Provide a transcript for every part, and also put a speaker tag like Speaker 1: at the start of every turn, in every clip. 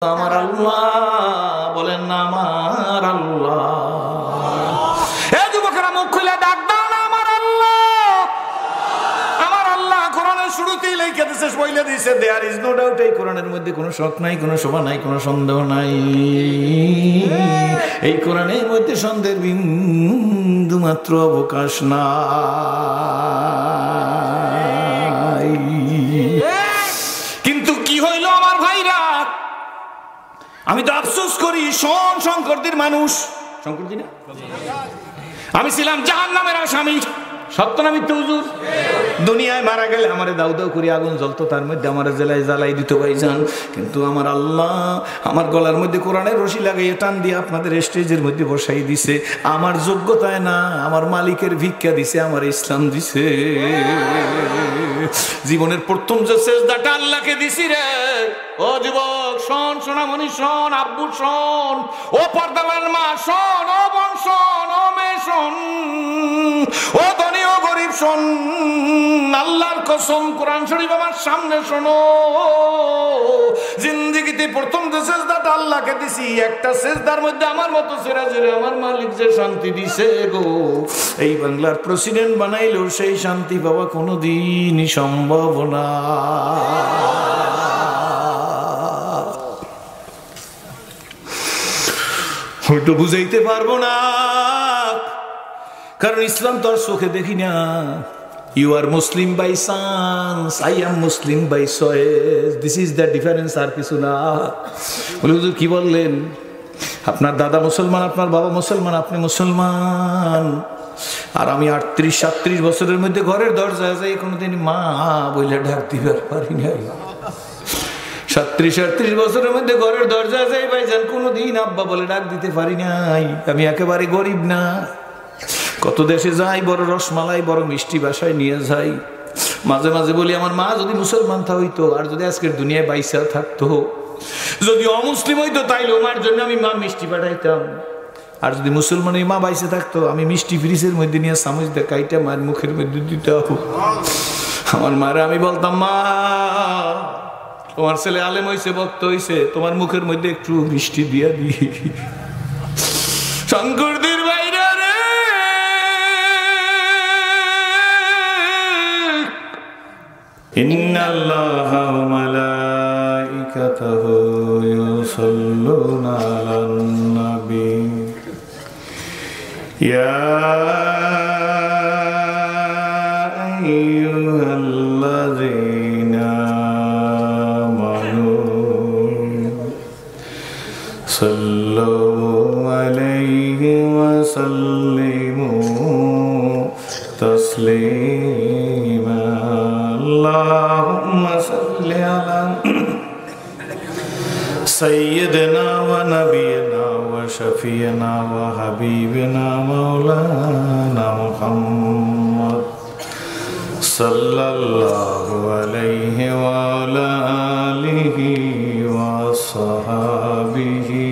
Speaker 1: আমার আল্লাহ বলেন না আমার আল্লাহ। এই যুবকেরা মুখ খুলে ডাক দাও না আমার আল্লাহ। আমার আল্লাহ কোরআনের শুরুতেই লিখে দিয়েছে, বলে দিয়েছে দেয়ার ইজ নো ডাউট। এই কোরআনের মধ্যে কোনো শক নাই, কোনো শোভা নাই, কোনো সন্দেহ নাই। এই কোরআনের মধ্যে সন্দেহের বিন্দু মাত্র অবকাশ নাই। কিন্তু কি হইল আমার ভাইরা, আমি তো আফসোস করি শঙ্করদের মানুষ, শঙ্করজি না, আমি ছিলাম জাহান্নামের আসামি। সত্য না মিথ্যা হুজুর? দুনিয়ায় মারা গেলে আমারে দাউ দাউ করে আগুন জ্বলতো, তার মধ্যে আমার জেলায় জ্বালাই দিত ভাইজান। কিন্তু আমার আল্লাহ আমার গলার মধ্যে কোরআনের রশি লাগাইয়ে টান দিয়ে আপনাদের স্টেজের মধ্যে বসাই দিছে। আমার যোগ্যতায় না, আমার মালিকের ভিক্ষা দিছে, আমার ইসলাম দিছে। জীবনের প্রথম যে সেজদাটা আল্লাহকে দিছি রে, ও যুবক শোন, সোনামণি শোন, আব্বু শোন, ও পর্দালার মা শোন, ও বোন শোন, ও মেয়ে শোন, ও ধনী ও গরিব শোন, আল্লাহর কসম কোরআন শরীফ আমার সামনে শোনো। জিন্দেগিতে প্রথম যে সেজদাটা আল্লাহকে দিছি, একটা সেজদার মধ্যে আমার মতো সেরা জেরে আমার মালিক যে শান্তি দিছে গো, এই বাংলার প্রেসিডেন্ট বানাইলেও সেই শান্তি পাওয়া কোনোদিনই সম্ভব না। হয়তো বুঝাইতে পারবো না, কারণ ইসলাম তো আর চোখে দেখি না। You are Muslim by chance, I am Muslim by choice, this is the difference, আর কিছু না। বলে হুজুর কি বললেন? আপনার দাদা মুসলমান, আপনার বাবা মুসলমান, আপনি মুসলমান, আর আমি 38-37 বছরের মধ্যে ঘরের দরজা যাই কোনোদিন মা বলে ডাক দিবার পারি নাই। 37-38 বছরের মধ্যে ঘরের দরজা যাই ভাইজান, কোনোদিন আব্বা বলে ডাক দিতে পারি নাই। আমি একেবারে গরিব না। কত দেশে যাই, বড় রসমালাই, বড় মিষ্টি বাসায় নিয়ে যাই। মাঝে মাঝে বলি আমার মা যদি মুসলমান হইতো, আর যদি আজকের দুনিয়ায় বাইসা থাকতো, যদি অমুসলিম হইতো তাইলে মার জন্য আমি মা মিষ্টি পাঠাইতাম। আর যদি মুসলমান মা বাইসে থাকতো, আমি মিষ্টি ফ্রিজের মধ্যে নিয়ে চামচ দেখাইটা মার মুখের মধ্যে দিতাম। আমার মারা আমি বলতাম, মা তোমার ছেলে আলেম হইছে, ভক্ত হইছে, তোমার মুখের মধ্যে একটু মিষ্টি দিয়া দি। শঙ্করদের বাইরে রে, ইন্নাল্লাহা ওয়া মালাইকাতাহু ইউসাল্লুনা আলান নবী ইয়া আইয়ুহাল্লাযীনা আমানু সাল্লু আলাইহি ওয়া সাল্লিমু তাসলিমা। আল্লাহুম্মা সাল্লি আলা সাইয়্যিদিনা ওয়া নাবিয়িনা ওয়া শাফিয়িনা ওয়া হাবিবিনা মাওলানা মুহাম্মদ সাল্লাল্লাহু আলাইহি ওয়া আলা আলিহি ওয়া সাহাবিহি।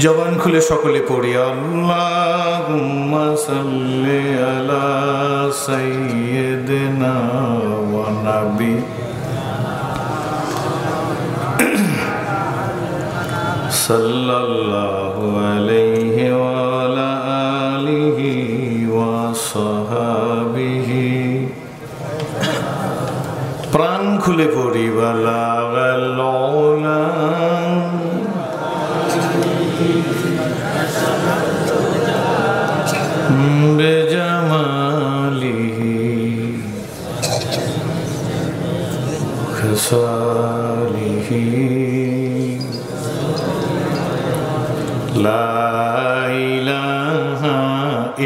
Speaker 1: জবান খুলে সকলে পড়ি, আল্লাহুম্মা সাল্লি আলা সাইয়্যিদিনা ওয়া নাবি সাল্লাল্লাহু আলাইহি ওয়া আলা আলিহি ওয়া সাহাবিহি। প্রাণ খুলে পড়ি, বালাগাল উলা বেজামালিহি খাসালিহি লা ইলাহা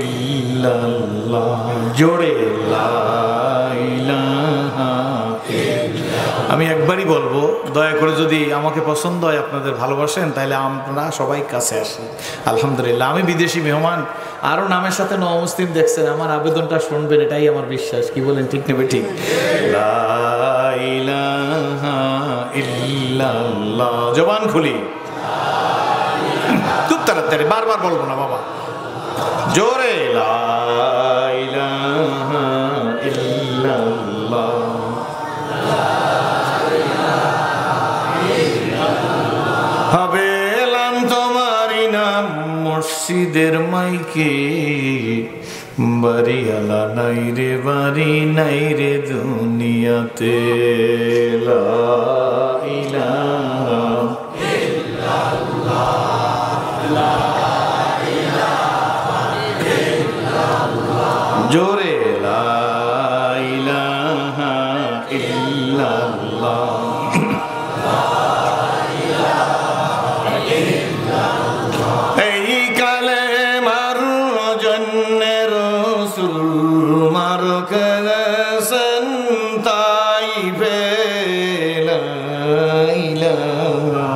Speaker 1: ইল্লাল্লাহ। জোরে লা ইলাহা। আমি একবারই বলবো, দয়া করে যদি আমাকে পছন্দ হয়, আপনাদের ভালোবাসেন, তাহলে আপনারা সবাই কাছে আসেন। আলহামদুলিল্লাহ, আমি বিদেশি মেহমান, আরো নামের সাথে নমুসলিম দেখছেন, আমার আবেদনটা শুনবেন, এটাই আমার বিশ্বাস। কি বলেন, ঠিক নেবে? ঠিক। লা ইলাহা ইল্লাল্লাহ। জবান খুলি, খুব তাড়াতাড়ি, বারবার বলবো না বাবা, জোরে লা ইলাহা ইল্লাল্লাহ। হবে এলাম তোমারই নাম মসজিদের মাইকে, বাড়িওয়ালা নাই রে বাড়ি নাই রে দুনিয়াতে, লা ইলাহা জোরে লা ইলাহা ইল্লাল্লাহ। এই কালেমার জন্যে রাসূল মার করেছেন তাইফে, লা ইলাহা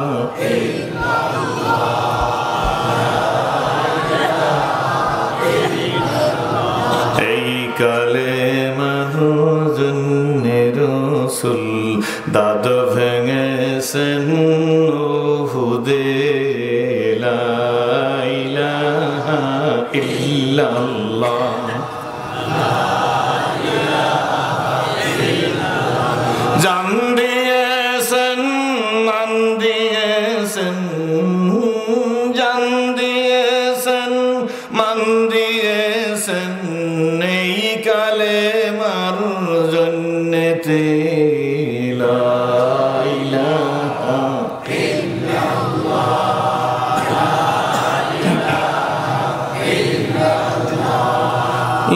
Speaker 1: কালেমার জন্যে রাসূল দাদ ভেঙেছেন উহুদে, লা ইলাহা ইল্লাল্লাহ। জান দিয়েছেন মান দিয়েছেন, জান দিয়েছেন মান দিয়েছেন এই কালেমার জন্যেতে, লা ইলাহা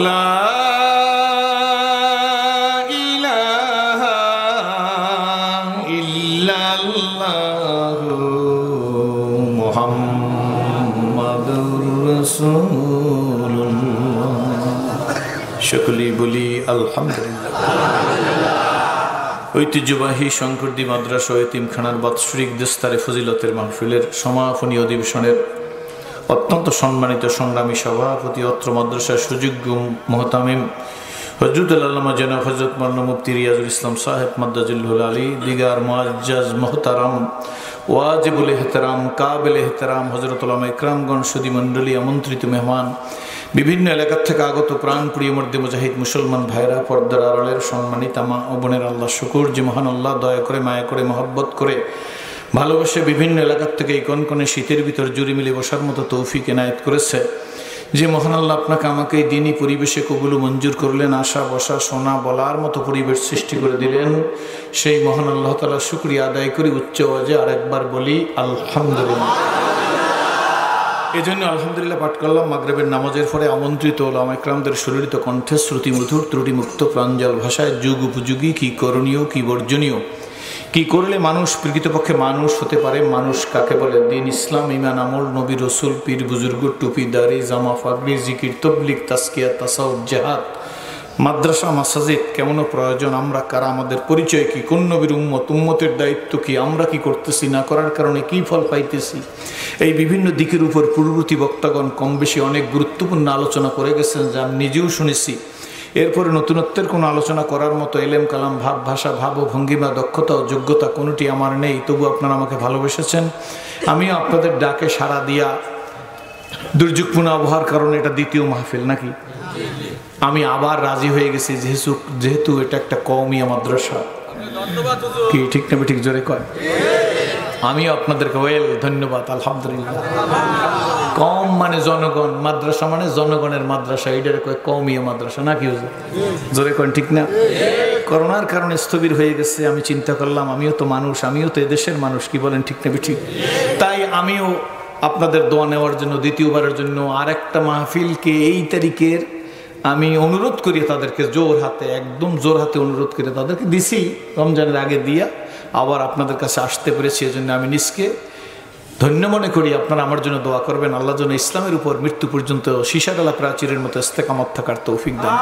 Speaker 1: লা ইলাহা ইল্লাল্লাহু মুহাম্মাদুর রাসূলুল্লাহ। সকলেই বলি আলহামদুলিল্লাহ। ঐতিহ্যবাহী শঙ্করদী মাদ্রাসা ও এতিমখানার বাৎসরিক দস্তারে ফজিলতের মাহফিলের সমাপনী অধিবেশনের অত্যন্ত সম্মানিত সংগ্রামী সভাপতি, অত্র মাদ্রাসার সুযোগ্য মোহতামিম হযরতুল আল্লামা জনাব হযরত মাওলানা মুফতি রিয়াজুল ইসলাম সাহেব মাদ্দাজিল্লুল আলী, দিগার মুআজ্জাজ মোহতারাম ওয়াজিবুল ইহতিরাম কাবিল ইহতিরাম হযরত উলামা ইকরামগণ, সুধী মণ্ডলী, আমন্ত্রিত মেহমান, বিভিন্ন এলাকা থেকে আগত প্রাণপ্রিয় মর্দে মুজাহিদ মুসলমান ভাইরা, পর্দার আড়ালের সম্মানিত মা ও বোনের, আল্লাহ শুকুর যে মহান আল্লাহ দয়া করে মায়া করে মহব্বত করে ভালোবাসে বিভিন্ন এলাকার থেকে এই কনকনে শীতের ভিতর জুড়ে মিলে বসার মতো তৌফিক এনায়েত করেছে। যে মহান আল্লাহ আপনাকে আমাকে এই দিনই পরিবেশে কবুল মঞ্জুর করলেন, আসা বসা শোনা বলার মতো পরিবেশ সৃষ্টি করে দিলেন, সেই মহান আল্লাহ তাআলার শুকরিয়া আদায় করি উচ্চ আওয়াজে আরেকবার বলি আলহামদুলিল্লাহ। এই জন্য আলহামদুলিল্লাহ পাঠ করলাম। মাগরিবের নামাজের পরে আমন্ত্রিত উলামা ইকরামদের সুললিত কণ্ঠে শ্রুতি মধুর ত্রুটিমুক্ত প্রাঞ্জল ভাষায় যুগ উপযোগী কি করণীয় কি বর্জনীয়, কি করলে মানুষ প্রকৃতপক্ষে মানুষ হতে পারে, মানুষ কাকে বলে, দিন ইসলাম ইমান আমল নবী রসুল পীর বুজুর্গ টুপি দাড়ি জামা ফাগড়ি জিকির তবলিগ তাসকিয়া তাসাউফ জিহাদ মাদ্রাসা মাসাজিদ কেমন প্রয়োজন, আমরা কারা, আমাদের পরিচয় কি, কোন নবীর উম্মতের দায়িত্ব কি, আমরা কি করতেছি, না করার কারণে কি ফল পাইতেছি, এই বিভিন্ন দিকের উপর পূর্ববর্তী বক্তাগণ কম বেশি অনেক গুরুত্বপূর্ণ আলোচনা করে গেছেন, যা আমি নিজেও শুনেছি। এরপরে নতুনত্বের কোনো আলোচনা করার মতো এলেম কালাম ভাব ভাষা ভাব ও ভঙ্গিমা দক্ষতা ও যোগ্যতা কোনোটি আমার নেই, তবু আপনারা আমাকে ভালোবেসেছেন, আমিও আপনাদের ডাকে সাড়া দিয়া দুর্যোগপূর্ণ আবহাওয়ার কারণে এটা দ্বিতীয় মাহফিল নাকি, আমি আবার রাজি হয়ে গেছি, যেহেতু এটা একটা কওমিয়া মাদ্রাসা, কি ঠিক না ঠিক জোরে কয়, আমিও আপনাদেরকে ধন্যবাদ আলহামদুলিল্লাহ। কম মানে জনগণ, মাদ্রাসা মানে জনগণের মাদ্রাসা, এইটার কয় কওমিয়া মাদ্রাসা নাকি জোরে কন ঠিক না। করোনার কারণে স্থবির হয়ে গেছে, আমি চিন্তা করলাম আমিও তো মানুষ, আমিও তো এদেশের মানুষ, কি বলেন ঠিক না ঠিক, তাই আমিও আপনাদের দোয়া নেওয়ার জন্য দ্বিতীয়বারের জন্য আরেকটা মাহফিলকে এই তারিখের আমি অনুরোধ করি তাদেরকে, জোর হাতে একদম জোর হাতে অনুরোধ করে তাদেরকে দিছি, রমজানের আগে দিয়া আবার আপনাদের কাছে আসতে পেরেছি, এজন্য আমি নিজকে ধন্য মনে করি। আপনারা আমার জন্য দোয়া করবেন, আল্লাহ যেন ইসলামের উপর মৃত্যু পর্যন্ত সীসাডালা প্রাচীরের মতো ইস্তেকামত থাকার তৌফিক দান।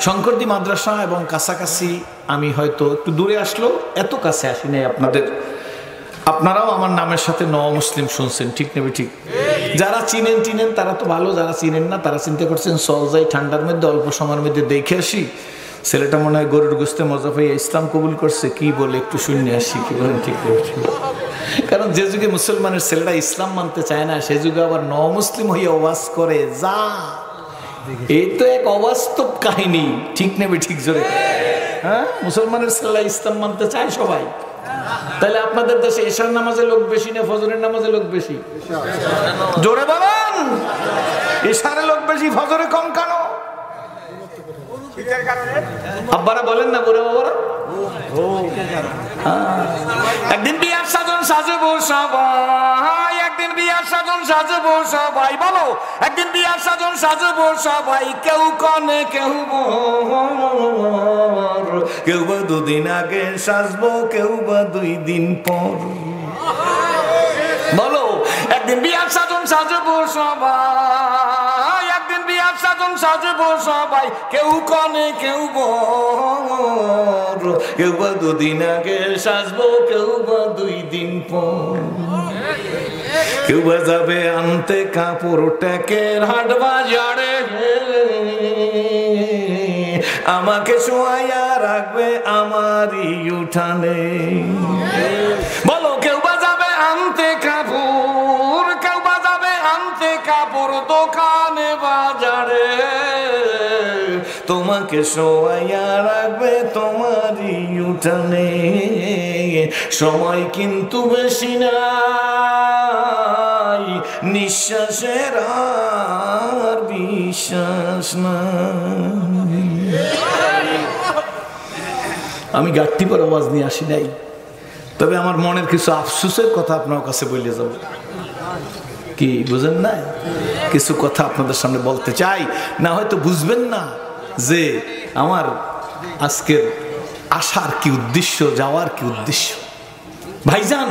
Speaker 1: শঙ্করদী মাদ্রাসা এবং কাছাকাছি আমি হয়তো একটু দূরে আসলেও এত কাছে আসি নাই আপনাদের, আপনারাও আমার নামের সাথে মুসলিম শুনছেন ঠিক নেবে ঠিক, যারা চিনেন তারা তো ভালো, যারা চিনেন না তারা চিন্তা করছেন চল যাই ঠান্ডার মধ্যে অল্প সময়ের মধ্যে দেখে আসি, ছেলেটা মনে হয় গরুর গোস্তে মজা পাইয়া ইসলাম কবুল করছে, কি বলে একটু শুনে আসি, কি বলেন ঠিক নেবে ঠিক। কারণ যে যুগে মুসলমানের ছেলেরা ইসলাম মানতে চায় না, সে যুগে আবার মুসলিম হইয়া ওয়াজ করে, যা এই তো এক অবাস্তব কাহিনী ঠিক নেবে ঠিক জোরে, হ্যাঁ মুসলমানের ছেলেরা ইসলাম মানতে চায় সবাই, তাহলে আপনাদের দেশে এশার নামাজে লোক বেশি না ফজরের নামাজে লোক বেশি? জোরে বলেন। এশারে লোক বেশি, ফজরে কম কেন? আব্বারা বলেন না, বুড়া বাবারা? একদিন বিয়ার সাজন সাজবো সবাই, একদিন বিয়ার সাজন সাজবো সবাই, বলো একদিন বিয়ার সাজন সাজবো সবাই, কেউ কনে কেউ বর, কেউ বা দুদিন আগে সাজবো, কেউ বা 2 দিন পর। বলো একদিন বিয়ার সাজন সাজবো সবাই, একদিন বিয়ার সাজন সাজবো সবাই, কেউ কনে কেউ বর, কেউ বা 2 দিন আগে সাজবো, কেউ বা 2 দিন পর। কেউ বা যাবে আনতে কাপড় টেকের হাট বাজারে, আমাকে শোয়াইয়া রাখবে আমারই উঠানে। বলো কেউ বা যাবে আনতে কাপড়, কেউ বা যাবে আনতে কাপড় দোকানে বাজারে, তোমাকে শোয়াইয়া রাখবে তোমারই উঠানে। সময় কিন্তু বেশি নাই, নিঃশ্বাসের আর বিশ্বাস নাই। আমি গাট্টি পর আওয়াজ নিয়ে আসি নাই, তবে আমার মনের কিছু আফসোসের কথা আপনার কাছে বলে যাব। কি বুঝেন না? কিছু কথা আপনাদের সামনে বলতে চাই, না হয়তো বুঝবেন না যে আমার আজকের আসার কি উদ্দেশ্য, যাওয়ার কি উদ্দেশ্য। ভাইজান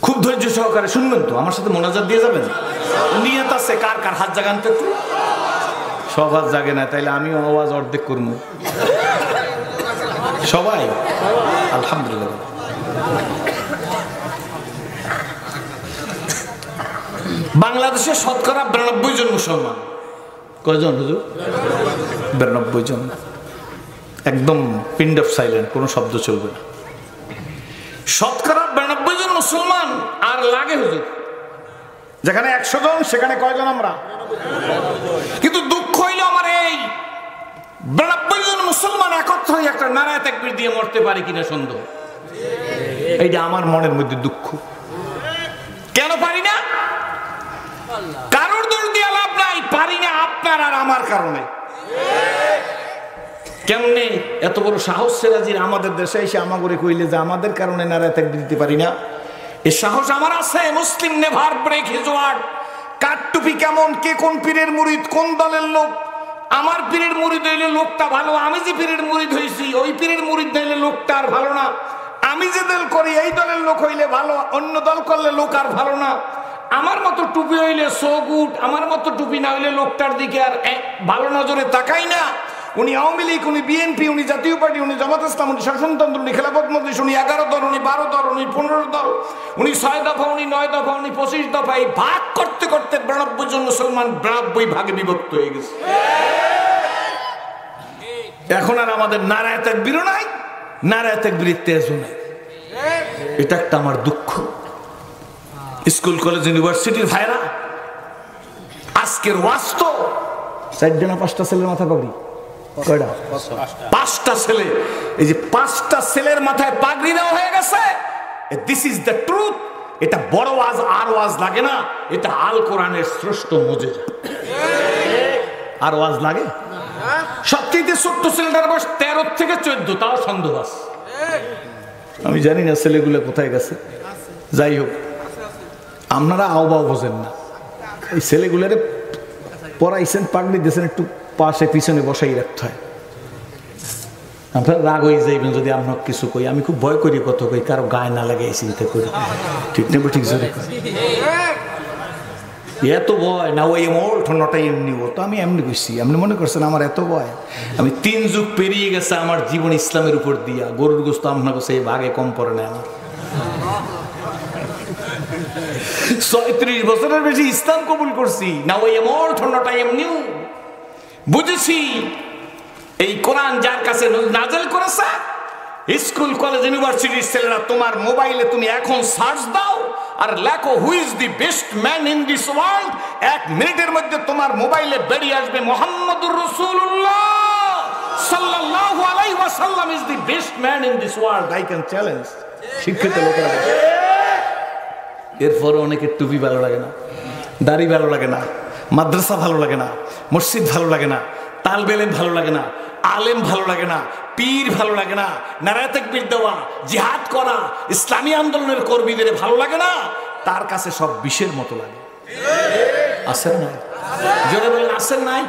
Speaker 1: খুব ধৈর্য সহকারে শুনবেন তো, আমার সাথে মোনাজাত দিয়ে যাবেন। নিয়ত আছে কার কার? হাত জাগান তো একটু। সব হাত জাগে না, তাইলে আমিও আওয়াজ অর্ধেক করবো। সবাই আলহামদুলিল্লাহ। বাংলাদেশে শতকরা 92 জন মুসলমান। কয়জন হুজুর? 92 জন। একদম পিন অফ সাইলেন্ট, কোনো শব্দ চলবে না। শতকরা 92 জন মুসলমান। আর লাগে হুজুর যেখানে 100 জন সেখানে কয়জন আমরা? কিন্তু দুঃখ হইল আমার এই 92 জন মুসলমান একত্র হয়ে একটা নারায়ে তাকবীর দিয়ে মরতে পারি কিনা সন্দেহ। এইটা আমার মনের মধ্যে দুঃখ। কেন পারি না? কারোর দোষ দিয়ে লাভ নাই, পারি না আপনার আর আমার কারণে। কেমনে এত বড় সাহস সেরাজির আমাদের দেশে এসে আমাগরে কইলে যে আমাদের কারণে নারায়ে তাকবীর দিতে পারি না? এই সাহস আমার আছে। মুসলিম নেভার ব্রেক হিজ ওয়ার্ড। কাঠটুপি কেমন, কে কোন পীরের মুরিদ, কোন দলের লোক। আমার পীরের মুরিদ হইলে লোকটা ভালো, আমি যে পীরের মুরিদ হইছি ওই পীরের মুরিদ হইলে লোকটা আর ভালো না। আমি যে দল করি এই দলের লোক হইলে ভালো, অন্য দল করলে লোক আর ভালো না। আমার মতো টুপি হইলে সো গুড, আমার মতো টুপি না হইলে লোকটার দিকে আর ভালো নজরে তাকাই না। উনি আওয়ামী লীগ, উনি বিএনপি, উনি জাতীয় পার্টি, উনি জামাত ইসলাম, উনি শাসনতন্ত্র, উনি খেলাফত মজলিস, উনি 11 দল, উনি 12 দল, উনি 15 দল, উনি 6 দফা, উনি 9 দফা, উনি 25 দফা। এই ভাগ করতে করতে 92 জন মুসলমান 92 ভাগে বিভক্ত হয়ে গেছে। এখন আর আমাদের নারায়ে তাকবীরও নাই, নারায়ে তাকবীরের তেজও নাই। এটা একটা আমার দুঃখ। স্কুল কলেজ ইউনিভার্সিটির ভাইরা আজকের ওয়াজ তো 4টা না 5টা ছেলের মাথা পাগড়ি। কয়টা? 5টা ছেলে। এই যে 5টা ছেলের মাথায় পাগড়ি দেওয়া হয়ে গেছে। This is the truth. এটা বড় ওয়াজ আর ওয়াজ লাগে না, এটা আল কোরআনের শ্রেষ্ঠ মুজিজা। আর ওয়াজ লাগে? সবচেয়ে ছোট্ট ছেলেটার বয়স 13 থেকে 14, তাও সন্দেহ আছে। আমি জানি না ছেলেগুলো কোথায় গেছে। যাই হোক, আপনারা আওবাও বোঝেন না। এই ছেলেগুলোরে পড়াইছেন, পাগড়ি দিয়েছেন, একটু পাশে পিছনে বসাই রাখতে হয়। আপনার রাগ হয়ে যাইবেন যদি আপনার কিছু কই। আমি খুব ভয় করি, কত কই কারো গায়ে না লাগে এই চিন্তা করি। ঠিক নেব, ঠিক জোরে এত ভয় না। ওই মোল ঠন্ডাটাই এমনি তো আমি এমনি কইছি। আপনি মনে করছেন আমার এত ভয়? আমি 3 যুগ পেরিয়ে গেছে আমার জীবন ইসলামের উপর দিয়া। গরুর গোস্ত আপনার কাছে এই ভাগে কম পড়ে না আমার। 36 বছরের বেশি ইসলাম কবুল করছি না। ওই মোল ঠন্ডাটা এমনি বুঝেছি। এই কোরআন যার কাছে নাযিল করেছে, স্কুল কলেজ ইউনিভার্সিটির ছেলেরা, তোমার মোবাইলে তুমি এখন সার্চ দাও আর লেখো who is the best man in this world. 1 মিনিটের মধ্যে তোমার মোবাইলে বেরিয়ে আসবে মুহাম্মদুর রাসূলুল্লাহ সাল্লাল্লাহু আলাইহি ওয়াসাল্লাম is the best man in this world. I can challenge. শিক্ষিত লোকেরা এরপরে অনেকের টুপি ভালো লাগে না, দাড়ি ভালো লাগে না, মাদ্রাসা ভালো লাগে না, মসজিদ ভালো লাগে না, তালবে ইলম ভালো লাগে না, আলেম ভালো লাগে না, পীর ভালো লাগে না, নারায়ে তাকবীর দেওয়া, জিহাদ করা, ইসলামী আন্দোলনের কর্মীদের ভালো লাগে না। তার কাছে সব বিষের মতো লাগে। আছেন নাই? জোরে বলেন আছেন নাই?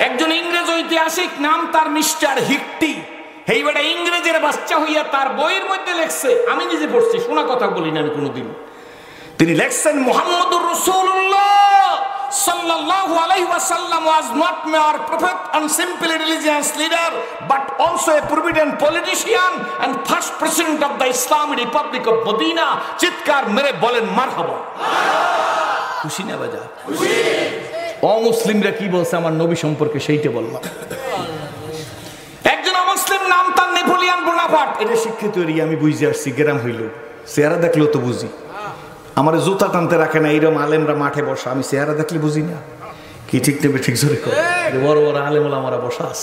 Speaker 1: একজন ইংরেজ ঐতিহাসিক, নাম তার মিস্টার হিকটি। এই বেটা ইংরেজের বাচ্চা হইয়া তার বইয়ের মধ্যে লেখছে, আমি নিজে পড়ছি, শোনা কথা বলি না আমি কোনোদিন। তিনি লেখছেন মুহাম্মদুর রাসূলুল্লাহ sallallahu alaihi wasallam was not mere prophet and simply religious leader but also a prominent politician and first president of the Islamic Republic of Medina. চিৎকার মেরে বলেন মারহাবা। খুশি না বাজা? খুশি। অমুসলিমরা কি বলছে আমার নবী সম্পর্কে সেইটা বললাম। একজন অমুসলিম, নাম তার নেপোলিয়ন বোনাপার্ট। এটা শিক্ষিত এরিয়া, আমি বুঝে আসছি, গ্রাম হইল চেহারা দেখলেও তো বুঝি। আমার জুতা টানতে রাখে না, এইরকম আলেমরা মাঠে বসা, আমি চেহারা দেখলে বুঝি না কি ঠিক নেবে? ঠিক জোরে করে বড় বড় আলেম আমরা বসা আস।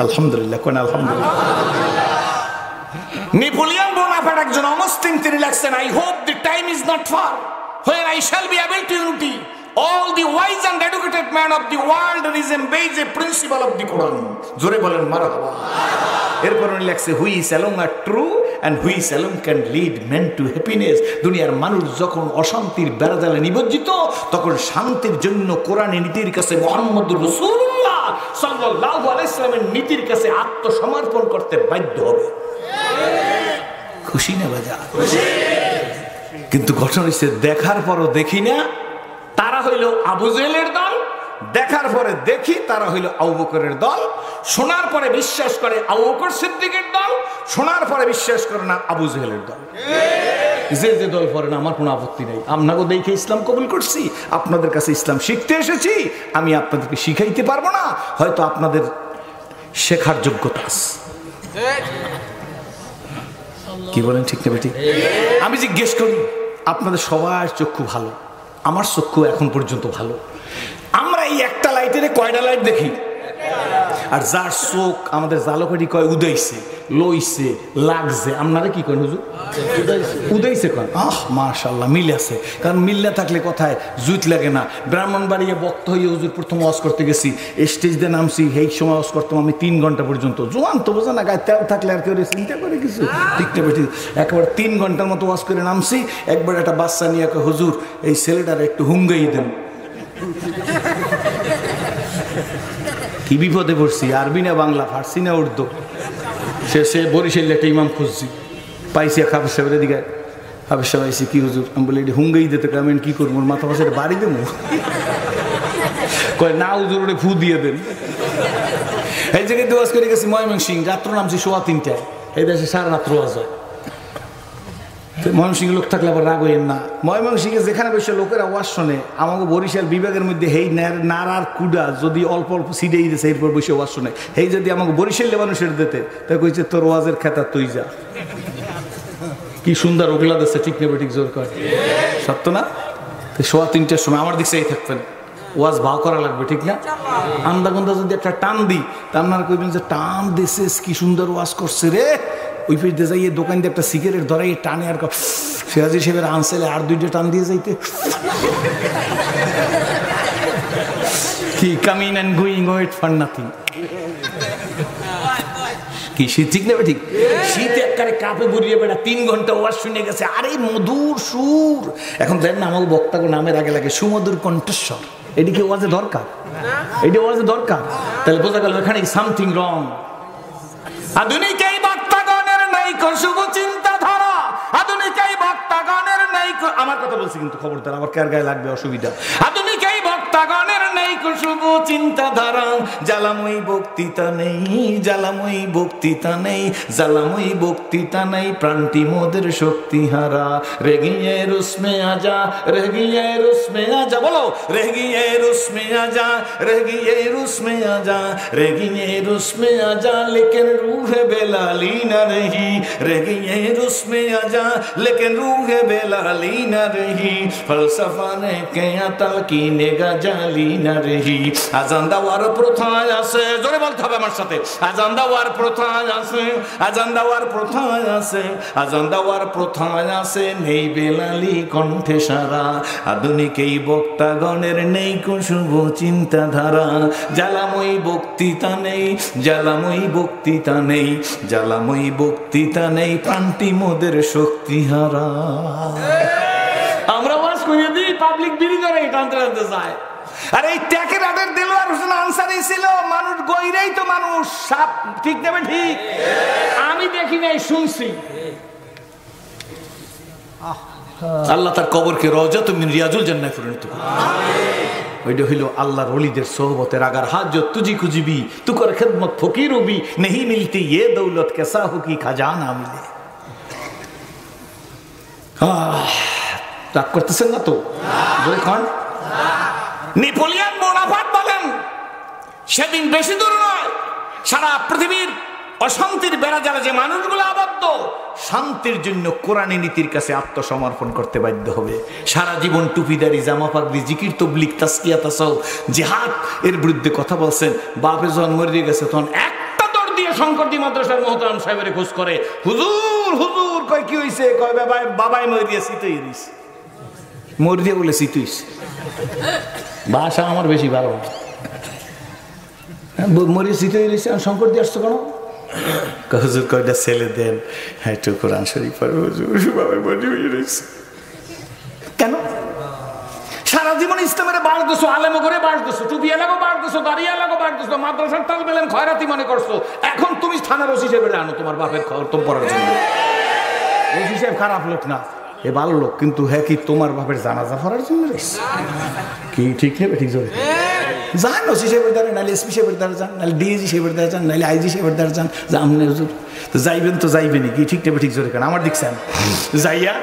Speaker 1: আলহামদুলিল্লাহ কোন আলহামদুলিল্লাহ। নেপোলিয়ন বোনাপার্ট একজন অমুসলিম, তিনি লেখছেন, I hope the time is not far when I shall be able to unity all the wise and educated men of the world resemble a principle of the Quran. জোরে বলেন মারহাবা। এরপর উনি লেখছে, হুই is alone are true and who is alone can lead men to happiness. দুনিয়ার মানুষ যখন অশান্তির বেড়াজালে নিমজ্জিত, তখন শান্তির জন্য কোরআনের নীতির কাছে মুহাম্মদুর রাসূলুল্লাহ সাল্লাল্লাহু আলাইহি ওয়াসাল্লামের নীতির কাছে আত্মসমর্পণ করতে বাধ্য হবে। খুশি না বাজা? খুশি। কিন্তু ঘটনা হচ্ছে, দেখার পরও দেখি না তারা হইল আবু জেহেলের দল, দেখার পরে দেখি তারা হইল আবু বকরের দল, শোনার পরে বিশ্বাস করে আবু বকর সিদ্দিকের দল, শোনার পরে বিশ্বাস করে না আবু জেহেলের দল। যে যে দল পরে না আমার কোনো আপত্তি নেই, আপনাকে দেখে ইসলাম কবুল করছি, আপনাদের কাছে ইসলাম শিখতে এসেছি, আমি আপনাদেরকে শিখাইতে পারবো না, হয়তো আপনাদের শেখার যোগ্যতা আছে। কি বলেন ঠিক না বেটি? আমি জিজ্ঞেস করি, আপনাদের সবার চক্ষু ভালো, আমার চক্ষু এখন পর্যন্ত ভালো। আমরা এই একটা লাইটের কয়টা লাইট দেখি? আর যার চোখ আমাদের জালকাঠি কয় উদাইছে, লইছে, লাগছে, আপনারা কি করেন হুজুর? উদাইছে কন। মাশাআল্লাহ, মিল আছে। কারণ মিল না থাকলে কথায় জুত লাগে না। ব্রাহ্মণবাড়িয়া বক্ত হয়ে হুজুর প্রথম ওয়াজ করতে গেছি, স্টেজ দিয়ে নামছি, এই সময় ওয়াজ করতাম আমি 3 ঘন্টা পর্যন্ত। জোয়ান তো বোঝা না, গায়ে তেল থাকলে আর কেউ চিন্তা করে কিছু ঠিক না বেটি। একবার 3 ঘন্টার মতো ওয়াজ করে নামছি। একবার একটা বাচ্চা নিয়ে হুজুর এই ছেলেটার একটু হুঙ্গাই দেন। কি বিপদে পড়ছি, আরবি না বাংলা, ফার্সি না উর্দু। শেষে বরিশাল একটা ইমাম খুঁজছি, পাইছি হাফেজ সাহেবের দিকে। হাফেজ সাহেব আইসি, কি হুজুর? আমি বলি, এটা হুঙ্গাই দিতে আমি কি করবো, মাথা পাশে বাড়ি দেবো? কয় না হুজুর, ওটা ফু দিয়ে দেন। এই জায়গায় ওয়াজ করে গেছি ময়মনসিংহ, রাত্র নামছি 2:15টায়। এই দেশে সারা রাত্র ওয়াজ হয়। ময়মনসিংহে লোক থাকলে আবার রাগ হইেন না। ময়মনসিংহে যেখানে বসে লোকেরা ওয়াজ শোনে, আমাকে বরিশাল বিভাগের মধ্যে হেই নারার কুডা যদি অল্প অল্প সিডেই দিয়েছে, এরপর বসে ওয়াজ শোনে, হেই যদি আমাকে বরিশালে মানুষের দিতে, তাই কইছে তোর ওয়াজের খেতা তুই যা। কি সুন্দর ওগুলা দিচ্ছে, ঠিক নেবে ঠিক জোর কয়, সত্য না? 2:15টার সময় আমার দিক সেই থাকবেন, ওয়াজ ভাও করা লাগবে, ঠিক না? আন্দা গন্দা যদি একটা টান দিই, তা আপনারা কইবেন যে টান দিছে, কি সুন্দর ওয়াজ করছে রে। ওই পেজ দিয়ে যাইয়ে দোকান দিয়ে একটা সিগারেট ধরাই টানে, আর সিরাজি সাহেবের আনসেলে আর 2টা টান দিয়ে যাইতে। কি coming and going, wait for nothing. কি শীত, ঠিক নেবে ঠিক? শীত একবারে কাপে বুড়িয়ে বেড়া 3 ঘন্টা ওয়াজ শুনে গেছে, আরে মধুর সুর। এখন দেন না আমাকে বক্তাকে নামের আগে লাগে সুমধুর কণ্ঠস্বর। এদিকে ওয়াজে দরকার, এটা ওয়াজে দরকার। তাহলে বোঝা গেল এখানে সামথিং রং। আধুনিক এই বক্তাগণের নাই শুভ চিন্তাধারা, আধুনিক এই বক্তাগণের নাই, আমার কথা বলছি কিন্তু খবরদার, আমার কার গায়ে লাগবে অসুবিধা। আধুনিক এই বক্তাগণের নাই শুভ চিন্তাধারা, জ্বালাময়ী বক্তৃতা নেই, জ্বালাময়ী বক্তৃতা নেই, জ্বালাময়ী বক্তৃতা নেই, প্রান্তি মোদের শক্তি হারা। রেগিয়ে রুসমে আজা, রেগিয়ে রুসমে আজা, বলো রেগিয়ে রুসমে আজা, রেগিয়ে রুসমে আজা, রেগিয়ে রুসমে আজা, লেকিন রূহে বেলালি না রহি, রেগিয়ে রুসমে আজা, লেকিন রূহে বেলালি না রহি। ফলসফা ने क्या तलकीने জালিনা রেহি। আজান দেওয়ার প্রথা আছে, জোরে বলতে হবে আমার সাথে, আজান দেওয়ার প্রথা আছে, আজান দেওয়ার প্রথা আছে, আজান দেওয়ার প্রথা আছে, নেই বেলালি কণ্ঠে সারা। আধুনিক এই বক্তাগণের নেই কো শুভ চিন্তাধারা। জ্বালাময়ী বক্তৃতা নেই, জ্বালাময়ী বক্তৃতা নেই, জ্বালাময়ী বক্তৃতা নেই, প্রাণটি মোদের শক্তিহারা। আমরা ওয়াজ করে দিই, পাবলিক বিড়ি করে টানতে টানতে যায়। আর এই ট্যাকের আডের দেলোয়ার হোসেন আনসারী ছিল, মানুষ গইরেই তো মানুষ সাপ, ঠিক নেবে ঠিক? আমি দেখি নাই, শুনছি। আল্লাহ তার কবরকে রওজাতুম মিন রিয়াজুল জান্নাহ পরিণত করুন। ওইটা হইল আল্লাহর ওলিদের সোহবতের আগার হাজত তুজি কুজিবি তু কর খিদমত ফকির হবি নেহি মিলতি ইয়ে দৌলত কেসা হো কি খাজানা মিলে। রাগ করতেছেন না তো? নেপোলিয়ন বোনাপার্ট বলেন, সেদিন বেশি দূর নয়, সারা পৃথিবীর অশান্তির বেড়াজালে যে মানুষগুলো আবদ্ধ, শান্তির জন্য কোরআনী নীতির কাছে আত্মসমর্পণ করতে বাধ্য হবে। সারা জীবন টুপিদারি, জামা পাগড়ি, জিকির, তবলিগ, তাসকিয়া, তাসাউফ, জিহাদ এর বিরুদ্ধে কথা বলছেন। বাপে যখন মরে গেছে তখন একটা দর দিয়ে শঙ্করজি মাদ্রাসার মোহতারাম সাহেবের খোঁজ করে, হুজুর হুজুর, কয় কি হইছে? কয় বাবাই মরিয়া শীতই রইছে, মরিয়া বলে শীতইছে। ভাষা আমার বেশি ভালো, মরিয়া শীতই রইছে। শঙ্কর দিয়ে আসছো কেন? হুজুর কয়টা ছেলে দেন, একটু কোরআন শরীফ পড়বে। হুজুর বাবার মরি হয়ে রয়েছে। কেন? সারা জীবন ইসলামের বাস দিছো, আলেম করে বাস দিছো, টুপি এলাকাও বাস দিছো, দাঁড়িয়ে এলাকাও বাস দিছো, মাদ্রাসার তালবে এলেম খয়রাতি মনে করছো। এখন তুমি থানার ওসি সাহেব আনো তোমার বাপের খতম পড়ার জন্য। ওসি সাহেব খারাপ লোক না, এ ভালো লোক, কিন্তু হ্যাঁ কি তোমার বাপের জানাজা পড়ার জন্য কি ঠিক নেবে? ঠিক জোরে যান, ওসি সাহেবের দ্বারা, নাহলে এসপি সাহেবের দ্বারা যান, নাহলে ডিএজি সাহেবের দ্বারা যান, নাহলে আইজি সাহেবের দ্বারা যান। আমনে হুজুর তো যাইবেন, তো যাইবেনি কি ঠিক নেবে? ঠিক জোরে কেন আমার দেখছেন যাইয়া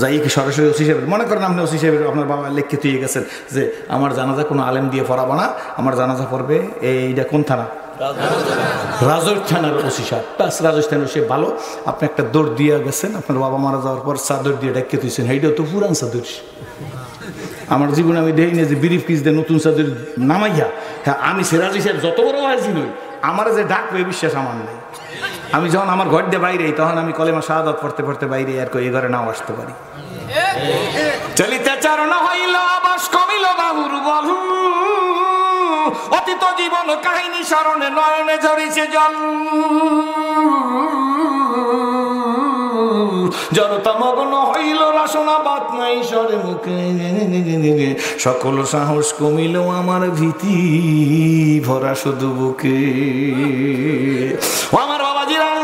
Speaker 1: যাইয়া কি সরাসরি ওসি সাহেবের, মনে করেন আপনি ওসি সাহেবের আপনার বাবা লিখে তুই গেছেন যে আমার জানাজা কোনো আলেম দিয়ে পড়াবো না, আমার জানাজা পড়বে এইটা কোন থানা? রাজৌর থানার ওসি সাহেব। প্লাস রাজৌর থানার ওসি ভালো, আপনি একটা দৌড় দিয়ে গেছেন, আপনার বাবা মারা যাওয়ার পর চাদর দিয়ে ডেকে তুইছেন, এইটাও তো পুরান চাদর। আমার জীবনে আমি দেখি না যে বিরিফ পিস দিয়ে নতুন চাদর নামাইয়া। হ্যাঁ, আমি সিরাজি সাহেব যত বড় হাজি নই, আমার যে ডাকবে বিশ্বাস আমার নেই। আমি যখন আমার ঘর দিয়ে বাইরে, তখন আমি কলেমা শাহাদাত পড়তে পড়তে বাইরে আর এই ঘরে নাও আসতে পারি। চলিতে চারণ হইল আবাস কমিল বাহুর বহু, অতীত জীবন কাহিনী স্মরণে নয়নে ঝরিছে জল। জড়তা মগ্ন হইল রসনা, বাত নাই সরে মুখে, সকল সাহস কমিল আমার ভীতি ভরা শুধু বুকে। আমার বাবাজিরাম,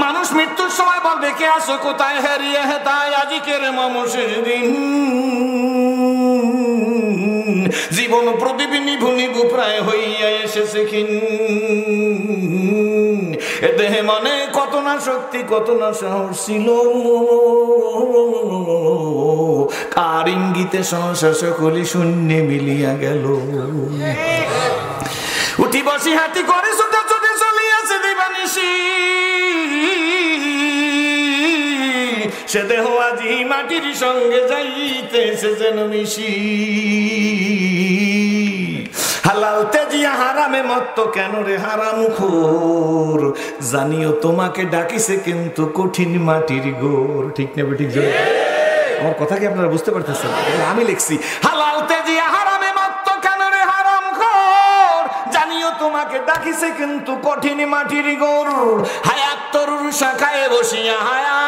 Speaker 1: মানুষ মৃত্যুর সময় বলবে কে আসো কোথায়, হারিয়ে হেতায় আজিকের মামুষের দিন। জীবন প্রদীপ নিভু নিভু প্রায় হইয়া এসেছে ক্ষীণ। এ দেহে মানে কত না শক্তি, কত না সাহস ছিল, কার ইঙ্গিতে সহসা সকলি শূন্যে মিলিয়া গেল। উঠি বসি হাতি করে ছুটে ছুটে চলিয়াছে দিবানিশি, সে দেহ আজি মাটির সঙ্গে যাইতেছে যেন মিশি। হালাল তেজিয়া হারামে মত্ত কেন রে হারামখোর, জানিও তোমাকে ডাকিছে কিন্তু কঠিন মাটির গোর। ঠিক নেবে? ঠিক জোরে আমার কথা কি আপনারা বুঝতে পারতেছেন? আমি লিখছি, হালাল তেজিয়া হারামে মত্ত কেন রে হারামখোর, জানিও তোমাকে ডাকিছে কিন্তু কঠিন মাটির গোর। হায়াত তরুর শাখায় বসিয়া, হায়াত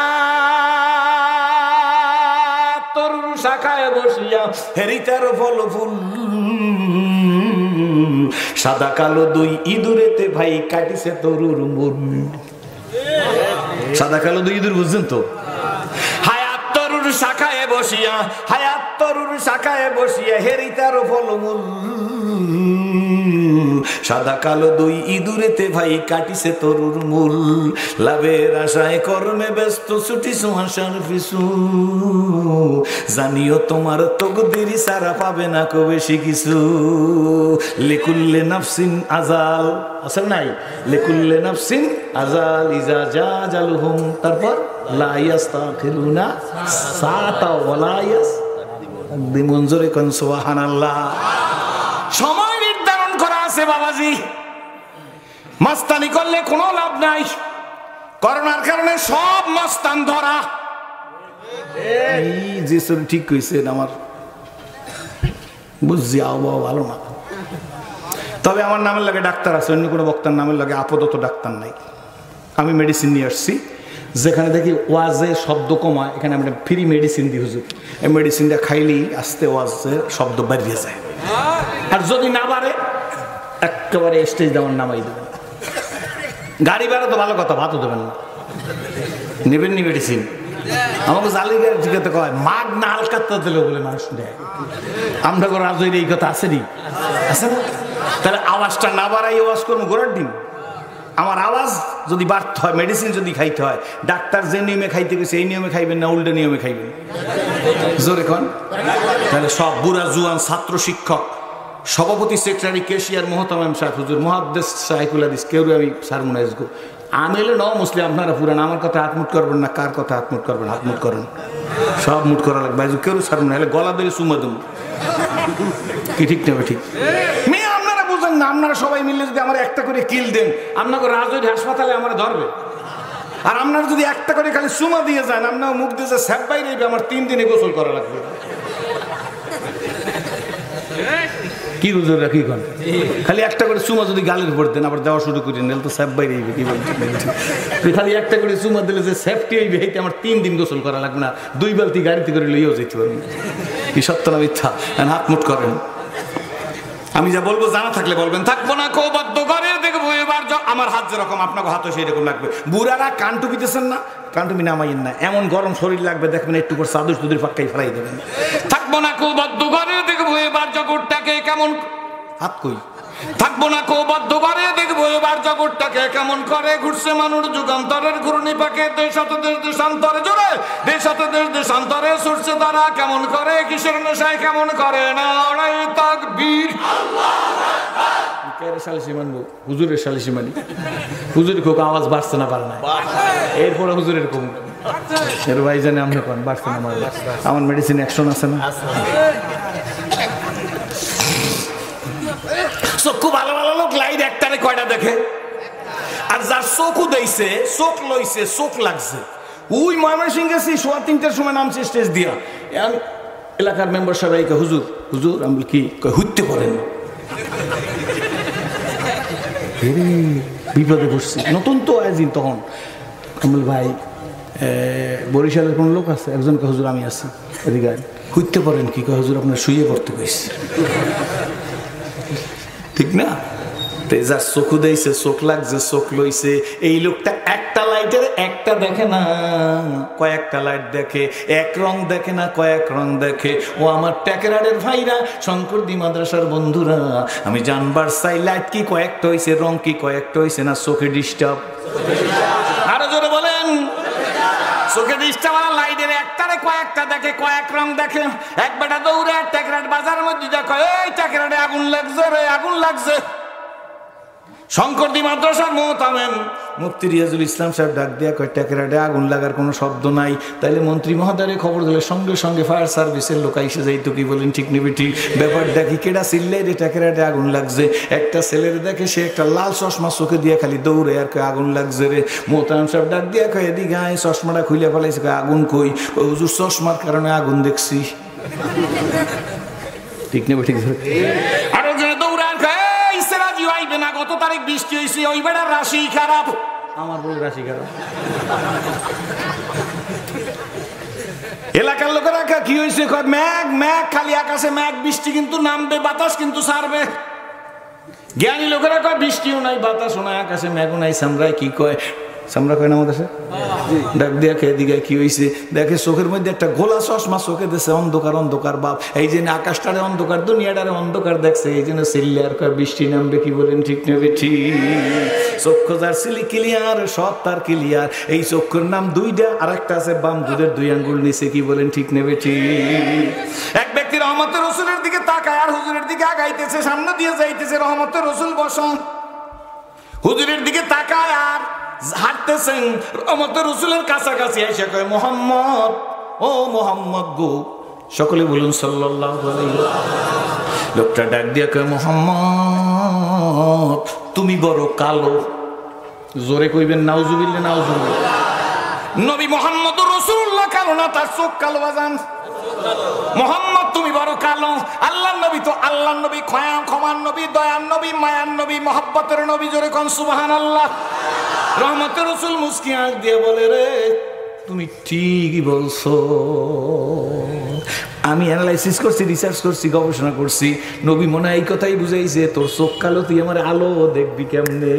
Speaker 1: তরুর শাখায় বসিয়া হেরিতার ফল ফুল। সাদা কালো দুই ইঁদুরেতে ভাই কাটিছে তরুর মূল। সাদা কালো দুই ইঁদুর বুঝছেন তো? হায়াত তরুর শাখায় বসিয়া, হায়াত তরুর শাখায় বসিয়া হেরিতার ফলমূল। সাদা কালো দুই ইঁদুরেতে ভাই কাটিছে তরুর মূল। লাভের আশায় কর্মে ব্যস্ত ছুটিছ আশার পিছু, জানিও তোমার তকদির সারা পাবে না কো বেশি কিছু। লিকুল্লে নাফসিন আজাল, আছে নাই? লিকুল্লে নাফসিন আজাল ইজা জাজালুহুম, তারপর লা ইয়াস্তাখিরুনা সাআতা ওয়া লা একদিন মঞ্জুরে কোন সুবহানাল্লাহ। সময় নির্ধারণ করা আছে বাবাজি, মাস্তানি করলে কোনো লাভ নাই। করোনার কারণে সব মাস্তান ধরা। এই যে ঠিক কইছেন, আমার বুঝছি আবহাওয়া ভালো না। তবে আমার নামের লাগে ডাক্তার আছে, অন্য কোনো বক্তার নামের লাগে আপাতত ডাক্তার নাই। আমি মেডিসিন নিয়ে আসছি, যেখানে দেখি ওয়াজে শব্দ কমায় এখানে আমরা ফ্রি মেডিসিন দিই হুজুর। এই মেডিসিনটা খাইলেই আস্তে ওয়াজের শব্দ বাড়িয়ে যায়, আর যদি না বাড়ে একেবারে স্টেজ দেওয়ার নামাই দেবেন। গাড়ি ভাড়া তো ভালো কথা, ভাতও দেবেন না, নেবেন নি মেডিসিন। আমাকে জালি জিজ্ঞাসা কয় মাগ না হালকাত্তা দিল বলে মানুষ নেয়। আমরা কোনো রাজনীতি এই কথা আছে নি, আছে না? তাহলে আওয়াজটা না বাড়াই ওয়াজ করবো ঘোরার দিন। আমার আওয়াজ যদি বাড়তে হয়, মেডিসিন যদি খাইতে হয়, ডাক্তার যে নিয়মে খাইতে গেছে এই নিয়মে খাইবেন না উল্টে নিয়মে খাইবেন? জোরে কন। তাহলে সব বুড়া জুয়ান ছাত্র শিক্ষক সভাপতি সেক্রেটারি কেশিয়ার মোহতামাম সাহেব হুজুর মহাদ্দেশ সাইকুল হাদিস কেউ আমি সারমোনাইজ গো আমি এলে ন মুসলিম আপনারা পুরান আমার কথা হাতমুট করবেন না, কার কথা হাতমুট করবেন? হাতমুট করেন, সব মুট করা লাগবে। কেউ সারমোনা হলে গলা ধরে চুমা দেবো, কি ঠিক নেবে? ঠিক মেয়ে আপনারা বুঝেন না। আপনারা সবাই মিলে যদি আমার একটা করে কিল দেন, আপনাকে রাজৈর হাসপাতালে আমার ধরবে। আর আপনারা যদি একটা করে খালি চুমা দিয়ে যান, আপনার মুখ দিয়ে যে স্যাপ বাইরে আমার 3 দিনে গোসল করা লাগবে। কি হুজুররা কি করেন? খালি একটা করে চুমা যদি গালের উপর দেন আবার দেওয়া শুরু করি নাহলে তো স্যাপ বাইরে কি বলছেন? খালি একটা করে চুমা দিলে যে স্যাপটি হইবে এইটা আমার 3 দিন গোসল করা লাগবে না, 2 বালতি গাড়িতে করে লইয়াও যেতে পারবেন। কি সত্য না মিথ্যা? হাত মুট করেন। আমি যা বলবো জানা থাকলে বলবেন, থাকবো না কৌবদ্ধ করে দেখবো এবার আমার হাত যেরকম আপনাকে হাতও সেই রকম লাগবে। বুড়ারা কান টুপিতেছেন না, কান টুপি নামাইন না, এমন গরম শরীর লাগবে দেখবেন একটু করে চাদর চুদুর ফাঁকাই ফেলাই দেবেন। থাকবো না কৌবদ্ধ করে দেখবো এবার জগৎটাকে কেমন, হাত কই, থাকবো না কৌবদ্ধ করে দেখবো এবার জগৎটাকে কেমন করে ঘুরছে মানুষ যুগান্তরের ঘূর্ণি পাকে দেশ দেশান্তরে জোরে দেশ দেশান্তরে ছুটছে তারা কেমন করে কিসের নেশায় কেমন করে না ওরাই তাকবীর সালিসি মানবো হুজুরের সালিসি মানি হুজুর খুব আওয়াজ বাড়ছে না পারে না এরপরে হুজুরের কম এর ভাই জানে আমি কোন বাড়ছে না আমার মেডিসিন অ্যাকশন আছে না চক্ষু ভালো ভালো লোক লাইট একটারে কয়টা দেখে আর যার চোখু দেইছে চোখ লইছে চোখ লাগছে ওই ময়মনসিংহ গেছি 3:15টার সময় নামছে স্টেজ দিয়া এলাকার মেম্বার সবাই হুজুর হুজুর আমি কি হুইতে করেন বিপদে পড়ছি নতুন তো আয়োজিন তখন আমি ভাই বরিশালের কোন লোক আছে একজনকে হুজুর আমি আছি এদিকে হুইতে পড়েন কি কয় হুজুর আপনার শুয়ে পড়তে কইছি ঠিক না যার চোখু দেইছে চোখ লাগছে চোখ লইছে এই লোকটা একটা লাইটের একটা দেখে না কয়েকটা লাইট দেখে এক রং দেখে না কয়েক রং দেখে ও আমার ট্যাকেরারের ভাইরা শঙ্করদি মাদ্রাসার বন্ধুরা আমি জানবার চাই লাইট কি কয়েকটা হইছে রং কি কয়েকটা হইছে না চোখে ডিস্টার্ব আরো জোরে বলেন চোখে ডিস্টার্ব লাইটের একটারে কয়েকটা দেখে কয়েক রং দেখে এক বেটা দৌড়ে ট্যাকেরার বাজারের মধ্যে দেখো এই ট্যাকেরারে আগুন লাগছে রে আগুন লাগছে শঙ্করদি মাদ্রাসার মোহতামেম মুফতি রিয়াজুল ইসলাম সাহেব ডাক দিয়া কয় ট্যাকেরাডে আগুন লাগার কোনো শব্দ নাই তাইলে মন্ত্রী মহোদয়ের খবর দিলে সঙ্গে সঙ্গে ফায়ার সার্ভিসের লোক এসে যাইতো কি বলেন ঠিক নেবে ঠিক ব্যাপার দেখি কেডা চিল্লাই রে ট্যাকেরাডে আগুন লাগছে একটা ছেলের দেখে সে একটা লাল চশমা চোখে দিয়ে খালি দৌড়ে আর কয় আগুন লাগছে রে মোহতামেম সাহেব ডাক দিয়া কয় এদিকে আয় চশমাটা খুলে ফেলাইছে কয় আগুন কই হুজুর চশমার কারণে আগুন দেখছি ঠিক নেবে ঠিক আরো জনে দৌড়ান আইবে না গত তারিখ বৃষ্টি হয়েছে ওই বেড়ার রাশি খারাপ আমার বউ রাশি খারাপ এলাকার লোকেরা কি হয়েছে ম্যাঘ ম্যাঘ খালি আকাশে ম্যাঘ বৃষ্টি কিন্তু নামবে বাতাস কিন্তু ছাড়বে জ্ঞানী লোকেরা কয় বৃষ্টিও নাই বাতাসও নাই আকাশে ম্যাঘও নাই সামরায় কি কয় সামরা কয় না আমাদের ডাক দিয়া খেয়ে দিকে কি হয়েছে দেখে চোখের মধ্যে একটা গোলা চশমা চোখে দিছে অন্ধকার অন্ধকার বাপ এই জন্য আকাশটারে অন্ধকার দুনিয়াটারে অন্ধকার দেখছে এই জন্য সিল্লে আর কয় বৃষ্টি নামবে কি বলেন ঠিক নেবে ঠিক চক্ষু যার সিলি ক্লিয়ার সব তার ক্লিয়ার এই চক্ষুর নাম দুইটা আর একটা আছে বাম দুধের 2 আঙ্গুল নিচে কি বলেন ঠিক নেবে ঠিক এক ব্যক্তি রহমতের রসুলের দিকে তাকায় আর হুজুরের দিকে আগাইতেছে সামনে দিয়ে যাইতেছে রহমতের রসুল বসন হুজুরের দিকে তাকায় আর হাঁটতেছেন রহমতের রসুলের কাছাকাছি এসে কয় মোহাম্মদ ও মোহাম্মদ গো সকলে বলুন সাল্লাল্লাহু আলাইহি। লোকটা ডাক দিয়া কয়, মুহাম্মদ তুমি বড় কালো। জোরে কইবেন নাউজুবিল্লাহ, নাউজুবিল্লাহ। নবী মুহাম্মদুর রাসূলুল্লাহ কালো না, তার চোখ কালো বাজান। মুহাম্মদ তুমি বড় কালো। আল্লাহর নবী তো আল্লাহর নবী, ক্ষমার নবী, দয়ার নবী, মায়ার নবী, মহব্বতের নবী। জোরে কোন সুবহানাল্লাহ। রহমতের রাসূল মুস্কি হাস দিয়ে বলে, রে তুমি ঠিকই বলছো। আমি অ্যানালাইসিস করছি, রিসার্চ করছি, গবেষণা করছি। নবী মনে হয় এই কথাই বুঝাইছে, তোর চোখ কালো, তুই আমার আলো দেখবি কেমনে।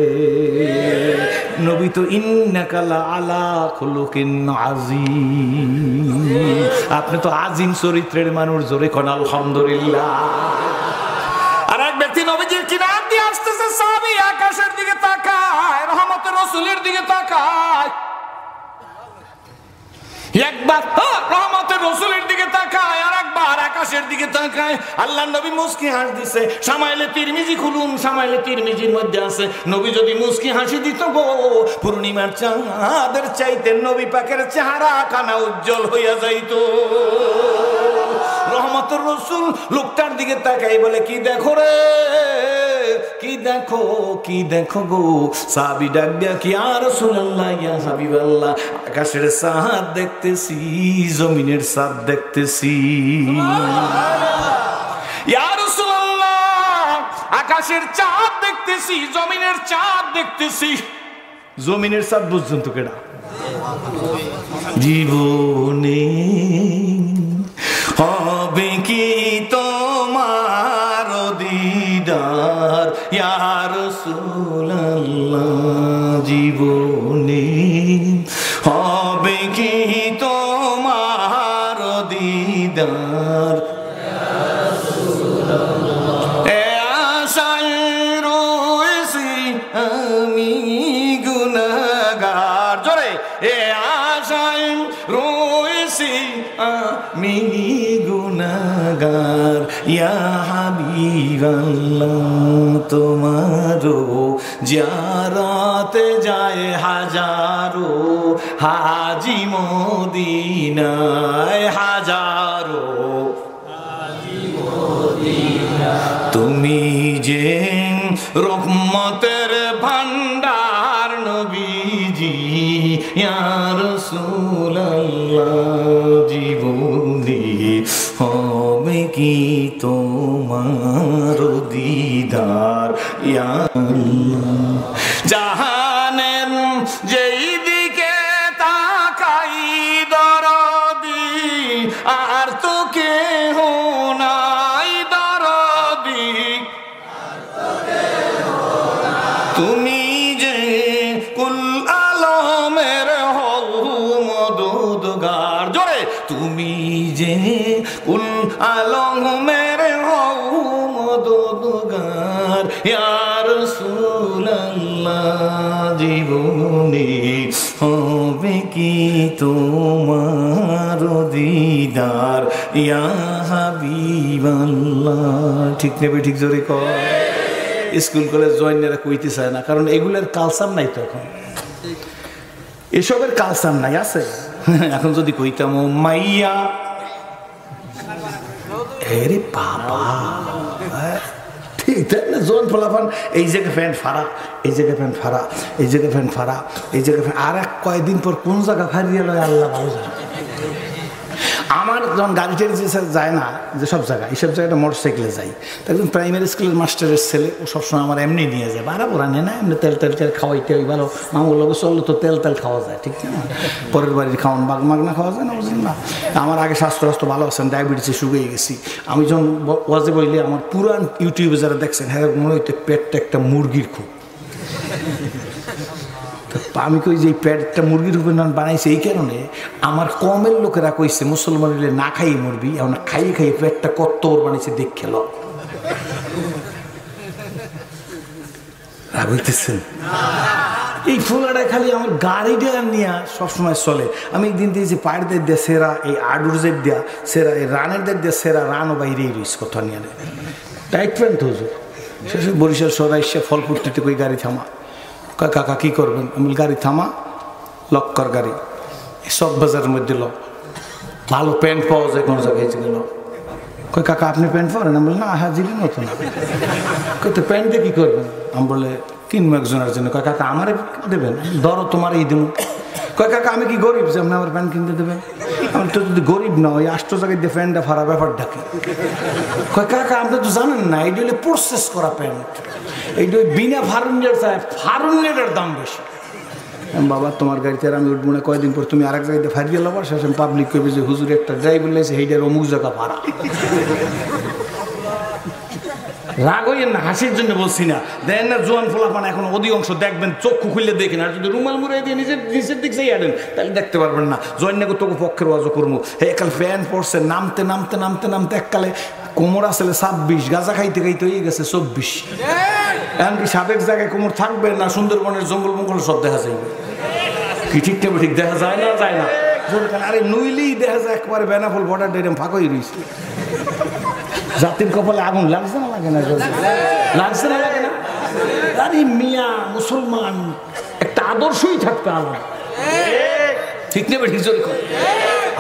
Speaker 1: নবী তো ইন্নাকা লাআলা খুলুকিন আযীম, আপনি তো আজিম চরিত্রের মানুষ। জোরে কোন আলহামদুলিল্লাহ। আর এক ব্যক্তি নবীজির কিনার দিয়ে আসতেছে, সাহাবী আকাশের দিকে তাকায়, রহমতের রাসূলের দিকে তাকায়। একবার রহমতের রাসূলের দিকে তাকায়, আর একবার আকাশের দিকে তাকায়। আল্লাহর নবী মুস্কি হাসি দিছে। শামাইলে তিরমিজি খুলুন, শামাইলে তিরমিজির মধ্যে আছে, নবী যদি মুস্কি হাসি দিত গো, পূর্ণিমার চাঁদের চাইতে নবী পাকের চেহারা কানা উজ্জ্বল হইয়া যাইত। রহমতের রাসূল লোকটার দিকে তাকাই বলে, কি দেখো রে, কি দেখো, কি দেখো গো। সাহাবী ডাক দিয়া, কি ইয়া রাসূলুল্লাহ, ইয়া হাবিবাল্লাহ, আকাশের চাঁদ দেখতেছি, জমিনের চাঁদ দেখতেছি। ইয়া রাসূলুল্লাহ, আকাশের চাঁদ দেখতেছি, জমিনের চাঁদ দেখতেছি। জমিনের চাঁদ বুঝছেন তো কেডা? জীবনে হবে কি তোমার দিদার ইয়া রাসূলুল্লাহ, জীবনে হবে কি তোমার দিদার ইয়া রাসূলুল্লাহ। এ আশায় রয়েছি আমি গুনাহগার। জোরে, এ আশায় রয়েছি আমি গুনাহগার। ইয়া হাবিবাল্লাহ, তোমারও জিয়ারতে যায় হাজারো হাজি মদিনায়, হাজারো হাজি মদিনায়। তুমি যে রহমতের ভান্ডার নবীজি ইয়া রাসূলুল্লাহ, জীবনে হবে কি তোমার দিদার ইয়া আল্লাহ। জাহানের যেই দিকে তাকাই দরদি, আর তো কেহ নাই দরদি। তুমি যে কুল আলমের হও মদদগার। জোরে, তুমি যে কুল আলমের হও মদদগার ইয়া রাসূলুল্লাহ, জীবনে হবে কি তোমার দিদার ইয়া হাবিবাল্লাহ। ঠিক নেবে, ঠিক জোরে কর। স্কুল কলেজ জয়েনেরা কইতে চায় না, কারণ এগুলোর কালচার নাই তো এখন, এসবের কালচার নাই। আছে এখন যদি কইতাম ও মাইয়া, আরে বাবা, ঠিক তাই না? জোন ফলাফান এই জায়গায় প্যান্ট ফাড়া, এই জায়গায় প্যান্ট ফাড়া, এই জায়গায় প্যান্ট ফাড়া, এই জায়গায় প্যান্ট। আর এক কয়েকদিন পর কোন জায়গা ফারিয়ে লয় আল্লাহ ভালো জানে। আমার যখন গাড়ি টাড়ি যায় না যে সব জায়গায়, এইসব জায়গাটা মোটর সাইকেলে যাই। একজন প্রাইমারি স্কুলের মাস্টারের ছেলে, ও সবসময় আমার এমনি নিয়ে যায়, বাড়া বোরা নেয় না, এমনি তেল তেল খাওয়াইতে ওই ভালো মামুর লোক চললে তো তেল তেল খাওয়া যায়, ঠিক না? পরের বাড়ির খাওয়ান মাগনা খাওয়া যায় না, বুঝলেন না? আমার আগে স্বাস্থ্য ভালো আছেন, ডায়াবেটিসে শুকিয়ে গেছি। আমি যখন ওয়াজে বইলে আমার পুরান ইউটিউবে যারা দেখছেন, হ্যাঁ মনে হইতে পেটটা একটা মুরগির খুব। আমি কই যে এই পেটটা মুরগির রূপে বানাইছে এই কারণে, আমার কমের লোকেরা কইছে মুসলমান হইলে না খাইয়ে মরবি, এখন খাইয়ে খাইয়ে পেটটা কত ওর বানাইছে দেখ খেল। বুঝতেছেন? এই ফুলাটা খালি আমার গাড়িটা নিয়ে সবসময় চলে। আমি একদিন দিয়েছি পায়ের দের দিয়ে সেরা, এই আডুর জের দেওয়া সেরা, এই রানের দের দিয়ে সেরা, রানও বাইরেই রয়েছে কথা নিয়ে টাইট প্যান্ট হুজুর। শেষে বরিশাল সরাই সে ফলপুরটিতে কই গাড়ি থামা, কাকা কি করবেন? আমি গাড়ি থামা, লক কর গাড়ি, সব বাজারের মধ্যে লক। ভালো প্যান্ট পাওয়া যায় কোন জায়গায় গেল, কই কাকা আপনি প্যান্ট পরেন? আমি বলি না, হ্যাঁ দিলেন নতুন। কই তো প্যান্ট দিয়ে কি করবেন? আমি বলে কিনবো একজনের জন্য। কয় কাকা আমারে দেবেন? ধরো তোমার এই দেবো। কয় কাকা আমি কি গরিব যে আপনি আমার প্যান্ট কিনতে দেবেন? আমি তো যদি গরিব না, ওই 8 জায়গায় দিয়ে প্যান্টটা ফারা ব্যাপার ডাকে। কয় কাকা আপনি তো জানেন না, এইটা হলে প্রসেস করা প্যান্ট, এইটা ওই বিনা ফারুনের চায়, ফারুনের দাম বেশি। বাবা তোমার গাড়িতে আর আমি উঠবো না, কয়দিন পর তুমি আরেক জায়গায় ফারিয়ে লাবার, শেষে পাবলিক কবে যে হুজুর একটা ড্রাইভার লাইছে সেইটার অমুক জায়গা ভাড়া। রাগ হইয়েন না, হাসির জন্য বলছি না। দেখেন না জোয়ান ফোলাপান এখন অধিকাংশ দেখবেন চক্ষু খুললে দেখেন, আর যদি রুমাল মুড়াই দিয়ে নিচের দিক চাই আনেন তাহলে দেখতে পারবেন না। জয়েন নাকি তোকে পক্ষের ওয়াজও করবো। হে একাল ফ্যান পড়ছে, নামতে নামতে নামতে নামতে এককালে কোমর আসলে 26, গাঁজা খাইতে খাইতে হয়ে গেছে 24। এমনকি সাবেক জায়গায় কোমর থাকবে না, সুন্দরবনের জঙ্গল মঙ্গল সব দেখা যাইবে। কি ঠিক না ঠিক দেখা যায় না? যায় না। আরে নইলেই দেখা যায় একবারে বেনাফুল বর্ডার ডেরেম ফাঁকই রয়েছে। জাতির কপালে আগুন লাগছে না লাগে না? লাগছে না লাগে না? আরে মিয়া মুসলমান একটা আদর্শই থাকতে আল্লাহ, ঠিক নেবে ঠিক জোরে করে।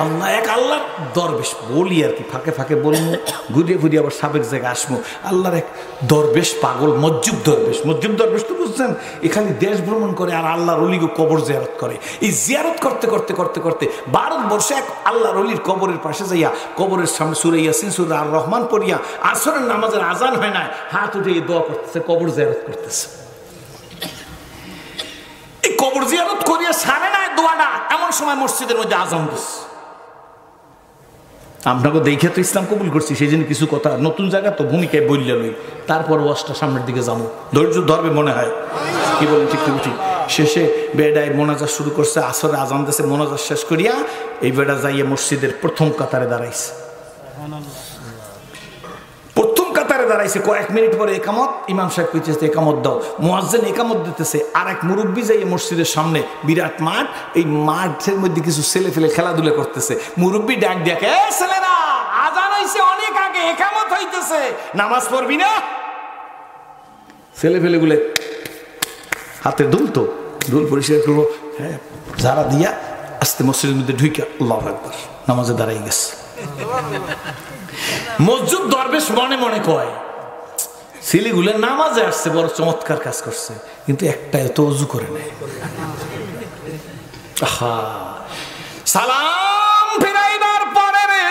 Speaker 1: আল্লাহ এক, আল্লাহ দরবেশ বলি আর কি, ফাঁকে ফাঁকে বলবো, ঘুরিয়ে ঘুরিয়ে আবার সাবেক জায়গায় আসবো। আল্লাহর এক দরবেশ পাগল, মজ্জুব দরবেশ। মজ্জুব দরবেশ তো বুঝছেন, এখানে দেশ ভ্রমণ করে আর আল্লাহর অলিকে কবর জিয়ারত করে। এই জিয়ারত করতে করতে করতে করতে ভারতবর্ষে এক আল্লাহর অলির কবরের পাশে যাইয়া, কবরের সামনে সূরা ইয়াসিন, সূরা আর রহমান পড়িয়া আসরের নামাজের আজান হয় না, হাত উঠে দোয়া করতেছে, কবর জিয়ারত করতেছে। এই কবর জিয়ারত করিয়া সারে না দোয়াটা, এমন সময় মসজিদের মধ্যে আজান দিচ্ছে। আপনাকে দেখে তো ইসলাম কবুল করছি, সেই জন্য কিছু কথা নতুন জায়গা তো ভূমিকায় বললে লই, তারপর ওয়াজটা সামনের দিকে যাবো, ধৈর্য ধরবে মনে হয়। কি বলেন ঠিক ঠিক? শেষে বেডায় মোনাজাত শুরু করছে, আসরে আজান দিয়েছে, মোনাজাত শেষ করিয়া এই বেডা যাইয়া মসজিদের প্রথম কাতারে দাঁড়াইছে। প্রথম কাতারে দাঁড়াইছে, কয়েক মিনিট পরে একামত, ইমাম সাহেব কইতেছে একামত দাও, মুয়াজ্জিন একামত দিতেছে, আর এক মুরব্বী যাইয়া মসজিদের সামনে, বিরাট মাঠ, এই মাঠের মধ্যে কিছু ছেলে ফেলে খেলাধুলা করতেছে। মুরব্বী ডাক দেখে, এ ছেলেরা আজান হইছে অনেক আগে, একামত হইতেছে, নামাজ পড়বি না? ছেলে ফেলে গুলো হাতে দুল, তো দুল পরিষ্কার করবো, হ্যাঁ যারা দিয়া আস্তে মসজিদের মধ্যে ঢুইকা আল্লাহু আকবার নামাজে দাঁড়াই গেছে। মসজিদ দরবেশ মনে মনে কয়, ছেলেগুলো নামাজে আসছে, বড় চমৎকার কাজ করছে, কিন্তু একটা এত অজু করে নেয়। সালাম ফিরাইবার পরে রে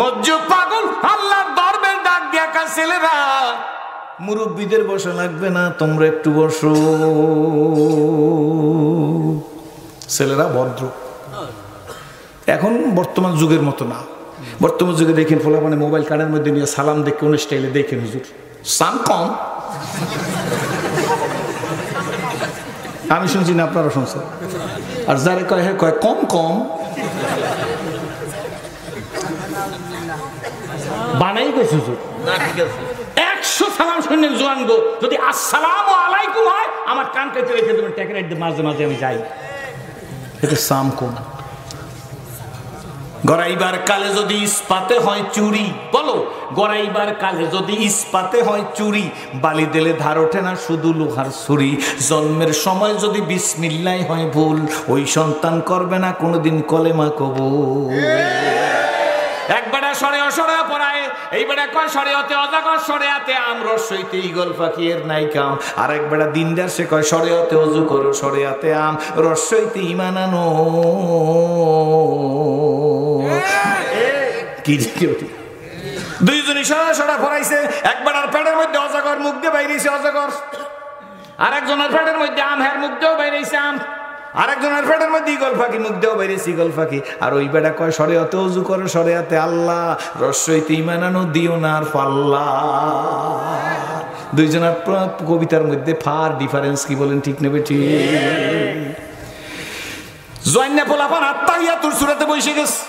Speaker 1: মসজিদ পাগল আল্লাহর দরবেশ ডাক দিয়া কয়, ছেলেরা মুরব্বীদের বসা লাগবে না, তোমরা একটু বসো। ছেলেরা ভদ্র, এখন বর্তমান যুগের মতো না। বর্তমান যুগে দেখেন ফলে মানে মোবাইল কার্ডের মধ্যে নিয়ে সালাম দেখে কোন স্টাইলে দেখেন, হুজুর সান কম। আমি শুনছি না, আপনারা শুনছেন? আর যারা কয় হ্যাঁ কয় কম কম, বানাই গেছে হুজুর। 100 সালাম শুনলেন জোয়ান গো, যদি আসসালামু আলাইকুম হয় আমার কান কেটে রেখে দেবেন, ট্যাকের মাঝে মাঝে আমি যাই, এটা সাম কম। গড়াইবার কালে যদি ইস্পাতে হয় চুরি, বলো গড়াইবার কালে যদি ইস্পাতে হয় চুরি, বালি দিলে ধার ওঠে না শুধু লোহার ছুরি। জন্মের সময় যদি বিসমিল্লাহ হয় ভুল, ওই সন্তান করবে না কোনোদিন কলেমা কবুল। একবারে সরে অসরে পড়ায়, এইবারে কয় শরিয়তে অজাগর, শরিয়াতে আম, রসইতে ঈগল পাখি এর নাই কাম। আর একবারে দিনদার সে কয় শরিয়তে ওযু করো, শরিয়াতে আম, রসইতে ঈমান আনো। কি দুইজনই সরা সরা পড়াইছে। একবার আর পেটের মধ্যে অজাগর, মুখ দিয়ে বাইরেছে অজাগর। আর একজনের পেটের মধ্যে আম, হের মুখ দিয়েও বাইরেছে আম। আরেকজনের পেটের মধ্যে ঈগল পাখি, মুখ দেও বাইরেছে ঈগল পাখি। আর ওই বেটা কয় শরিয়তে ওযু করো, শরিয়াতে আল্লাহ, রসইতে ঈমান আনো, দিও না আর পাল্লা। দুইজনের কবিতার মধ্যে ফার ডিফারেন্স, কি বলেন ঠিক নেবে ঠিক? জয়না পোলাপান আত্মাহিয়াতুর সূরাতে বসে গেছে,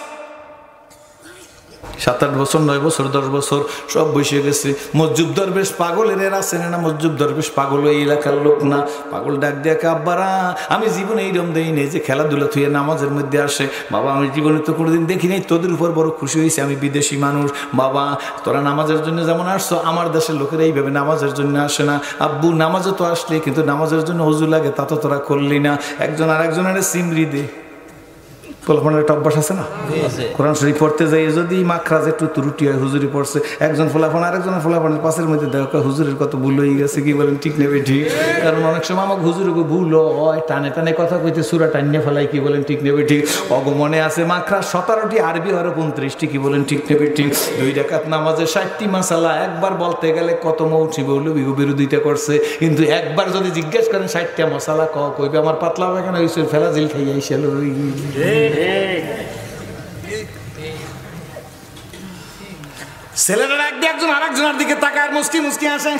Speaker 1: 7-8 বছর, 9 বছর, 10 বছর সব বসে গেছে। মসজিদ দরবেশ পাগলের এরা চেনে না, মসজিদ দরবেশ পাগল এই এলাকার লোক না। পাগল ডাক দিয়ে আব্বারা, আমি জীবনে এইরকম দেই নেই যে খেলাধুলা থুয়ে নামাজের মধ্যে আসে। বাবা আমি জীবনে তো কোনোদিন দেখি নাই, তোদের উপর বড় খুশি হয়েছে, আমি বিদেশি মানুষ। বাবা তোরা নামাজের জন্য যেমন আসছো, আমার দেশের লোকেরা এইভাবে নামাজের জন্য আসে না। আব্বু নামাজে তো আসলে, কিন্তু নামাজের জন্য ওযু লাগে, তা তো তোরা করলি না। একজন আর একজনের সিমরি দে, পোলাপানের একটা অভ্যাস আছে না, কোরআন শরীফ পড়তে যাই যদি মাখরাজ একটু ত্রুটি হয়, হুজুরি পড়ছে, একজন ফোলাফান আরেকজনের ফোলাফানের পাশের মধ্যে দেখা হুজুরের কত ভুল হয়ে গেছে, কি বলেন ঠিক নেবে ঠিক? কারণ অনেক সময় আমাকে হুজুর ভুল হয়, টানে টানে কথা কইতে সুরা টানিয়ে ফেলাই, কি বলেন ঠিক নেবে ঠিক? অগমনে আছে মাখরাজ 17টি, আরবি আরো 35টি, কি বলেন ঠিক নেবে ঠিক? 2 রাকাত নামাজে 60টি মাসালা, একবার বলতে গেলে কত মৌলভী মৌলভী বিরোধিতা করছে, কিন্তু একবার যদি জিজ্ঞেস করেন 60টা মশালা কইবে আমার পাতলা পায়খানা হয়েছে, ফেলাজিল খাইয়া আইসাল। ছেলেরা একজন আরেকজনের দিকে তাকায়, মুস্কি মুস্কি আসে।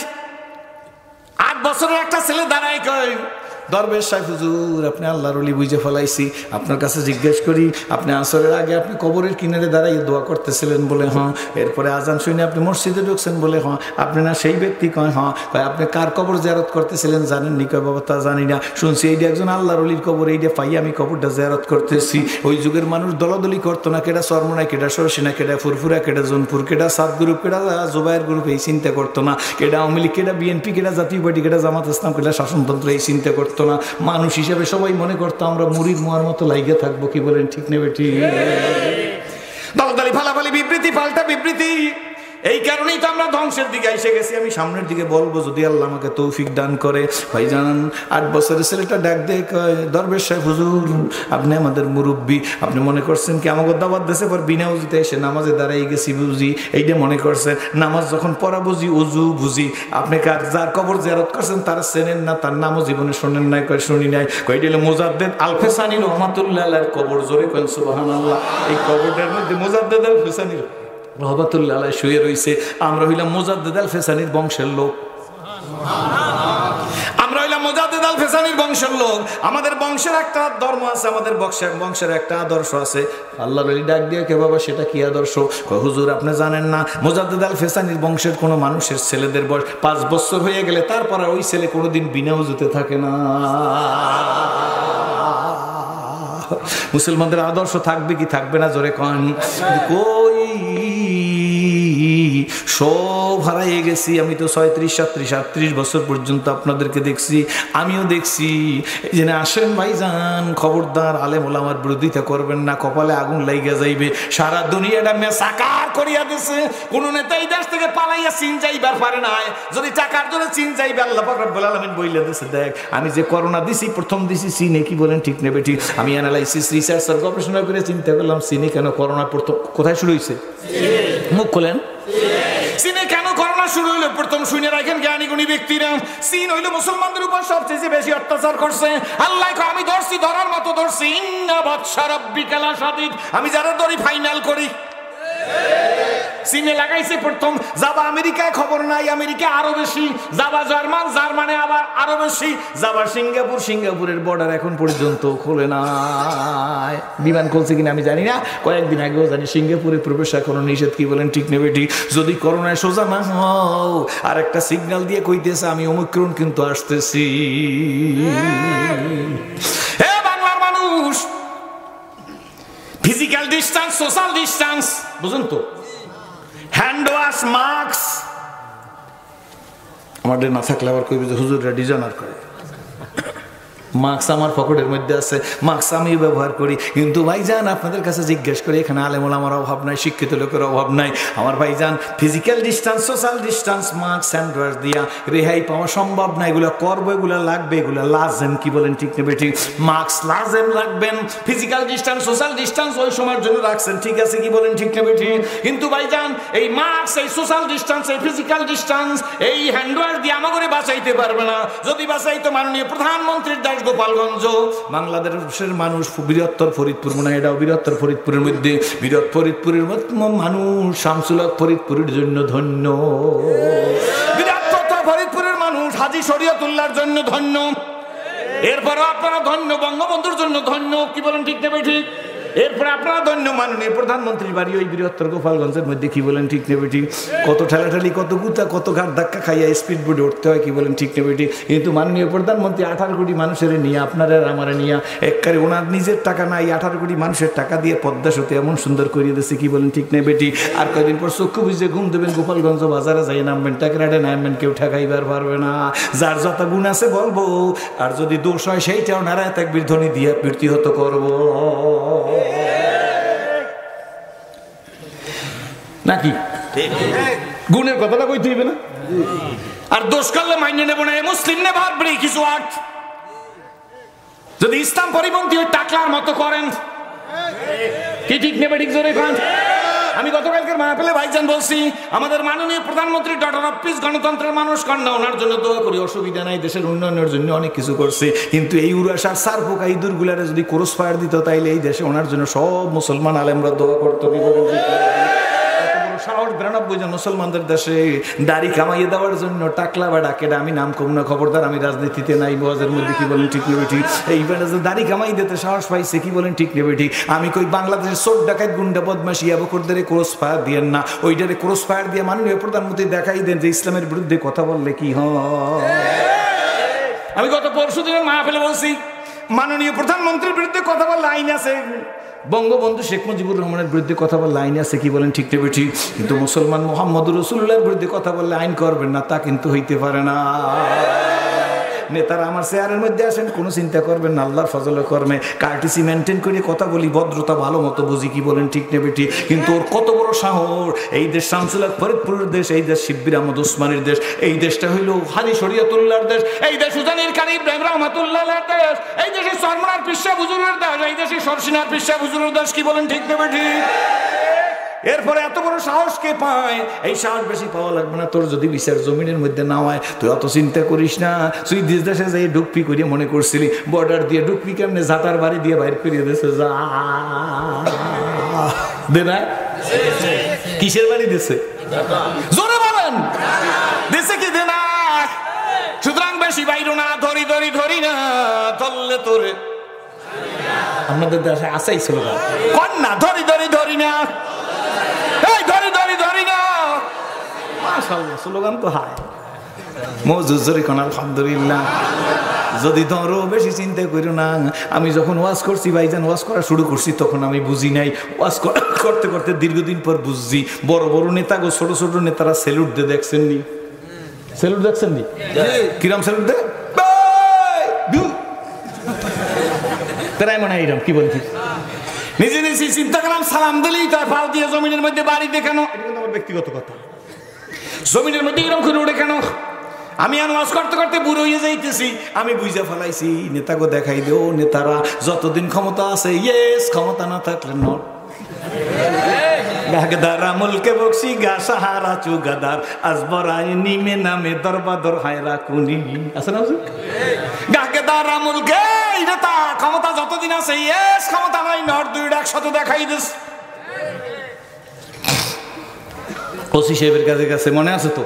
Speaker 1: 8 বছরের একটা ছেলে দাঁড়ায় কয়, দরবেশ সাহেব হুজুর আপনি আল্লাহর ওলি বুঝে ফেলাইছি, আপনার কাছে জিজ্ঞেস করি, আপনি আসরের আগে আপনি কবরের কিনারে দাঁড়াই দোয়া করতেছিলেন বলে হ্যাঁ, এরপরে আজান শুনে আপনি মসজিদে ঢুকছেন বলে হ্যাঁ, আপনি না সেই ব্যক্তি? কয় হ্যাঁ। কয় আপনি কার কবর জিয়ারত করতেছিলেন জানেননি? কয় বাবা তা জানি না, শুনছি এইটা একজন আল্লাহর ওলির কবর, এইটা পাই আমি কবরটা জিয়ারত করতেছি। ওই যুগের মানুষ দলাদলি করতো না, কেডা চরমনাই, কেডা সরসিনা, কেডা ফুরফুরা, কেডা জোনপুর, কেডা সাত গ্রুপ, কেডা জুবাইর গ্রুপ, এই চিন্তা করতো না। কেডা আওয়ামী লীগ, কেডা বিএনপি, কেডা জাতীয় পার্টি, কেডা জামাত ইসলাম, কেডা শাসনতন্ত্র, এই চিন্তা করতো না। মানুষ হিসেবে সবাই মনে করতো আমরা মুড়ির মোয়ার মতো লাইগে থাকবো, কি বলেন ঠিক নেবে ঠিক? দলদালি ফালাফালি, বিবৃতি পাল্টা বিবৃতি, এই কারণেই তো আমরা ধ্বংসের দিকে এসে গেছি। আমি সামনের দিকে বলবো যদি আল্লাহ আমাকে তৌফিক দান করে। ভাই জানান 8 বছরের ছেলেটা ডাক দিয়ে কয়, দরবেশ সাহেব হুজুর আপনি আমাদের মুরব্বী, আপনি মনে করছেন কি আমাকে দাওয়াত দিয়েছে পর বিনা উজুতে এসে নামাজে দাঁড়াই গেছি বুঝি, এইটা মনে করছেন? নামাজ যখন পড়া বুঝি, উজু বুঝি। আপনি যার কবর জিয়ারত করছেন তারা চেনেন না, তার নামও জীবনে শোনেন নাই? কয় শুনি নাই। কয় এটা হলো মুজাদ্দেদ আল ফেসানি রহমাতুল্লাহ আলাইহির কবর, জোরে কয় সুবহানাল্লাহ। এই কবরটার মধ্যে মুজাদ্দেদ আল ফেসানি রহমাতুল্লাহ আলাইহি শুয়ে রয়েছে। আমরা হইলাম মুজাদ্দেদ আল ফেসানির বংশের লোক, আমরা হইলাম মুজাদ্দেদ আল ফেসানির বংশের লোক। আমাদের বংশের একটা ধর্ম আছে, আমাদের বংশের একটা আদর্শ আছে। আল্লাহর ওলি ডাক দিয়ে কে বাবা সেটা কি আদর্শ? হুজুর আপনি জানেন না, মুজাদ্দেদ আল ফেসানির বংশের কোনো মানুষের ছেলেদের বয়স 5 বছর হয়ে গেলে তারপর ওই ছেলে কোনোদিন বিনা উজুতে থাকে না। মুসলমানদের আদর্শ থাকবে কি থাকবে না জোরে কন? কই সব হারাইয়ে গেছি। আমি তো 36, 37, 38 বছর পর্যন্ত আপনাদেরকে দেখছি, আমিও দেখছি। এই জন্য আসেন ভাইজান, খবরদার আলেম ওলামার বিরোধিতা করবেন না, কপালে আগুন লাইগা যাইবে। সারা দুনিয়াটা মেসাকার করিয়া দিছে, কোন নেতা এই দেশ থেকে পালাইয়া চীন যাইবার পারে না। যদি টাকার জন্য চীন যাইবে আল্লাহ পাক রব্বুল আলামিন বইলা দিছে, দেখ আমি যে করোনা দিছি প্রথম দিছি চীনে, কি বলেন ঠিক নেবে ঠিক? আমি অ্যানালাইসিস রিসার্চ আর গবেষণা করে চিন্তা করলাম চীনে কেন করোনা প্রথম কোথায় শুরু হয়েছে? মুখ খোলেন। চীনে কেন করোনা শুরু হইলো? প্রথম শুনে রাখেন জ্ঞানী গুণী ব্যক্তিরা, চীন হইলো মুসলমানদের উপর সবচেয়ে বেশি অত্যাচার করছে। আল্লাহ আমি ধরছি, ধরার মতো ধরছি। ইন্না বাতশা রাব্বিকা লাশাদীদ, আমি যারা ধরি ফাইনাল করি। চীনে লাগাইছে প্রথম, যাবা আমেরিকায় খবর নাই, আমেরিকা আরো বেশি, যাবা জার্মান, জার্মানে আবার আরো বেশি, যাবা সিঙ্গাপুর, সিঙ্গাপুরের বর্ডার এখন পর্যন্ত খোলে নাই। বিমান খুলছে কিনা আমি জানি না, কয়েকদিন আগেও জানি সিঙ্গাপুরে প্রবেশ এখনো নিষেধ, কি বলেন ঠিক নেবে ঠিক? যদি করোনায় সোজা না হও আর একটা সিগন্যাল দিয়ে কইতেছে আমি ওমিক্রন কিন্তু আসতেছি। হে বাংলার মানুষ, ফিজিক্যাল ডিস্টেন্স, সোশ্যাল ডিস্টেন্স বুঝুন তো, হ্যান্ড ওয়াশ, মাস্ক। আমাদের না থাকলে আবার কইবে যে হুজুররা ডিজাইনার করে। মাস্ক আমার পকেটের মধ্যে আছে, মাস্ক আমি ব্যবহার করি। কিন্তু ভাইজান আপনাদের কাছে জিজ্ঞেস করি, এখানে আলেম ওলামার অভাব নাই, শিক্ষিত লোকের অভাব নাই। আমার ভাইজান physical distance, social distance, mask, hand wash দিয়া রেহাই পাওয়া সম্ভব না। এগুলো করবো, এগুলো লাগবে, এগুলো লাজেম, কি বলেন ঠিক নেবে ঠিক? মাস্ক লাজেম রাখবেন, ফিজিক্যাল ডিস্টেন্স, সোশ্যাল ডিস্টেন্স ওই সময়ের জন্য রাখছেন, ঠিক আছে, কি বলেন ঠিক নেবে ঠিক? কিন্তু ভাইজান এই মাস্ক, এই সোশ্যাল ডিস্টেন্স, এই ফিজিক্যাল ডিস্টেন্স, এই হ্যান্ড ওয়াশ দিয়ে আমাকে বাঁচাইতে পারবে না। যদি বাঁচাইতো মাননীয় প্রধানমন্ত্রীর দেশ গোপালগঞ্জ, বাংলাদেশের মানুষ, বৃহত্তর ফরিদপুর, মনে হয় এটাও বৃহত্তর ফরিদপুরের মধ্যে, ফরিদপুরের মানুষ শামসুল হক ফরিদপুরের জন্য ধন্য, বৃহত্তর ফরিদপুরের মানুষ হাজী শরীয়তুল্লাহর জন্য ধন্য, এরপরও আপনারা ধন্য বঙ্গবন্ধুর জন্য ধন্য, কি বলেন ঠিক নেবে ঠিক? এরপরে আপনারা ধন্য মাননীয় প্রধানমন্ত্রীর বাড়ি ওই বৃহত্তর গোপালগঞ্জের মধ্যে, কি বলেন ঠিক নেবে ঠিক? কত ঠেলাঠালি, কত গুতা, কত ঘাট ধাক্কা খাইয়া স্পিড বোর্ডে উঠতে হয়, কি বলেন ঠিক নেবে ঠিক? কিন্তু মাননীয় প্রধানমন্ত্রী 18 কোটি মানুষের নিয়ে, আপনারা আমারে নিয়ে একবারে ওনার নিজের টাকা নাই, 18 কোটি মানুষের টাকা দিয়ে পদ্মা সেতু এমন সুন্দর করিয়ে দিয়েছে, কি বলেন ঠিক নেবে ঠিক? আর কয়েকদিন পর চক্ষু বুঝে ঘুম দেবেন, গোপালগঞ্জ বাজারে যাই নামবেন, টাকাটা নামবেন, কেউ ঠেকাইবার পারবে না। যার যত গুণ আছে বলবো, আর যদি দোষ হয় সেইটাও নারায় তাকবীর ধ্বনি দিয়ে প্রতিহত করবো। নাকি? গুণের কথাটা কইতে হইবে না? আর দোষ করলে মাইনে নেব না, মুসলিম নেভার ব্রেক হিজ ওয়ার্ড। যদি ইসলাম পরিপন্থী ওই টাকলার মতো করেন, কি ঠিক নেবে? ঠিক জোরে খান। আমি গতকালকের মাহফিলে ভাইজান বলছি, আমাদের মাননীয় প্রধানমন্ত্রী ডক্টর অফিস গণতন্ত্রের মানুষ কন্যা, ওনার জন্য দোয়া করি, অসুবিধা নাই, দেশের উন্নয়নের জন্য অনেক কিছু করছে। কিন্তু এই উড়াসার সার পোকা ইঁদুর গুলারে যদি ক্রস ফায়ার দিত, তাইলে এই দেশে ওনার জন্য সব মুসলমান আলেমরা দোয়া করতো। সাহস 92 জন মুসলমানদের দেশে দাড়ি কামাইয়ে দেওয়ার জন্য টাকলা বা ডাকেটা, আমি নাম কম না, খবরদার, আমি রাজনীতিতে নাই, বজের মধ্যে কি বলেন ঠিক নেবে ঠিক? এই দাড়ি কামাই দিতে সাহস পাইছে, কি বলেন ঠিক নেবে ঠিক? আমি কই বাংলাদেশের চোর ডাকাত গুন্ডা বদমাশি আবকরদের ক্রস ফায়ার দিয়েন না, ওইটারে ক্রস ফায়ার দিয়ে মাননীয় প্রধানমন্ত্রী দেখাই দেন যে ইসলামের বিরুদ্ধে কথা বললে কি হয়। আমি গত পরশুদিনের মাহফিলে বলছি, মাননীয় প্রধানমন্ত্রীর বিরুদ্ধে কথা বললে আইন আছে, বঙ্গবন্ধু শেখ মুজিবুর রহমানের বিরুদ্ধে কথা বললে আইন আছে, কি বলেন ঠিক নেবে ঠিক? কিন্তু মুসলমান মুহাম্মদুর রাসূলুল্লাহর বিরুদ্ধে কথা বললে আইন করবেন না, তা কিন্তু হইতে পারে না। নেতারা আমার চেয়ারের মধ্যে আসেন, কোনো চিন্তা করবেন না, আল্লাহর ফজলে কর্মে কার্টিসি মেনটেন করে কথা বলি, ভদ্রতা ভালো মতো বুঝি, কি বলেন ঠিক নেবে ঠিক? কিন্তু ওর কত বড় সাহস! এই দেশ শামসুল হক ফরিদপুরের দেশ, এই দেশ শিববির আহমদ ওসমানীর দেশ, এই দেশটা হইল হাজি শরিয়তুল্লাহর দেশ, এই দেশ উজানির কারি ইব্রাহিম রহমাতুল্লাহর দেশ, এই দেশে সরমনার পিসা হুজুরের দেশ, এই দেশে সরসিনার পিসা হুজুরের দেশ, কি বলেন ঠিক নেবে ঠিক? এরপরে এত বড় সাহস কে পায়? এই সাহস বেশি পাওয়া লাগবে না, তোর যদি বিচার জমিনের মধ্যে না হয়, তুই অত চিন্তা করিস না। তুই দেশে যাই ডুকপি করিয়ে মনে করছিলি বর্ডার দিয়ে ডুকপি কেমনে জাতার বাড়ি দিয়ে বাইর করিয়ে দিয়েছে, যা দে না, কিসের বাড়ি দিছে? জোরে বলেন, দিছে কি দে না? সুতরাং বেশি বাইরো না, ধরি ধরি ধরি না, ধরলে তোরে। আপনাদের দেশে আসাই ছিল কন্যা, ধরি ধরি ধরি না, ধরি ধরি ধরি না, মাশাআল্লাহ, স্লোগান তো হায় মজুদ জরি কোন আলহামদুলিল্লাহ। যদি ধরো বেশি চিন্তা করো না। আমি যখন ওয়াজ করছি ভাইজান, ওয়াজ করা শুরু করছি, তখন আমি বুঝি নাই, ওয়াজ করতে করতে দীর্ঘদিন পর বুঝছি। বড় বড় নেতা গো, ছোট ছোট নেতারা সেলুট দে, দেখছেন নি? সেলুট দেখছেন নি? কিরম সেলুট দে? তারাই মনে হয় এরকম, কি বলছি? নিজে নিজে চিন্তা করলাম, সালাম দিলেই তার পাও দিয়ে জমিনের মধ্যে বাড়ি দেখানো, এটা কিন্তু আমার ব্যক্তিগত কথা। জমিনের মধ্যে এরকম করে উঠে কেন? আমি আওয়াজ করতে করতে বুড়ো হয়ে যাইতেছি, আমি বুঝা ফেলাইছি নেতাকে দেখাই দেও, নেতারা যতদিন ক্ষমতা আছে ইয়েস, ক্ষমতা না থাকলে নট। গাগদারা মুলকে বক্সি গা সাহারা চুগাদার আজবরাই নিমে নামে দরবাদর হায়রা কুনি আছে না? গাগদারা মুলকে নেতা ক্ষমতা যতদিন আছে ইয়েস, ক্ষমতা নাই নট, দুই একসাথে দেখাই দিস। ওসি সাহেবের কাছে গেছে, মনে আছে তো?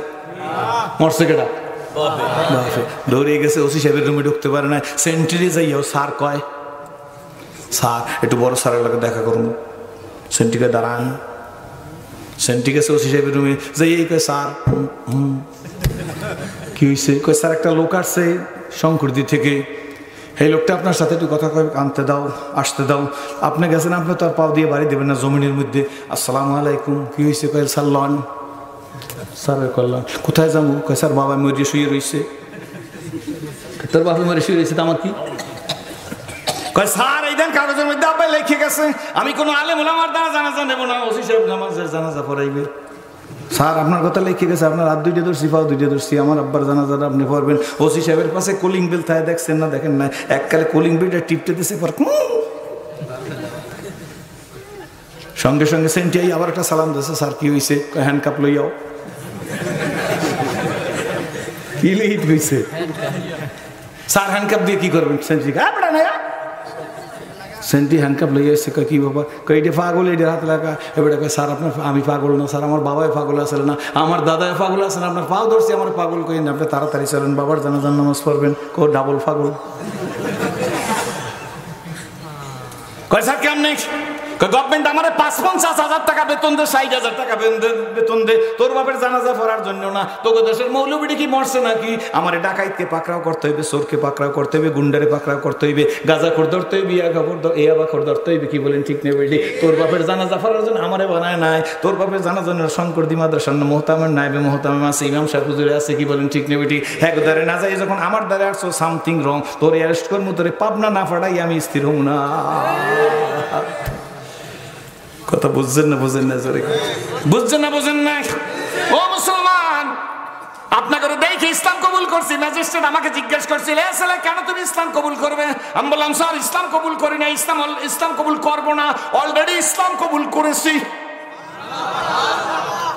Speaker 1: মরছে কেটা? দৌড়ে গেছে, ওসি সাহেবের রুমে ঢুকতে পারে না, সেন্ট্রি যাইও স্যার কয়, স্যার একটু বড় স্যারের লাগে দেখা করুন। সেন্ট্রিকে দাঁড়ান, সেন্ট্রি গেছে ওসি সাহেবের রুমে, যাই এই কয় স্যার কি হয়েছে? কয় স্যার একটা লোক আসছে শঙ্করদি থেকে, এই লোকটা আপনার সাথে একটু কথা কয়, আনতে দাও, আসতে দাও। আপনি গেছেন, আপনি তো আর পাও দিয়ে বাড়ি দেবেন না জমিনের মধ্যে। আসসালামু আলাইকুম, কি হয়েছে? কয় স্যার লন। স্যারের কল্যাণ, কোথায় যাবো? কয় স্যার বাবা মরিয়ে শুয়ে রয়েছে। তোর বাবা মরিয়ে শুয়ে রয়েছে তো আমার কি? কয় স্যার এই দেন কাগজের মধ্যে আব্বাই লিখে গেছে, আমি কোনো আলেম ওলামার দ্বারা জানাজা নেব না, ওসি সাহেব নামাজের জানাজা পড়াইবে। স্যার আপনার কথা লিখে গেছে, আপনার হাত দুইটা ধরছি, পাও দুইটা ধরছি, আমার আব্বার জানাজাটা আপনি পড়বেন। ওসি সাহেবের পাশে কলিং বেল থাকে, দেখছেন না? দেখেন না? এককালে কলিং বেলটা টিপতে দিছে, পর সঙ্গে সঙ্গে সেন্টিয়াই আবার একটা সালাম দিয়েছে, স্যার কি হয়েছে? হ্যান্ডকাপ লইয়াও। কি লিহিত হয়েছে? স্যার হ্যান্ডকাপ দিয়ে কি করবেন? সেন্টি সেন্টি হ্যান্ডকাপ লইয়া এসছে, কি বাবা? এটা পাগল, এটা হাত লাগা। এবারে কয় স্যার আপনার, আমি পাগল না স্যার, আমার বাবাই পাগল আসলে না, আমার দাদাই পাগল আসেন, আপনার পাও ধরছি, আমার পাগল কই না, আপনি তাড়াতাড়ি চলেন, বাবার জানাজার নামাজ পড়বেন। কো ডাবল পাগল। কয় স্যার কেমন? গভর্নমেন্ট আমার ৫-৫০,০০০ টাকা বেতন দে, ৬০,০০০ টাকা বেতন দে, তোর বাপের জানাজা পড়ার জন্য না। তোকে দেশের মৌলবীটি কি মরছে নাকি? আমার ডাকাইতকে পাকড়াও করতে হইবে, চোরকে পাকড়াও করতে হইবে, গুন্ডারে পাকড়াও করতে হইবে, গাঁজাখোর ধরতে হইবে, ইয়াবাখোর ধরতে হইবে, কি বলেন ঠিক নেই? বেটি তোর বাপের জানাজা পড়ার জন্য আমারে বানায় নাই। তোর বাপের জানাজা শঙ্করদি মাদ্রাসার মোহতামের নাইবে মোহতামেম আছে, ইমাম সাহেব হুজুরে আছে, কি বলেন ঠিক নেই? বেটি একদারে না যাই, যখন আমার দ্বারে আসছো সামথিং রং, তোর অ্যারেস্ট করবো, তোরে পাবনা না ফাটাই আমি স্থির হব না। কথা বুঝছেন না বুঝেন না জোরে বুঝছেন না বুঝেন না? ও মুসলমান, আপনাকে দেখে ইসলাম কবুল করছি। ম্যাজিস্ট্রেট আমাকে জিজ্ঞেস করছিল, এ ছেলে কেন তুমি ইসলাম কবুল করবে? আমি বললাম, স্যার ইসলাম কবুল করি না, ইসলাম কবুল করবো না, অলরেডি ইসলাম কবুল করেছি।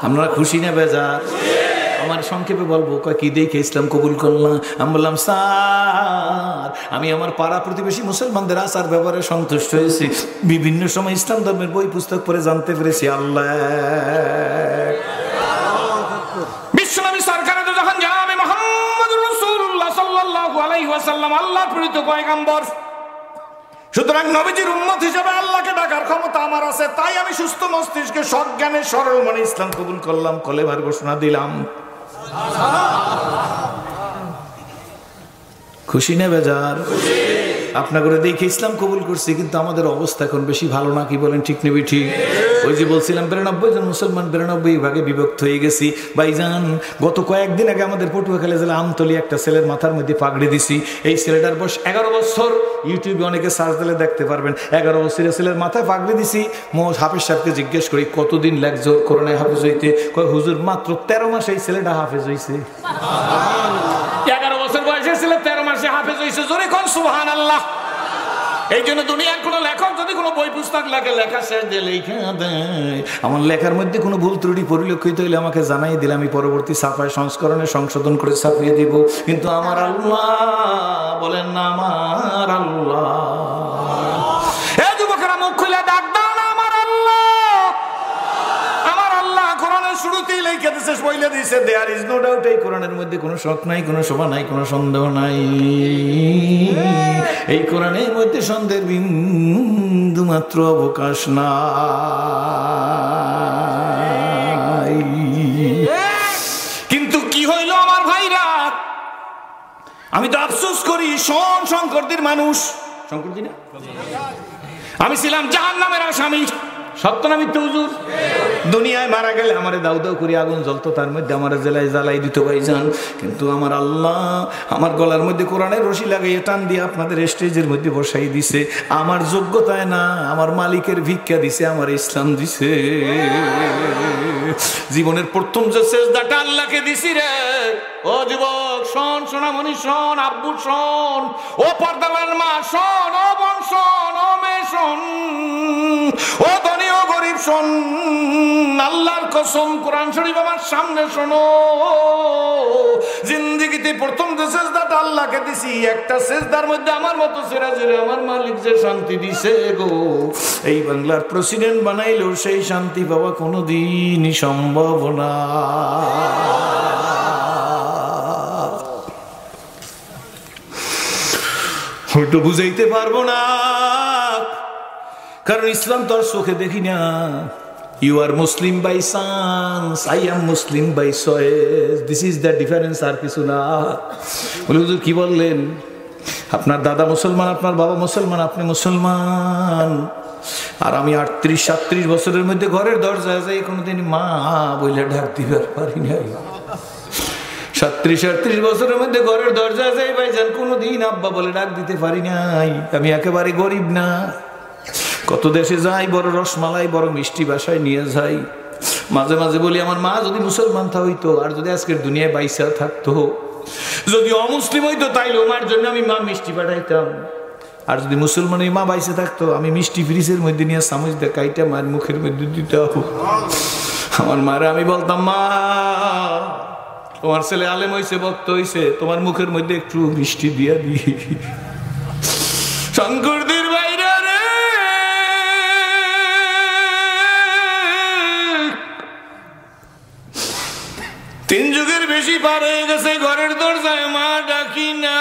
Speaker 1: আপনারা খুশি না বেজার? আমার সংক্ষেপে বলবো, কি দেখে ইসলাম কবুল করলাম? আমি বললাম, স্যার আমি আমার পাড়া প্রতিবেশী মুসলমানদের আচার ব্যবহারে সন্তুষ্ট হয়েছি। বিভিন্ন সময় ইসলাম ধর্মের বই পুস্তক পড়ে জানতে পেরেছি আল্লাহ বিশ্বনবী সরকারে তো যখন জানাবে মুহাম্মদুর রাসূলুল্লাহ সাল্লাল্লাহু আলাইহি ওয়াসাল্লাম আল্লাহর প্রেরিত পয়গম্বর, সুতরাং নবীজির উম্মত হিসেবে আল্লাহকে ডাকার ক্ষমতা আমার আছে। তাই আমি সুস্থ মস্তিষ্কে সজ্ঞানে সরল মনে ইসলাম কবুল করলাম, কলেমার ঘোষণা দিলাম। খুশি না বেজার? আপনাকে দেখে ইসলাম কবুল করছি, কিন্তু আমাদের অবস্থা এখন বেশি ভালো না, কি বলেন? ঠিক নেবে ঠিক? ওই যে বলছিলাম 92 জন মুসলমান 92 ভাগে বিভক্ত হয়ে গেছি। ভাইজান গত কয়েকদিন আগে আমাদের পটুয়াখালী জেলা আমতলী একটা ছেলের মাথার মধ্যে পাগড়ি দিছি। এই ছেলেটার বয়স 11 বছর। ইউটিউবে অনেকে সার্চ দিলে দেখতে পারবেন। 11 বছরের ছেলের মাথায় পাগড়ি দিছি। হাফেজ সাহেবকে জিজ্ঞেস করি কতদিন লাগছে ওর করোনায় হাফেজ হইতে? কয় হুজুর মাত্র 13 মাসে এই ছেলেটা হাফেজ হয়েছে। 11 বছর বয়সের ছেলে 13 মাসে হাফেজ হয়েছে। জোরে কোন সুবহানাল্লাহ। এই জন্য দুনিয়ার কোন লেখক যদি কোনো বই পুস্তক লেখে, লেখা শেষ দিয়ে লেখা দেয়, আমার লেখার মধ্যে কোনো ভুল ত্রুটি পরিলক্ষিত হইলে আমাকে জানাই দিলে আমি পরবর্তী ছাপায় সংস্করণে সংশোধন করে ছাপিয়ে দিব। কিন্তু আমার আল্লাহ বলেন না, আমার আল্লাহ। এই যুবকেরা মুখ খুলে ডাক দাও না, আমার আল্লাহ। আমার আল্লাহ কোরআনের শুরুতেই লিখে দিয়েছে, বলে দিয়েছে, দেয়ার ইজ নো ডাউট। এই কোরআনের মধ্যে কোনো শক নাই, কোনো শোভা নাই, কোনো সন্দেহ নাই। এই কোরআনের মধ্যে সন্দেহের বিন্দু মাত্র অবকাশ নাই। কিন্তু কি হইল আমার ভাইরা? আমি তো আফসোস করি, শঙ্করদির মানুষ, শঙ্করদি না, আমি ছিলাম জাহান্নামের আসামি। সত্য না মিথ্যা হুজুর? দুনিয়ায় মারা গেলে আমারে দাউ দাউ করে আগুন জ্বলতো, তার মধ্যে আমার জেলায় জ্বালাই দিত ভাইজান। কিন্তু আমার আল্লাহ আমার গলার মধ্যে কোরআনের রশি লাগাইয়ে টান দিয়ে আপনাদের স্টেজের মধ্যে বসাই দিছে। আমার যোগ্যতায় না, আমার মালিকের ভিক্ষা দিছে, আমার ইসলাম দিছে। জীবনের প্রথম যে সেজদাটা আল্লাহকে দিছি রে, ও যুবক শোন, সোনামণি শোন, আব্বু শোন, ও পর্দালার মা শোন, ও বোন শোন, ও মেয়ে শোন, ও ধনী ও গরিব শোন, আল্লাহর কসম কোরআন শরীফ আমার সামনে শোনো। জিন্দেগিতে প্রথম যে সেজদাটা আল্লাহকে দিছি, একটা সেজদার মধ্যে আমার মতো ছেড়ে ছেড়ে আমার মালিক যে শান্তি দিছে গো, এই বাংলার প্রেসিডেন্ট বানাইলেও সেই শান্তি পাওয়া কোনোদিনই সম্ভব না। হয়তো বুঝাইতে পারবো না, কারণ ইসলাম তো আর চোখে দেখি না। You are Muslim by chance, I am Muslim by choice, this is the difference, আর কিছু না। বলে হুজুর কি বললেন? আপনার দাদা মুসলমান, আপনার বাবা মুসলমান, আপনি মুসলমান, আর আমি 38-37 বছরের মধ্যে ঘরের দরজায় যাই কোনোদিন মা বলে ডাক দিবার পারি নাই। 37-38 বছরের মধ্যে ঘরের দরজায় যাই ভাইজান কোনোদিন আব্বা বলে ডাক দিতে পারি নাই। আমি একেবারে গরিব না। কত দেশে যাই, বড় রসমালাই বড় মিষ্টি বাসায় নিয়ে যাই। মাঝে মাঝে বলি আমার মা যদি মুসলমান হইতো, আর যদি আজকের দুনিয়ায় বাইসা থাকতো, যদি অমুসলিম হইতো তাইলে মার জন্য আমি মা মিষ্টি পাঠাইতাম। আর যদি মুসলমান মা বাইসে থাকতো, আমি মিষ্টি ফ্রিজের মধ্যে নিয়ে চামচ দিয়ে কাইটা মার মুখের মধ্যে দিতাম। আমার মারে আমি বলতাম, মা তোমার ছেলে আলেম হইছে, ভক্ত হইছে, তোমার মুখের মধ্যে একটু মিষ্টি দিয়া দি। শঙ্করদের বাইরে রে, তিন যুগের বেশি পার হয়ে গেছে, ঘরের দরজায় মা ডাকি না।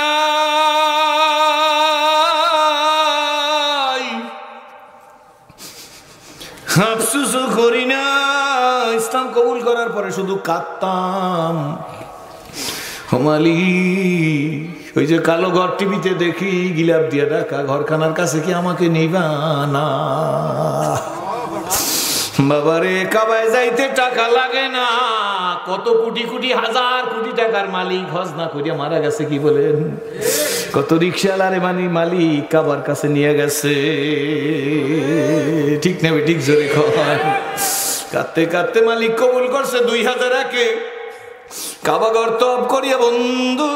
Speaker 1: আফসোসও করি না। ইসলাম কবুল করার পরে শুধু কাঁদতাম, হোমালি ওই যে কালো ঘর টিভিতে দেখি, গিলাপ দিয়া ডাকা ঘরখানার কাছে কি আমাকে নিবা না? বাবারে কাবায় যাইতে টাকা লাগে না, কত কোটি কোটি হাজার কোটি টাকার মালিক হজ না করিয়া মারা গেছে, কি বলেন? কত রিক্সাওয়ালারে মালিক কাবার কাছে নিয়ে গেছে। ঠিক না ঠিক জোরে কয়। কাঁদতে কাঁদতে মালিক কবুল করছে 2001-এ কাবাঘর তওয়াফ করিয়া বন্ধু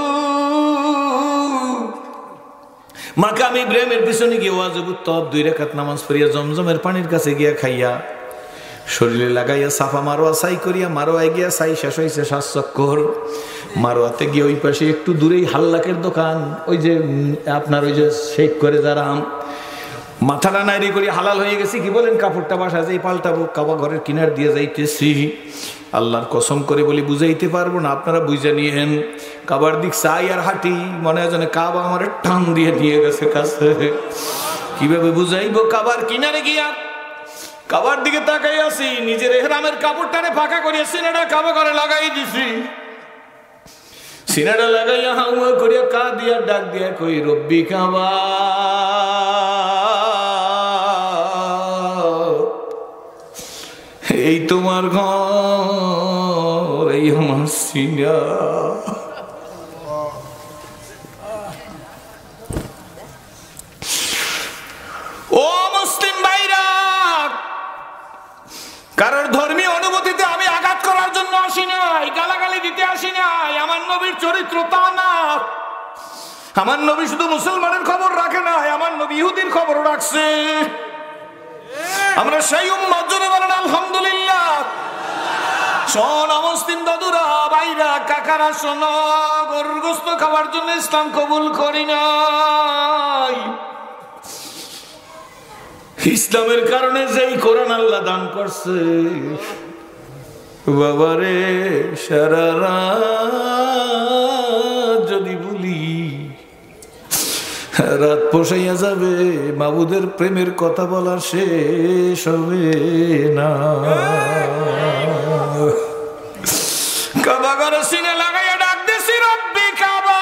Speaker 1: মাকাম ইব্রাহিমের পিছনে গিয়ে ওয়াজিবুত তওয়াফ 2 রাকাত নামাজ পড়িয়া জমজমের পানির কাছে গিয়া খাইয়া শরীরে লাগাইয়া সাফা মারোয়া সাই করিয়া মারোয়ায় গিয়া সাই শেষ হয়েছে 7 চক্কর। মারোয়াতে গিয়ে ওই পাশে একটু দূরেই হাল্লাকের দোকান, ওই যে আপনার ওই যে শেক করে যারা মাথাটা নাইরি করি হালাল হয়ে গেছি কি বলেন, কাপড়টা বাসা যাই পাল্টাবো, কাবা ঘরের কিনার দিয়ে যাইতেছি। আল্লাহর কসম করে বলি বুঝাইতে পারবো না, আপনারা বুঝে নিয়েন। কাবার দিক চাই আর হাঁটি, মনে হয় যেন কাবা আমার টান দিয়ে নিয়ে গেছে কাছে। কিভাবে বুঝাইবো? কাবার কিনারে গিয়া কাবার দিকে তাকাই আছি, নিজের ইহরামের কাপড়টারে ফাঁকা করিয়া সিনাটা কাবা ঘরে লাগাই দিছি। সিনাটা লাগাইয়া হাউয়া করিয়া কা দিয়া ডাক দিয়া কই রব্বি কাবা, এই তোমার ঘর, এই আমার সিনা। ও মুসলিম ভাইরা, কারোর ধর্মীয় অনুভূতিতে আমি আঘাত করার জন্য আসি নাই, গালাগালি দিতে আসি নাই। আমার নবীর চরিত্র তা না। আমার নবী শুধু মুসলমানের খবর রাখে নাই, আমার নবী ইহুদির খবর রাখছে। আমরা সেই উম্মত, জোরে বলেন আলহামদুলিল্লাহ। শোন মুসলিম দাদুরা, ভাইরা, কাকারা, শোনো, গরুর গোশত খাওয়ার জন্য ইসলাম কবুল করি নাই। ইসলামের কারণে যেই কোরআন আল্লাহ দান করছে, বাবারে সারা রাত যদি বলি রাত পোষাইয়া যাবে, মাবুদের প্রেমের কথা বলা শেষ হবে না। কাবা ঘরে সিনে লাগাইয়া ডাক দিছি রব্বি কাবা,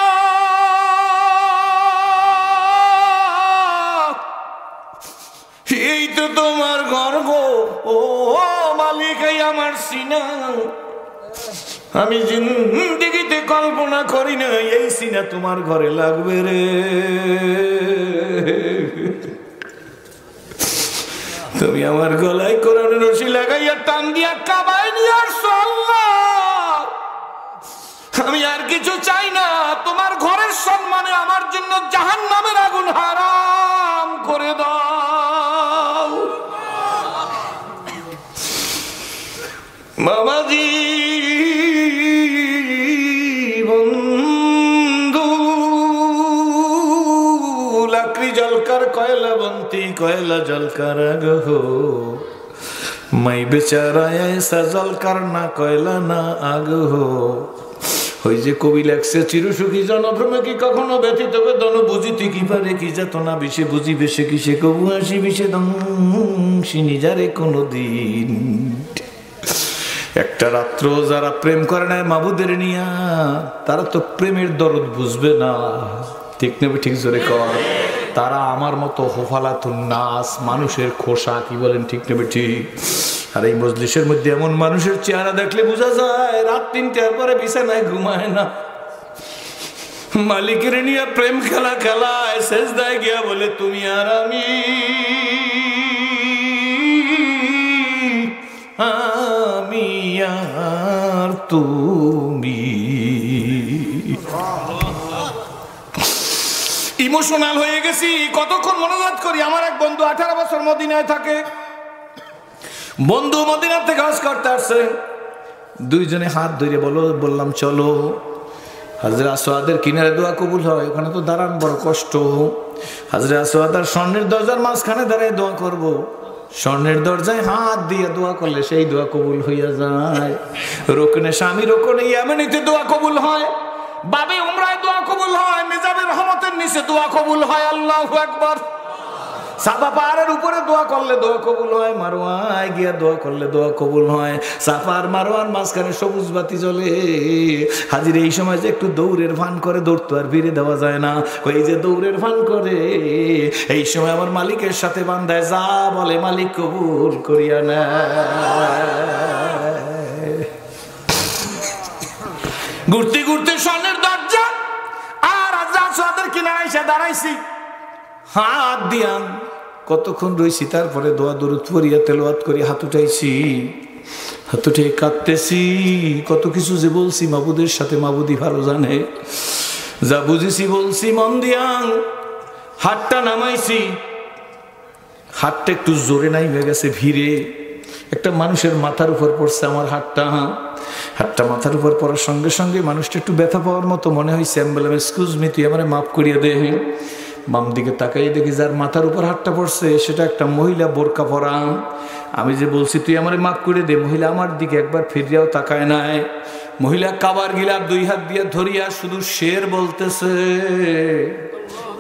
Speaker 1: এই তো তোমার ঘর গো, ও মালিক, এই আমার সিনা। আমি জিন্দেগিতে কল্পনা করি না এই সিনা তোমার ঘরে লাগবে রে। তুমি আমার গলায় কোরআনের রশি লাগাইয়া টান দিয়া কাবায় নিয়ে আসছো আল্লাহ। আমি আর কিছু চাই না, তোমার ঘরের সম্মানে আমার জন্য জাহান্নামের আগুন হারাম করে দাও। বাবাজি বন্ধু, লাকড়ি জলকার কয়লা বন্তি, কয়লা জলকার আগ্রহ, মাই বেচারা এসা জলকার না কয়লা না আগ্রহ। ওই যে কবি লেখছে, চিরসুখী জনভ্রমে কি কখনো ব্যথিত বেদন, বুঝিতে কি পারে কি যাত না বিষে, বুঝিবে সে কিসে কবু আসি বিষে দংশিনী যারে কোনো দিন। একটা রাত্র যারা প্রেম করে না মাবুদের নিয়া, তারা তো প্রেমের দরদ বুঝবে না। ঠিক নেবে ঠিক জোরে কর। তারা আমার মতো হোফালাতুন নাস, মানুষের খোসা, কি বলেন ঠিক নেবে ঠিক। আর এই মজলিসের মধ্যে এমন মানুষের চেহারা দেখলে বোঝা যায় রাত 3টার পরে বিছানায় ঘুমায় না। মালিকের নিয়ে প্রেম খেলা খেলায় সেজদায় গিয়া বলে তুমি আর আমি, আমি আর তুমি। ইমোশনাল হয়ে গেছি, কতক্ষণ মনোজাত করি। আমার এক বন্ধু 18 বছর মদিনায় থাকে। বন্ধু মদিনা থেকে হজ করতে আসছে, দুইজনে হাত ধরে বললাম চলো হাজরে আসওয়াদের কিনারে দোয়া কবুল হয়, ওখানে তো দাঁড়ান বড় কষ্ট। হাজরে আসওয়াদের স্বর্ণের দরজার মাঝখানে দাঁড়ায় দোয়া করব। স্বর্ণের দরজায় হাত দিয়ে দোয়া করলে সেই দোয়া কবুল হইয়া যায়। রোকনে স্বামী, রোকনে ইয়ামানিতে দোয়া কবুল হয়, বাবে উমরায় দোয়া কবুল হয়, মেজাবের রহমতের নিচে দোয়া কবুল হয়। আল্লাহু আকবার। সাফা পাহাড়ের উপরে দোয়া করলে দোয়া কবুল হয়, মারওয়ায় গিয়া দোয়া করলে দোয়া কবুল হয়। সাফা আর মারওয়ার মাঝখানে সবুজ বাতি জ্বলে। হাজির এই সময় যে একটু দৌড়ের ভান করে, দৌড় তো আর ভিড়ে দেওয়া যায় না, ওই যে দৌড়ের ভান করে, এই সময় আমার মালিকের সাথে বান্ধায় যা বলে মালিক কবুল করিয়া নেয়। ঘুরতে ঘুরতে স্বর্ণের দরজা আর আজাদের কিনারে এসে দাঁড়াইছি, হাত দিয়া কতক্ষণ রইছি, তারপরে দোয়া দরুদ পড়িয়া তেলাওয়াত করি হাত উঠাইছি, হাত উঠে কাঁদতেছি। কত কিছু যে বলছি মাবুদের সাথে, মাবুদি ভালো জানে। যা বুঝেছি বলছি মন দিয়া। হাতটা নামাইছি, হাতটা একটু জোরে নাই হয়ে গেছে, ভিড়ে একটা মানুষের মাথার উপর পড়ছে আমার হাতটা। হাতটা মাথার উপর পড়ার সঙ্গে সঙ্গে মানুষটা একটু ব্যথা পাওয়ার মতো মনে হয়েছে। আমি বললাম এক্সকিউজ মি, তুই আমার মাফ করিয়া দে। বাম দিকে তাকাই দেখি যার মাথার উপর হাতটা পড়ছে সেটা একটা মহিলা, বোরকা পরা। আমি যে বলছি তুই আমার মাফ করে দে, মহিলা আমার দিকে একবার ফিরিয়াও তাকায় নাই। মহিলা কাবার গিলাপ 2 হাত দিয়ে ধরিয়া শুধু শের বলতেছে,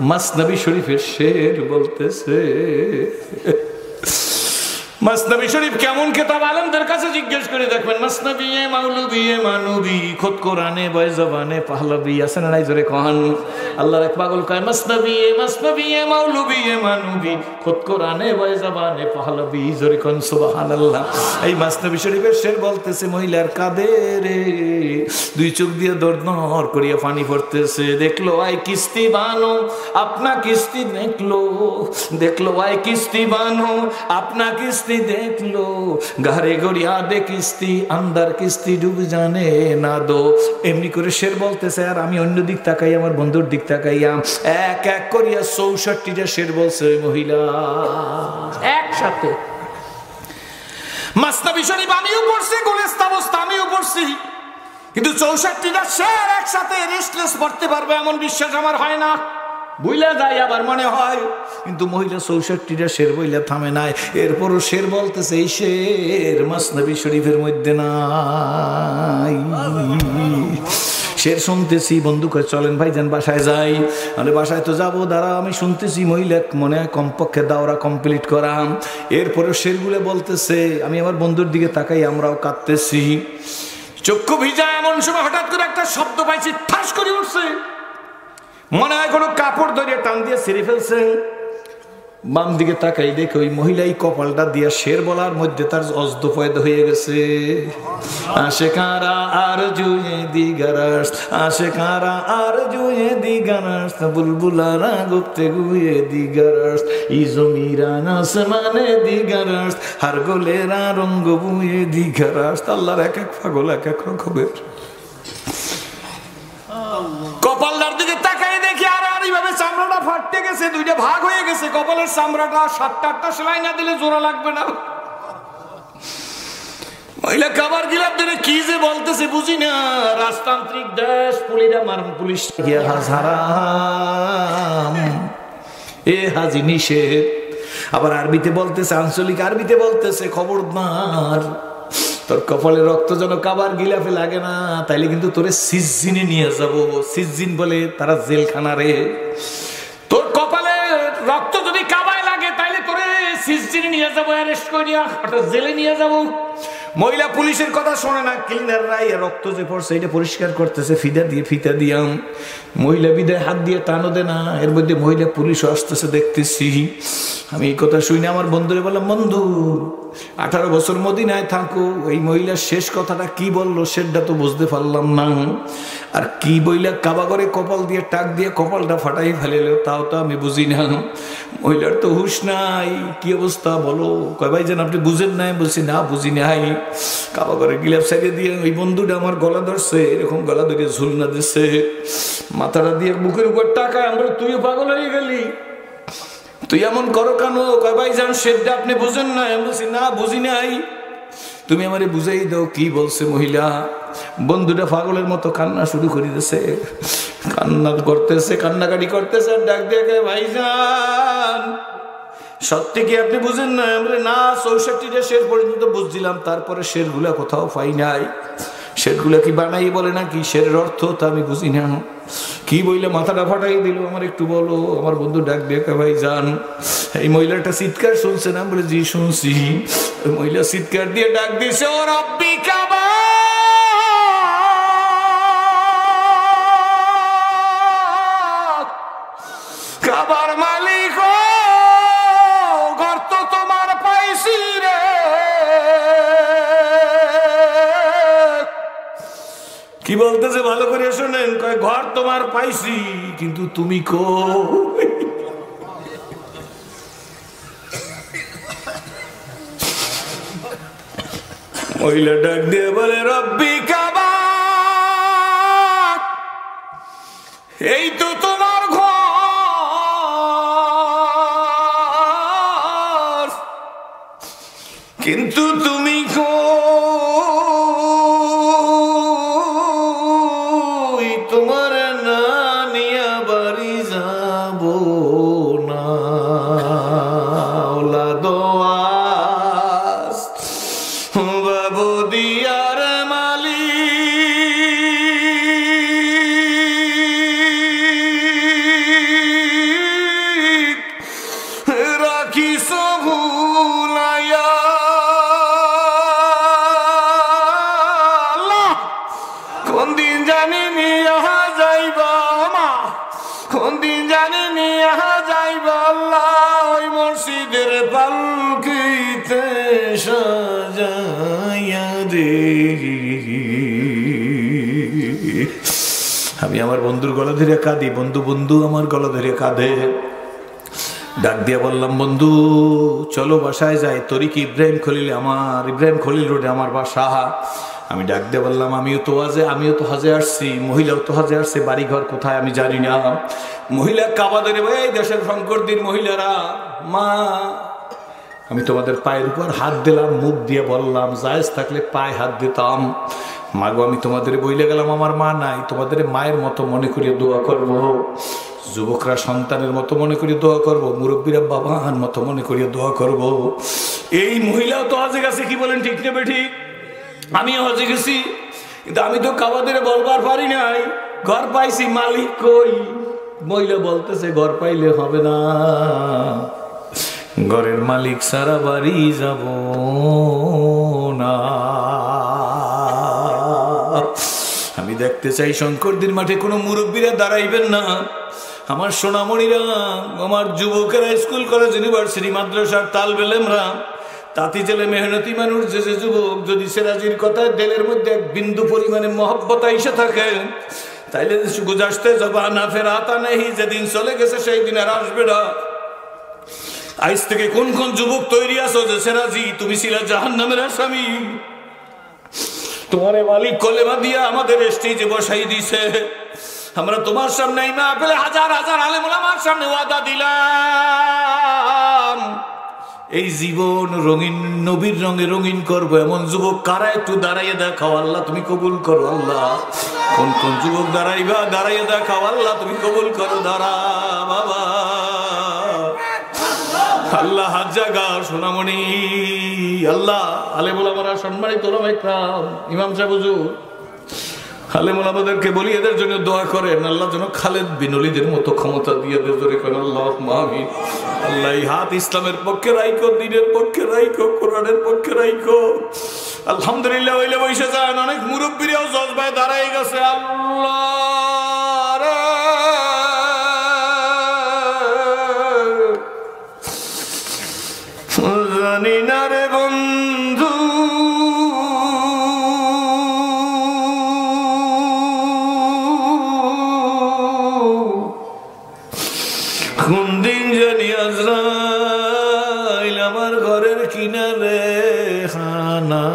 Speaker 1: মাসনবী শরীফের শের বলতেছে। মাসনবী শরীফ কেমন কিতাব, আলেমদের কাছে জিজ্ঞেস করে দেখবেন। মাসনবী এ মাওলবী এ মানবী, খুদ কোরআনে বয় জবানে পাহলবী, আছে না নাই জোরে কহান। আল্লাহর এক পাগল কয় মাসনবী এ মাওলবী এ মানবী, খুদ কোরআনে বয় জবানে পাহলবী, জোরে কোন সুবহানাল্লাহ। এই মাসনবী শরীফের শের বলতেছে, মহিলার কাঁদে রে, 2 চোখ দিয়ে দরদর করিয়া পানি পড়তেছে। দেখলো আই কিস্তি বানো আপনা কিস্তি, দেখলো আই কিস্তি বানো আপনা কিস্তি, দেখলো ঘরে গড়িয়া দে কিস্তি, আন্দার কিস্তি ডুব জানে না দো। এমনি করে শের বলতেছে, আর আমি অন্য দিক তাকাই, আমার বন্ধুর দিক তাকাইয়া এক এক করিয়া 64টা শের বলছে মহিলা একসাথে। মাসনবী শরীফ আমিও পড়ছি, গোলেস্তা অবস্থা আমিও পড়ছি, কিন্তু 64টা শের একসাথে রেস্টলেস পড়তে পারবে এমন বিশ্বাস আমার হয় না। বইলা যায় আবার মনে হয়, কিন্তু মহিলা 64টা শের বইলা থামে নাই। এরপরও শের বলতেছে, এই শের মাসনবী শরীফের মধ্যে নাই। শের শুনতেছি, বন্ধু কয় চলেন ভাইজান বাসায় যাই। মানে বাসায় তো যাবো, দাঁড়া আমি শুনতেছি। মহিলা মনে হয় কমপক্ষে দাওরা কমপ্লিট করা। এরপরে শেরগুলো বলতেছে, আমি আমার বন্ধুর দিকে তাকাই, আমরাও কাঁদতেছি, চক্ষু ভিজা। এমন সময় হঠাৎ করে একটা শব্দ পাইছি, ঠাস করে উঠছে, মনে হয় কোনো কাপড় ধরিয়ে টান দিয়ে ছিঁড়ে ফেলছে। বাম দিকে তাকাই দেখে ওই মহিলাই কপালটা দিয়া শের বলার মধ্যে তার অজদ পয়দা হয়ে গেছে। আশেকারা আর জুয়ে দিগারাস, আশেকারা আর জুয়ে দিগারাস, বুলবুলারা গুপ্তে গুয়ে দিগারাস, ইজমিরা আসমানে দিগারাস, হার গোলেরা রঙ্গ বুয়ে দিগারাস। আল্লাহর এক এক পাগল এক এক রকমের। কপালটার দিকে তাকাই দেখি আর এইভাবে চামড়াটা ফাটতে গেছে, 2টা ভাগ হয়ে গেছে কপালের চামড়াটা। 7-8টা সেলাই না দিলে জোড়া লাগবে না। মহিলা কাবার গিলাপ ধরে কি যে বলতেছে বুঝি না। রাজতান্ত্রিক দেশ, পুলিশ হারাম, এ হাজি নিষেধ। আবার আরবিতে বলতেছে, আঞ্চলিক আরবিতে বলতেছে, খবরদার তোর কপালে রক্ত যেন কাবার গিলাফে লাগে না, তাইলে কিন্তু তোরে সিজ্জিনে নিয়ে যাব। সিজ্জিন বলে তারা জেলখানা রে। তোর কপালে রক্ত যদি কাবায় লাগে তাইলে তোরে সিজ্জিনে নিয়ে যাবো, অ্যারেস্ট করিয়া অর্থাৎ জেলে নিয়ে যাব। মহিলা পুলিশের কথা শোনে না, ক্লিনাররাই রক্ত যে পড়ছে এটা পরিষ্কার করতেছে ফিতা দিয়াম। মহিলা বিদায় হাত দিয়ে টানো দে না, এর মধ্যে মহিলা পুলিশও আসতেছে দেখতেছি। আমি এই কথা শুনে আমার বন্ধুরে বললাম, বন্ধু 18 বছর মদিনায় থাকো, এই মহিলার শেষ কথাটা কি বললো সেটা তো বুঝতে পারলাম না। আর কি বইলা কাবা করে কপাল দিয়ে টাক দিয়ে কপালটা ফাটাই ফেলেলো তাও তো আমি বুঝি না। মহিলার তো হুশ নাই, কি অবস্থা বলো? কয় ভাইজান আপনি বুঝেন নাই? বলছি না বুঝি নাই। কাবা করে গিলাপ সাইডে দিয়ে ওই বন্ধুটা আমার গলা ধরছে, এরকম গলা ধরে ঝুলনা দিচ্ছে, মাথাটা দিয়ে বুকের উপর টাকায়। আমরা তুইও পাগল হয়ে গেলি, তুই এমন করো কেন? কয় ভাইজান সেটা আপনি বুঝেন না। আমি বলছি না বুঝি নাই, তুমি আমারে বুঝাই দাও কি বলছে মহিলা। বন্ধুটা পাগলের মতো কান্না শুরু করে দিয়েছে, কান্না করতেছে, কান্নাকাটি করতেছে, আর ডাক দিয়ে ভাইজান সত্যি কি আপনি বুঝেন না? আমরা না 64টা শের পর্যন্ত বুঝছিলাম, তারপরে শেরগুলা কোথাও পাই নাই। শেরগুলা কি বানাই বলে না কি? শেরের অর্থ তা আমি বুঝি না। কি বইলে মাথাটা ফাটাই দিল, আমার একটু বলো। আমার বন্ধু ডাক দিয়ে ভাইজান এই মহিলাটা চিৎকার শুনছে না? বলে জি শুনছি। ওই মহিলা চিৎকার দিয়ে ডাক দিয়েছে, ও রব্বি কাবা, কাবার মালিক গর্ত তোমার পাইছি রে। কি বলতেছে ভালো করে শোনেন, কয় ঘর তোমার পাইছি কিন্তু তুমি কই? মহিলা ডাক দিয়ে বলে রব্বি কাবা, এই তো তোমার ঘর, কিন্তু তুমি কই, তোমার না নিয়া বাড়ি যাব না। ওলা দোয়াস বাবু দিয়ার মালিক রাখি সহুলায়া, কোন দিন জানি নিয়া যাইবা মা, কোন দিন জানি নিয়া যাইবা আল্লাহ, ওই মসজিদের পালকিতে সাজাইয়া দে। আমি আমার বন্ধুর গলা ধরে কাঁদি, বন্ধু বন্ধু আমার গলা ধরে কাঁদে। ডাক দিয়া বললাম বন্ধু চলো বাসায় যাই, তরিক ইব্রাহিম খলিল, আমার ইব্রাহিম খলিল রোডে আমার বাসা। আমি ডাক দিয়ে বললাম আমিও তো হজে আসছি, মহিলাও তো হজে আসছে, বাড়ি ঘর কোথায় আমি জানি না। মহিলা কাবা ধরে, এই দেশের শঙ্করদির মহিলারা, মা আমি তোমাদের পায়ের উপর হাত দিলাম, মুখ দিয়ে বললাম জায়েজ থাকলে পায়ে হাত দিতাম। মাগো আমি তোমাদের বইলে গেলাম আমার মা নাই, তোমাদের মায়ের মতো মনে করিয়ে দোয়া করব, যুবকরা সন্তানের মতো মনে করিয়ে দোয়া করব, মুরব্বীরা বাবার মতো মনে করিয়ে দোয়া করব। এই মহিলাও তো হজে গেছে, কি বলেন ঠিক নেবে ঠিক? আমিও হজে গেছি, কিন্তু আমি তো কাবাদের বলবার পারি নাই, ঘর পাইছি, মালিক কই? মহিলা বলতেছে ঘর পাইলে হবে না, ঘরের মালিক সারা বাড়ি যাব না। আমি দেখতে চাই শঙ্করদির মাঠে কোনো মুরব্বীরা দাঁড়াইবেন না, আমার সোনামণিরা, আমার যুবকেরা, স্কুল কলেজ ইউনিভার্সিটি মাদ্রাসার তালবেলেমরা, তাঁতি জেলে মেহনতি মানুষ, যে যুবক যদি সেরাজির কথায় দিলের মধ্যে এক বিন্দু পরিমাণে মহব্বত আইসা থাকে, তাইলে গুজারতে জবা না ফের আতা নেই, যেদিন চলে গেছে সেই দিন আর আসবে না। আজ থেকে কোন কোন যুবক তৈরি আছো যে সেরাজি তুমি ছিলা জাহান্নামের আসামি, তোমার মালিক কলেমা দিয়া আমাদের স্টেজে বসাই দিছে, আমরা তোমার সামনে না পেলে হাজার হাজার আলেম ওলামার সামনে ওয়াদা দিলাম, এই জীবন রঙিন নবীর রঙে রঙিন করবো। এমন যুবক কারা একটু দাঁড়াইয়ে দেখাও আল্লাহ, তুমি কবুল করো আল্লাহ। কোন কোন যুবক দাঁড়াইবা, দাঁড়াইয়ে দেখাও আল্লাহ, তুমি কবুল করো। দাঁড়া বাবা, আল্লাহ হাত জাগা সোনামণি, আল্লাহ আলেম ওলামারা, সম্মানিত ওলামা ইকরাম, ইমাম সাহেব হুজুর, আলেম ওলামাদেরকে বলি এদের জন্য দোয়া করেন, আল্লাহ যেন খালেদ বিন ওলীদের মতো ক্ষমতা দিয়ে দেয়, জোরে করেন আল্লাহুম্মা আমিন। আল্লাহ এই হাত ইসলামের পক্ষে রাইখো, দ্বীনের পক্ষে রাইখো, কোরআনের পক্ষে রাইখো। আলহামদুলিল্লাহ হইলে বসে যান, অনেক মুরব্বীরাও জজবায় দাঁড়াই গেছে। আল্লাহ রে জানি না রে বন্ধু, কোন দিন জানি আজরাইল আমার ঘরের কিনারে হানা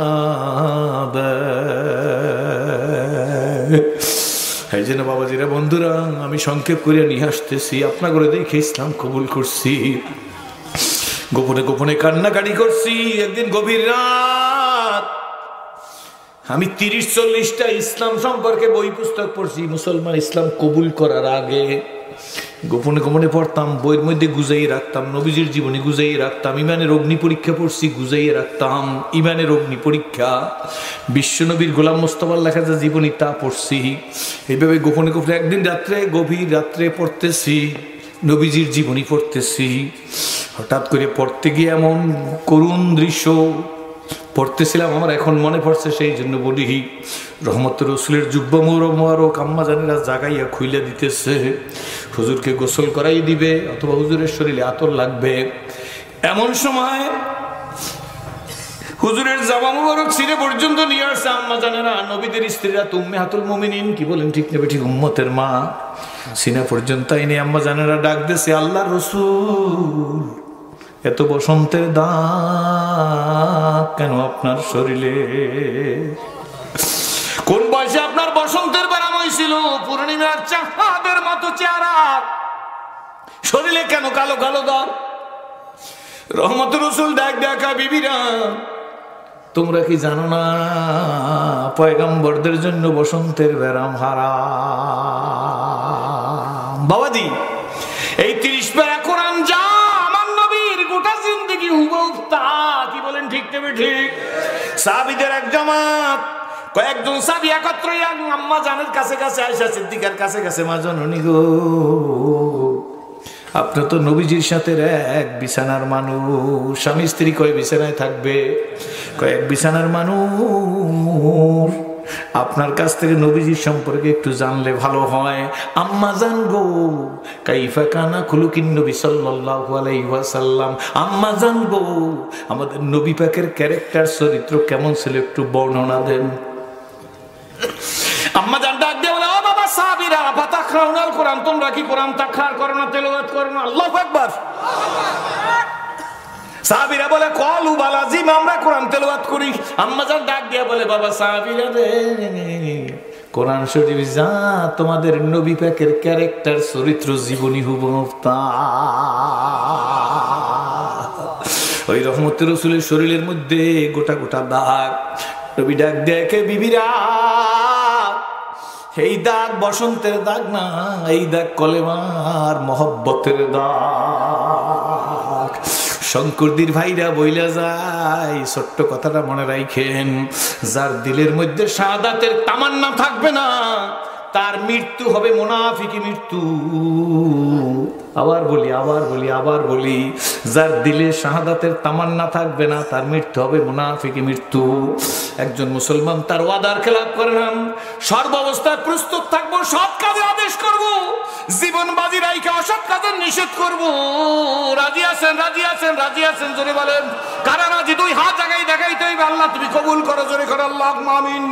Speaker 1: দেয়। এই জন্য বাবাজিরা, বন্ধুরা, আমি সংক্ষেপ করে নিয়ে আসতেছি, আপনার করে দেখে ইসলাম কবুল করছি, গোপনে গোপনে কান্নাকাটি করছি। একদিন গভীর রাত আমি 30-40টা ইসলাম সম্পর্কে বই পুস্তক পড়ছি, মুসলমান ইসলাম কবুল করার আগে গোপনে গোপনে পড়তাম, বইয়ের মধ্যে গুজাইয়ে রাখতাম, নবীজির জীবনী গুজাইয়ে রাখতাম, ইমানের অগ্নি পরীক্ষা পড়ছি, গুজাইয়ে রাখতাম ইমানের অগ্নি পরীক্ষা, বিশ্বনবীর গোলাম মোস্তফার লেখা যে জীবনী তা পড়ছি। এইভাবে গোপনে গোপনে একদিন রাত্রে, গভীর রাত্রে পড়তেছি, নবীজির জীবনী পড়তেছি। হঠাৎ করে পড়তে গিয়ে এমন করুণ দৃশ্য পড়তেছিলাম, আমার এখন মনে পড়ছে, সেই জন্য বলি। রহমত রসুলের যুব্ব মোবারক আম্মা জানেরা জাগাইয়া খুইলে দিতেছে, হুজুরকে গোসল করাই দিবে, অথবা হুজুরের শরীরে আতর লাগবে। এমন সময় হুজুরের জামা মোবারক ছিঁড়ে পর্যন্ত নিয়ে আসছে আম্মা জানেরা, নবীদের স্ত্রীরা, উম্মাহাতুল মুমিনিন, কি বলেন ঠিক নেবে ঠিক, উম্মতের মা, সিনা পর্যন্ত এনে আম্মা জানেরা ডাক দিয়েছে, আল্লাহর রাসূল এত বসন্তের দাগ কেন আপনার শরীরে? কোন বয়সে আপনার বসন্তের ব্যারাম হয়েছিল? পূর্ণিমার চাঁদের মতো চেহারা, শরীরে কেন কালো কালো দাগ? রহমতের রসুল ডাক দেখা, বিবিরা তোমরা কি জানো না পয়গম্বরদের জন্য বসন্তের ব্যারাম হারাম? বাবাজি, এই 30 পারা কোরআন যা আমার নবীর গোটা জিন্দেগি হুবহু তা। কি বলেন, ঠিক নেবে ঠিক? সাহাবীদের এক জামাত, কয়েকজন সাহাবী একত্র আম্মা জানের কাছে কাছে, আয়েশা সিদ্দিকার কাছে কাছে, মা জননী গো, আপনি তো নবীজির সাথে এক বিছানার মানুষ। স্বামী স্ত্রী কয় বিছানায় থাকবে? কয়েক বিছানার মানুষ। আপনার কাছ থেকে নবীজির সম্পর্কে একটু জানলে ভালো হয়। আম্মা জান গো, কাইফা কানা খুলুকিন নবী সাল্লাল্লাহু আলাইহি ওয়াসাল্লাম, আম্মা জান গো, আমাদের নবী পাকের ক্যারেক্টার, চরিত্র কেমন ছিল একটু বর্ণনা দেন। আম্মা জান ডাক দিয়ে বলে, ও বাবা সাহাবীরা, ফাতাকরাউনাল কোরআন, তোমরা কি কোরআন তাকরার করো না, তেলাওয়াত করো না? আল্লাহু আকবার। সাহাবীরা বলে, কলু বালাজিম, আমরা কোরআন তেলাওয়াত করি। আম্মা জান ডাক দিয়ে বলে, বাবা সাহাবীরা রে, কোরআন শরীফ যা তোমাদের নবী পাকের ক্যারেক্টার, চরিত্র, জীবনী হুবহু তা। ওই রহমতের রাসূলের শরীরের মধ্যে গোটা গোটা দাগ। নবী ডাক দেখে, বিবিরা এই দাগ বসন্তের দাগ না, এই দাগ কলেমার মহব্বতের দাগ। শঙ্করদীর ভাইরা বইলা যায়, ছোট্ট কথাটা মনে রাখেন, যার দিলের মধ্যে শাহাদাতের তামান্না থাকবে না, তার মৃত্যু হবে মুনাফিকি মৃত্যু। আবার বলি, আবার বলি, আবার বলি, যার দিলে শাহাদাতের তামান্না থাকবে না, তার মৃত্যু হবে মুনাফিকি মৃত্যু। একজন মুসলমান তার ওয়াদার খেলাপ করে না, সর্বাবস্থায় প্রস্তুত থাকবো, সৎ কাজে আদেশ করব, জীবন বাজি রাইখে অসৎ কাজের নিষেধ করব। রাজি আছেন? রাজি আছেন? রাজি আছেন? জোরে বলেন। কারা রাজি? 2 হাত জায়গায় দেখাইতে হইবে। আল্লাহ তুমি কবুল করো, জোরে করো আল্লাহুম্মা আমিন।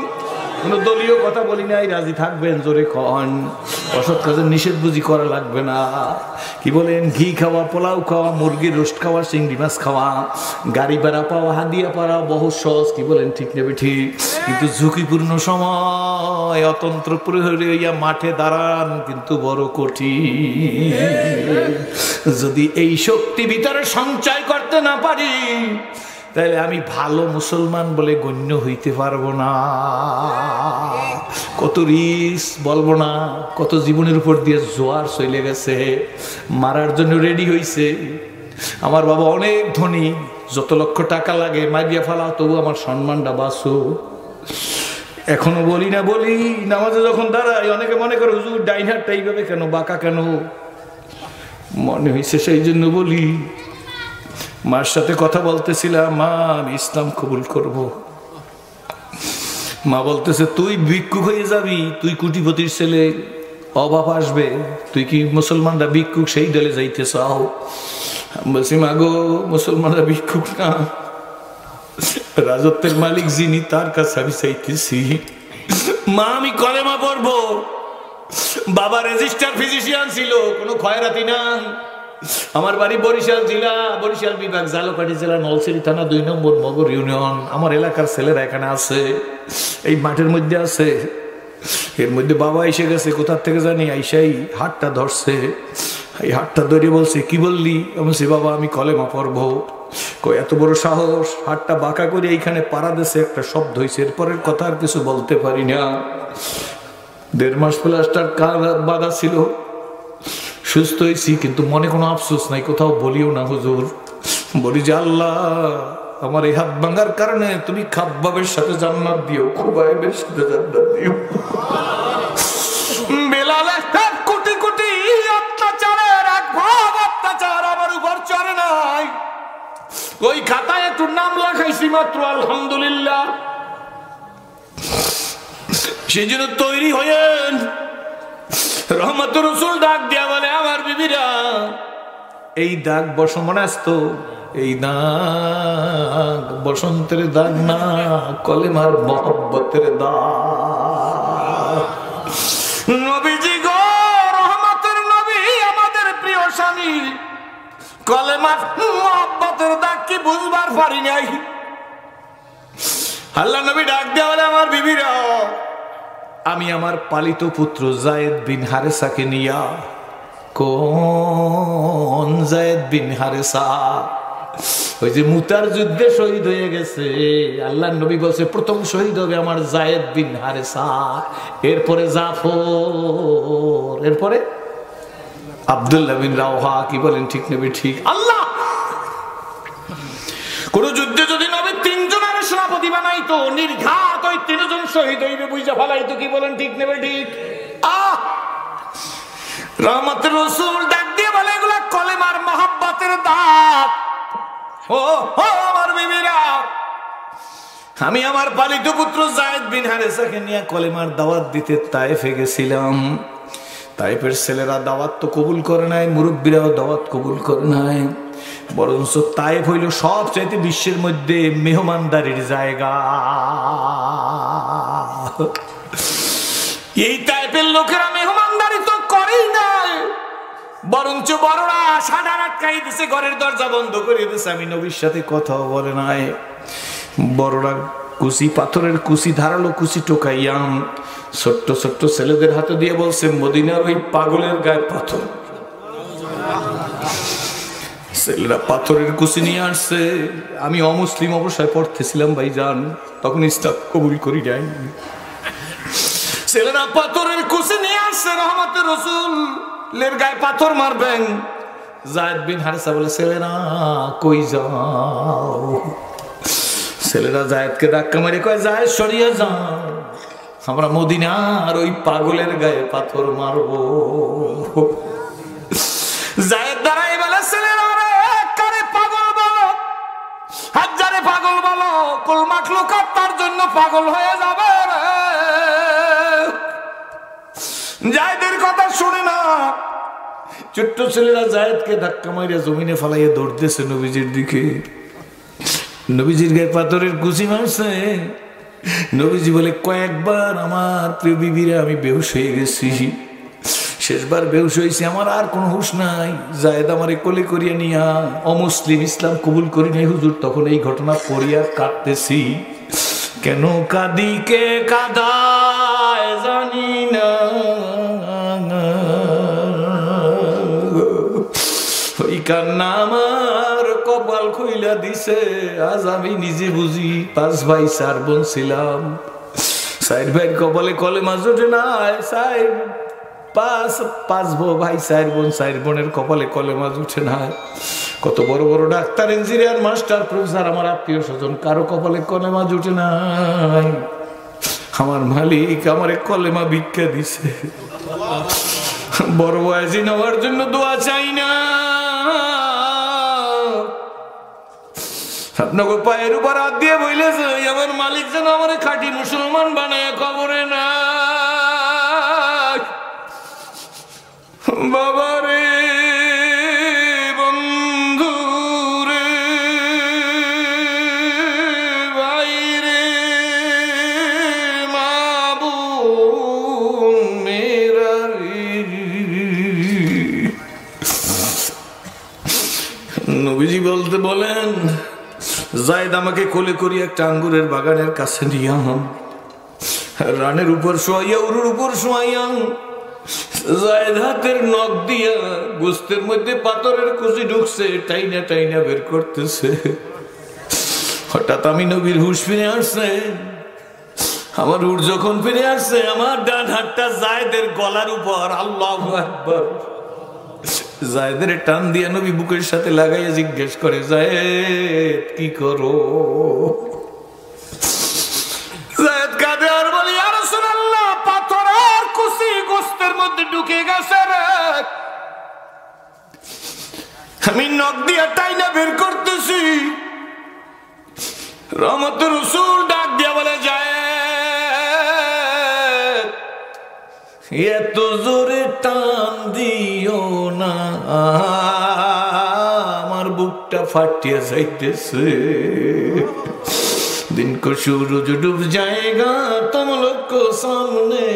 Speaker 1: কোনো দলীয় কথা বলি নাই, রাজি থাকবেন, জোরে কন। অসৎ কাজের নিষেধ বুঝি করা লাগবে না। কি বলেন, ঘি খাওয়া, পোলাও খাওয়া, মুরগির রোস্ট খাওয়া, চিংড়ি মাছ খাওয়া, গাড়ি ভাড়া পাওয়া, হাদিয়া পাওয়া বহু সহজ। কি বলেন, ঠিক নেবে ঠিক? কিন্তু ঝুঁকিপূর্ণ সময় অতন্ত্র প্রহরী হইয়া মাঠে দাঁড়ান কিন্তু বড় কঠিন। যদি এই শক্তি ভিতরে সঞ্চয় করতে না পারি, তাহলে আমি ভালো মুসলমান বলে গণ্য হইতে পারবো না। কত রিস্ক বলবো না, কত জীবনের উপর দিয়ে জোয়ার চলে গেছে, মারার জন্য রেডি হইছে। আমার বাবা অনেক ধনী, যত লক্ষ টাকা লাগে মারিয়া ফেলা, তবু আমার সম্মানটা বাঁচো। এখনো বলি না, বলি নামাজে যখন দাঁড়াই, অনেকে মনে করে হুজুর ডাইন হাতটা এইভাবে কেন, বাঁকা কেন? মনে হয়েছে সেই জন্য বলি। মার সাথে কথা বলতেছিলাম, মা আমি ইসলাম কবুল করব। মা বলতেছে, তুই ভিক্ষুক হয়ে যাবি, তুই কোটিপতির ছেলে, অভাব আসবে, তুই কি মুসলমানরা ভিক্ষুক সেই দলে যাইতে চাও? বলছি, মা গো, মুসলমানরা ভিক্ষুক না, রাজত্বের মালিক যিনি তার কাছে আমি চাইতেছি। মা আমি কলেমা পড়বো। বাবা রেজিস্টার ফিজিশিয়ান ছিল, কোনো খয়রাতি না। আমার বাড়ি বরিশাল জেলা, বরিশাল বিভাগ, জালকাঠি জেলা, নলছিটি থানা, 2 নম্বর মগর ইউনিয়ন। আমার এলাকার ছেলেরা এখানে আছে, এই মাঠের মধ্যে আছে। এর মধ্যে বাবা এসে গেছে, কোথার থেকে জানি, আইসাই হাতটা ধরছে। এই হাতটা ধরে বলছে, কি বললি? আমি বলছি, বাবা আমি কলেমা পড়বো। এত বড় সাহস! হাতটা বাঁকা করে এইখানে পাড়া দেশে একটা শব্দ হয়েছে, এরপরের কথা আর কিছু বলতে পারি না। 1.5 মাস প্লাস্টার বাঁধা ছিল, সুস্থ হয়েছি, কিন্তু মনে কোনো আফসোস নাই, কোথাও বলিও না হুজুর। বলি যে, আল্লাহ আমার এই হাত ভাঙার কারণে তুমি খাব্বাবের সাথে জান্নাত দিও, খুবাইবের সাথে জান্নাত দিও। বেলালের কোটি কোটি অত্যাচারের এক ভাগ অত্যাচার আমার উপর চড়ে নাই, ওই খাতায় একটু নাম লেখাইছি মাত্র, আলহামদুলিল্লাহ। সেই জন্য তৈরি হয়েন। রহমতের রাসূল ডাক দিয়া বলে, আমার বিবিরা এই দাগ মনে আসতো, এই দাগ বসন্তের দাগ না, কলেমার মহব্বতের দাগ। নবীজি গো, রহমতের নবী, আমাদের প্রিয় স্বামী, কলেমার মহব্বত মহব্বতের দাগ কি বুঝবার পারি নাই। আল্লাহ নবী ডাক দেয়া বলে, আমার বিবিরা, আমি আমার পালিত পুত্র যায়েদ বিন হারেসাকে নিয়া। কোন যায়েদ বিন হারেসা? ওই যে মুতার যুদ্ধে শহীদ হয়ে গেছে। আল্লাহ নবী বলছে প্রথম শহীদ হবে আমার যায়েদ বিন হারেসা, এরপরে জাফর, এরপরে আব্দুল্লাহ বিন রাওহা। কি বলেন ঠিক নবী ঠিক? আল্লাহ কোন যুদ্ধে যদি নবী তিনজনের সেনাপতি বানাইতো, নির্ঘাত ওই তিনজন শহীদ হইবে বুঝা ফেলাইতো। কি বলেন ঠিক নেবে ঠিক? রহমতের রাসূল ডাক দিয়ে বলে, এগুলা কলেমার মহব্বতের দাগ। ও আমার বিবিরা, আমি আমার পালিত পুত্র যায়েদ বিন হারেসাকে নিয়ে কলেমার দাওয়াত দিতে তায়েফে গেছিলাম। তায়েফের ছেলেরা দাওয়াত তো কবুল করে নাই, মুরব্বীরাও দাওয়াত কবুল করে নাই, বরঞ্চ তায়েফ হইল সবচাইতে বিশ্বের মধ্যে মেহমানদারির জায়গা। এই তায়েফের লোকেরা মেহমানদারি তো করেই না, বরঞ্চ বড়রা সাদা আটকাই দিছে, ঘরের দরজা বন্ধ করে দিছে, আমি নবীর সাথে কথাও বলে নাই। বড়রা কুচি, পাথরের কুচি, ধারালো কুচি টোকাইয়াম ছোট্ট ছোট্ট ছেলেদের হাতে দিয়ে বলছে, মদিনার ওই পাগলের গায়ে পাথর। ছেলেরা পাথরের কুচি নিয়ে আসছে। আমি অমুসলিম অবস্থায় পড়তেছিলাম ভাইজান, তখন ইসলাম কবুল করি যাই। ছেলেরা পাথরের কুচি নিয়ে আসছে, রহমতের রাসূলের গায়ে পাথর মারবেন। যায়েদ বিন হারেসা বলে, ছেলেরা কই যাও? ছেলেরা যায়েদকে ধাক্কা মেরে কয়, যায়েদ সরিয়ে যাও, আমরা মদিনার ওই পাগলের গায়ে পাথর মারবো। যায়েদ দাঁড়াই বলে, ছেলেরা কারে পাগল বলো, হাজারে পাগল বলো, কুল মাখলুকাত তার জন্য পাগল হয়ে যাবে। যায়েদের কথা শুনে না। ছোট্ট ছেলেরা যায়েদকে ধাক্কা মারিয়া জমিনে ফালাইয়া দৌড়তেছে নবীজির দিকে। নবীজির গায়ে পাথরের কুচি মারছে। নবীজি বলে, কয়েকবার আমার প্রিয় বিবিরা আমি বেহুশ হয়ে গেছি, শেষবার বেহুশ হয়েছি, আমার আর কোনো হুঁশ নাই। যায়েদ আমারে কোলে করিয়া নিয়া, অমুসলিম, ইসলাম কবুল করি নাই হুজুর, তখন এই ঘটনা পড়িয়া কাঁদতেছি। কেন কাঁদি, কে কাঁদায় জানি না, ওই কান্না আমার কপাল খুইলা দিছে। আজ আমি নিজে বুঝি, 5 ভাই 4 বোন ছিলাম, 4 ভাইয়ের কপালে কলেমা জোটে নাই। 5 ভাই 4 বোন, 4 বোনের কপালে কলেমা জোটে নাই। কত বড় বড় ডাক্তার, ইঞ্জিনিয়ার, মাস্টার, প্রফেসর, আমার আত্মীয় স্বজন, কারো কপালে কলেমা জোটে নাই। আমার মালিক আমারে কলেমা ভিক্ষা দিছে। বড় ওয়াজি নেওয়ার জন্য দোয়া চাই না, আপনাকে পায়ের উপর হাত দিয়ে বইলেছে, আমার মালিক যেন আমার খাঁটি মুসলমান বানায় কবরে না। বাবা রে, বন্ধু রে, ভাই রে, মা বোন মেরা রে। নবীজি বলতে বলেন, যায়েদ আমাকে কোলে করি একটা আঙ্গুরের বাগানের কাছে নিয়া, রানের উপর শোয়াইয়া, উরুর উপর শোয়াইয়া, যায়েদ হাতের নখ দিয়া গোস্তের মধ্যে পাথরের কুচি ঢুকছে, টাইনা টাইনা বের করতেছে। হঠাৎ আমি নবীর হুঁশ ফিরে আসছে। আমার হুঁশ যখন ফিরে আসছে, আমার ডান হাতটা যায়েদের গলার উপর। আল্লাহু আকবার। যায়েদের টান দিয়ে নবী বুকের সাথে লাগাইয়া জিজ্ঞেস করে, যায়েদ কি করো? যায়েদ কাঁদে আর বলি, ইয়া রাসূলুল্লাহ, পাথরের কুচি গোস্তের মধ্যে ঢুকে গেছে রে, আমি নখ দিয়ে টাইনা বের করতেছি। রহমতের রাসূল ডাক দিয়া বলে, যায়েদ, এত জোরে টান দিও না, আমার বুকটা ফাটিয়া যাইতেছে। दिन को सूरज डूब जाएगा, तुम लोग को सामने,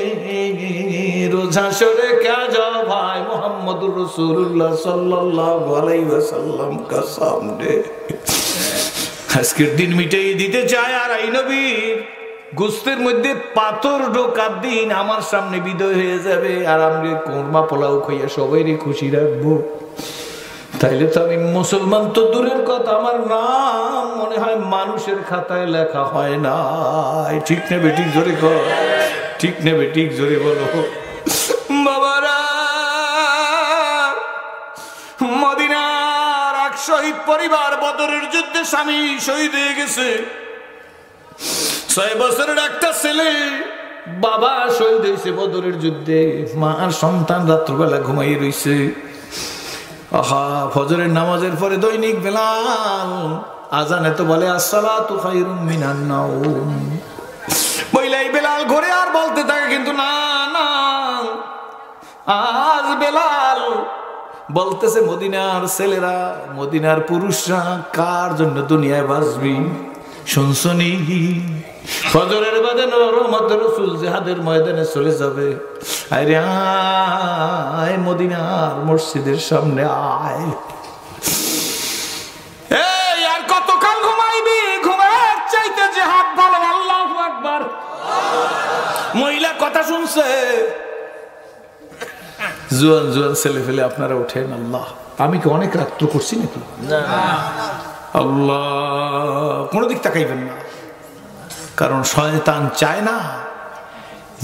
Speaker 1: रोज हाशरे क्या जाओ भाई मोहम्मद মুহাম্মাদুর রাসূলুল্লাহ সাল্লাল্লাহু আলাইহি ওয়াসাল্লাম কা সামনে আজকের দিন মিটাই দিতে চায়। আর এই নবীর গোস্তের মধ্যে পাথর ঢোকার দিন আমার সামনে বিদয় হয়ে যাবে, আর আমি কোরমা পোলাও খাইয়া সবাইরে খুশি রাখবো। তাইলে তো আমি মুসলমান তো দূরের কথা, আমার নাম মনে হয় মানুষের খাতায় লেখা হয় না। ঠিক নেবে ঠিক জোরে কর, ঠিক নেবে ঠিক জোরে বলো। বাবারা, মদিনার এক শহীদ পরিবার বদরের যুদ্ধে স্বামী শহীদ হয়ে গেছে। 6 বছরের একটা ছেলে বাবা শহীদ হয়েছে বদরের যুদ্ধে। মা আর সন্তান রাত্রবেলা ঘুমাই রইছে। আহা, ফজরের নামাজের পরে দৈনিক বেলাল আজানে তো বলে আসসালাতু খায়রুম মিনান নাওম। বইলাই বেলাল ঘরে আর বলতে থাকে, কিন্তু না না, আজ বেলাল বলতেছে মদিনার ছেলেরা, মদিনার পুরুষরা কার জন্য দুনিয়ায় বাঁচবি শুনছনি? ফজরের বাদে রহমতের রাসূল জিহাদের ময়দানে চলে যাবে। আরে আয় মদিনার মসজিদের সামনে আয়। এই আর কতকাল ঘুমাইবি? ঘুমার চাইতে জিহাদ ভালো। আল্লাহু আকবার। মহিলা কথা শুনছে। জোয়ান জোয়ান ছেলে ফেলে আপনারা ওঠেন। আল্লাহ, আমি কি অনেক রাত্র করছি নাকি? না আল্লাহ, কোনো দিক তাকাইবেন না, কারণ শয়তান চায় না